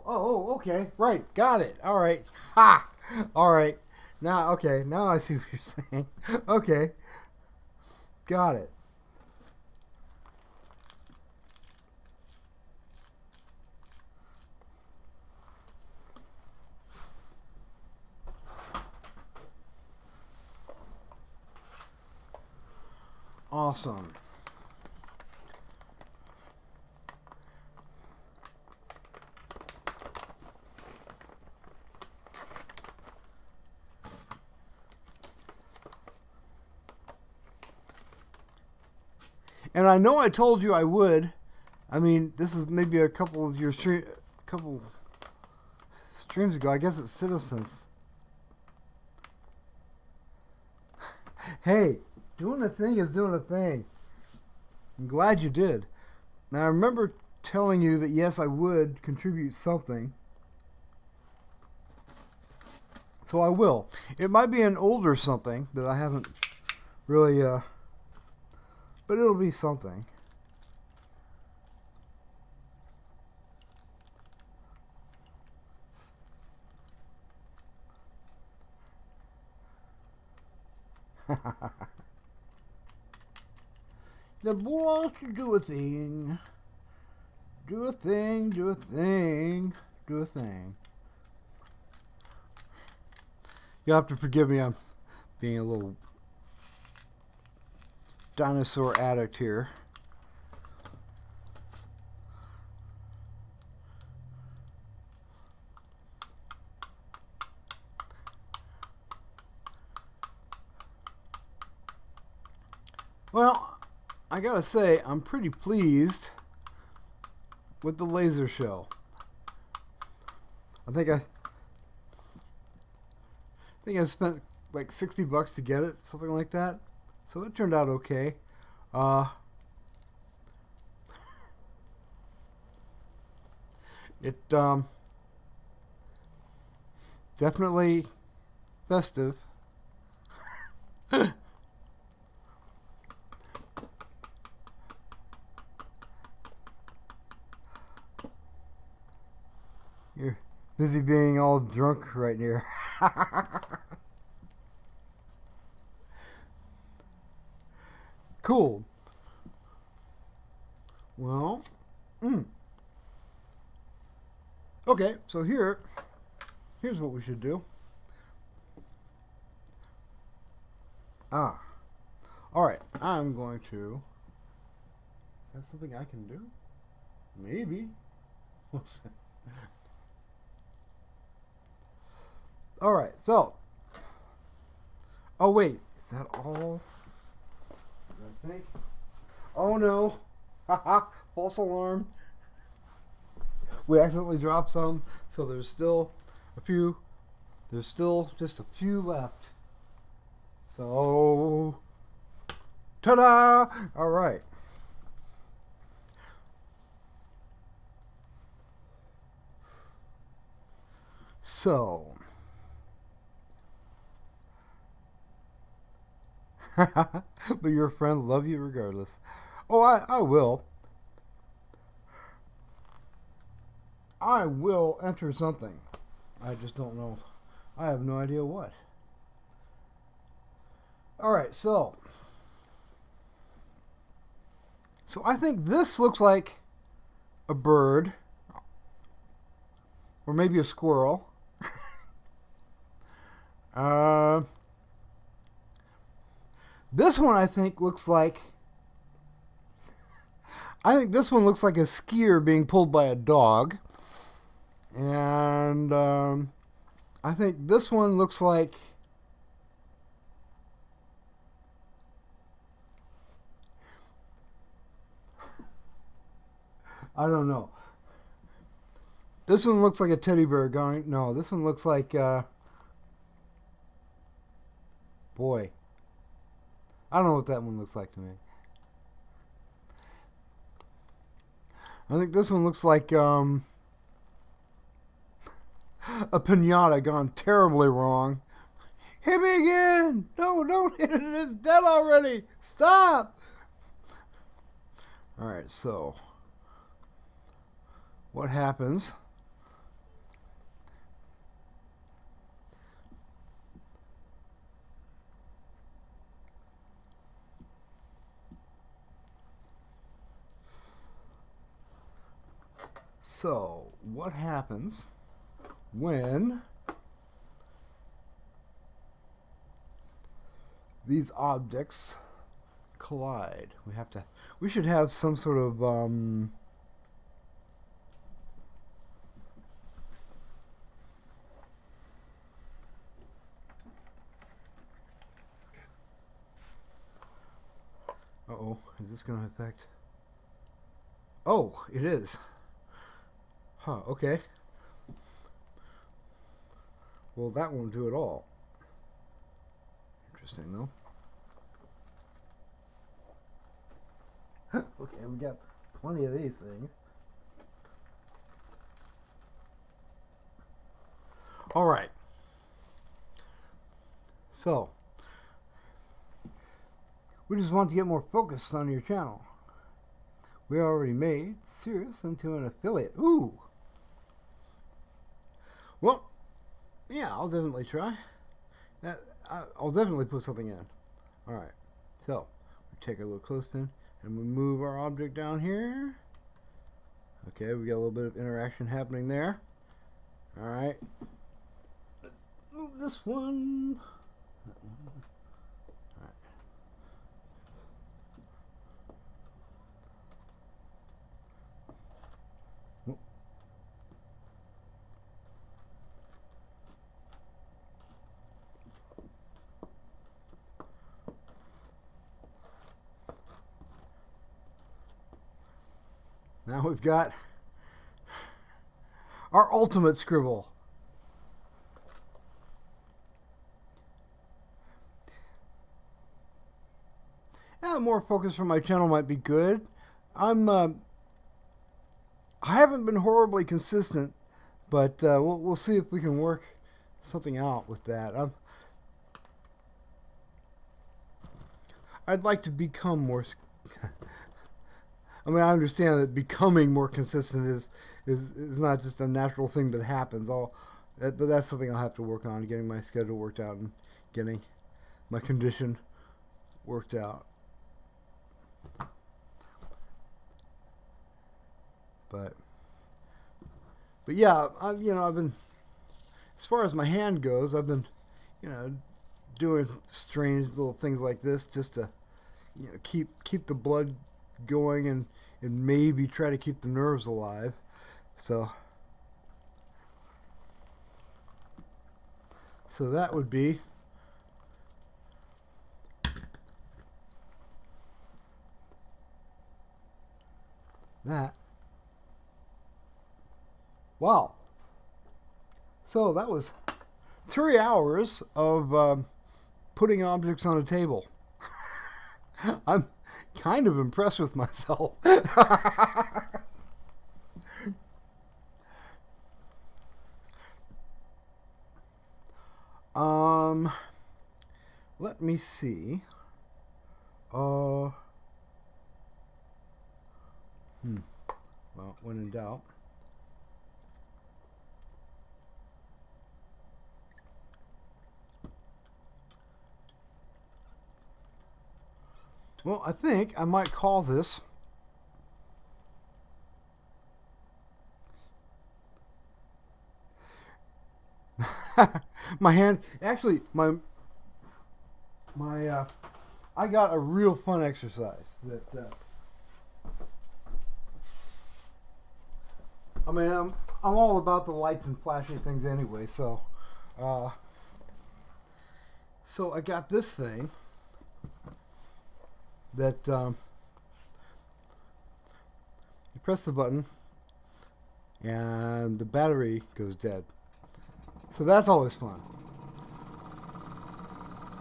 Oh, okay. Right. Got it. All right. Ha! All right. Now, okay. Now I see what you're saying. Okay. Got it. Awesome. And I know I told you I would. I mean, this is maybe a couple of your couple streams ago. I guess it's Citizens. Hey, doing a thing is doing a thing. I'm glad you did. Now I remember telling you that yes, I would contribute something. So I will. It might be an older something that I haven't really but it'll be something. The boy wants to do a thing. Do a thing, do a thing, do a thing. You'll have to forgive me, I'm being a little dinosaur addict here. Well, I gotta say, I'm pretty pleased with the laser show. I think I spent like $60 to get it, something like that. So it turned out okay. It definitely festive. You're busy being all drunk right here. Cool. Well, okay, so here's what we should do. All right, I'm going to. Is that something I can do? Maybe. All right, so. Oh wait, is that all? I think. Oh no! Haha! False alarm. We accidentally dropped some, so there's still a few. There's still just a few left. So, ta-da! All right. So, but your friends love you regardless. Oh, I will. I will enter something. I just don't know. I have no idea what. Alright, so I think this looks like a bird. Or maybe a squirrel. This one I think looks like... I think this one looks like a skier being pulled by a dog. And I think this one looks like... I don't know. This one looks like a teddy bear going... No, this one looks like... boy. I don't know what that one looks like to me. I think this one looks like a pinata gone terribly wrong. Hit me again! No, don't hit it. It's dead already. Stop! Alright, so... what happens... So, what happens when these objects collide? We should have some sort of uh-oh, is this going to affect? Oh, it is. Huh, okay. Well, that won't do it all. Interesting, though. Okay, we got plenty of these things. All right. So, we just want to get more focus on your channel. We already made Sirius into an affiliate. Ooh! Well, yeah, I'll definitely try. I'll definitely put something in. Alright, so we take our little clothespin and we move our object down here. Okay, we got a little bit of interaction happening there. Alright, let's move this one. That one. Alright. Now we've got our ultimate scribble. Yeah, more focus from my channel might be good. I haven't been horribly consistent, but we'll see if we can work something out with that. I'd like to become more. I mean, I understand that becoming more consistent is not just a natural thing that happens. But that's something I'll have to work on, getting my schedule worked out and getting my condition worked out. But yeah, I've been, as far as my hand goes, I've been, doing strange little things like this just to, keep the blood going and maybe try to keep the nerves alive. So that would be that. Wow. So that was 3 hours of putting objects on a table. I'm kind of impressed with myself. let me see. Well, when in doubt. Well, I think I might call this my hand. Actually, I got a real fun exercise that. I mean, I'm all about the lights and flashy things anyway, so I got this thing that you press the button and the battery goes dead. So that's always fun.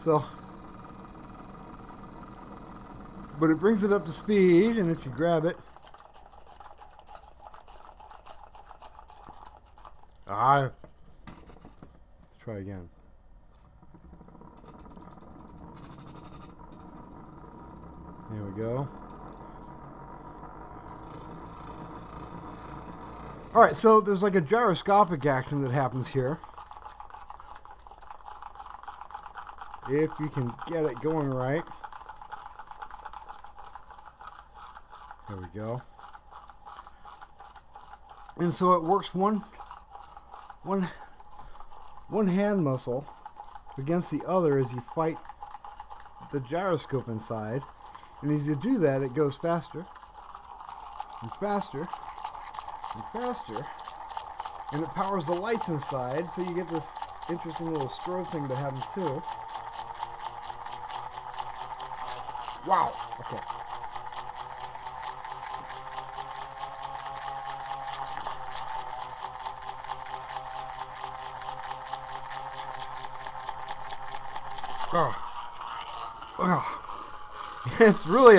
So, but it brings it up to speed, and if you grab it, let's try again. There we go. Alright, so there's like a gyroscopic action that happens here. If you can get it going right. There we go. And so it works one hand muscle against the other as you fight the gyroscope inside. And as you do that, it goes faster and faster and faster. And it powers the lights inside, so you get this interesting little strobe thing that happens too. Wow. Okay. Oh. It's really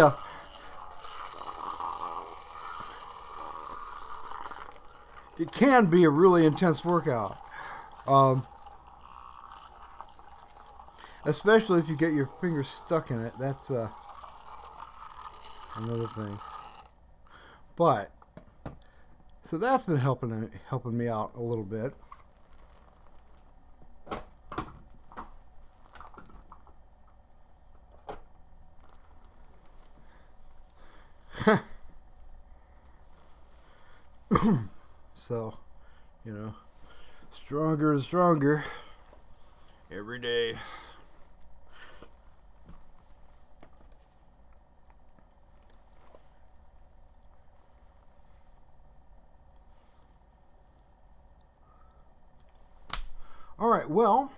it can be a really intense workout. Especially if you get your fingers stuck in it. That's another thing. But so that's been helping me out a little bit. So, stronger and stronger every day. All right, well,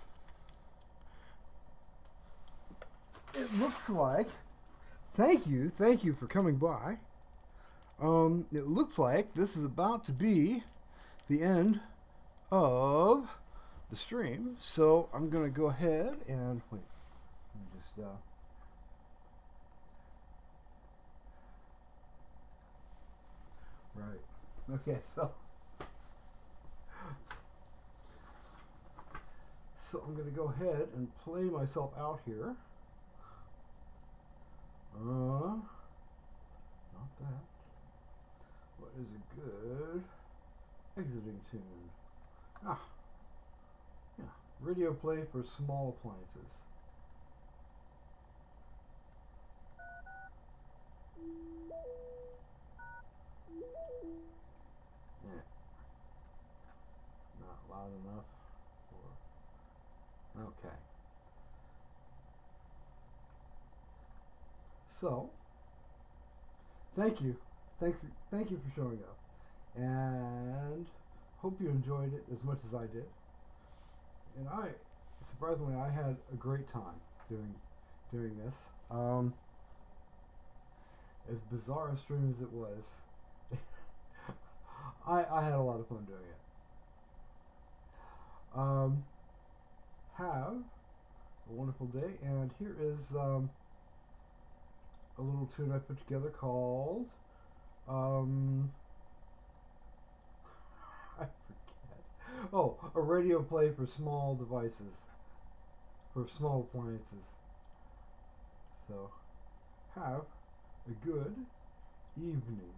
it looks like, thank you for coming by. It looks like this is about to be the end of the stream, so I'm gonna go ahead and wait. Let me just right. Okay, so I'm gonna go ahead and play myself out here. Not that. What is a good exiting tune? Yeah, radio play for small appliances. Yeah, not loud enough. Okay. So, thank you for showing up, and hope you enjoyed it as much as I did. And surprisingly, I had a great time doing this. As bizarre a stream as it was, I had a lot of fun doing it. Have a wonderful day, and here is a little tune I put together called I forget. Oh, a radio play for small devices. for small appliances. So, have a good evening.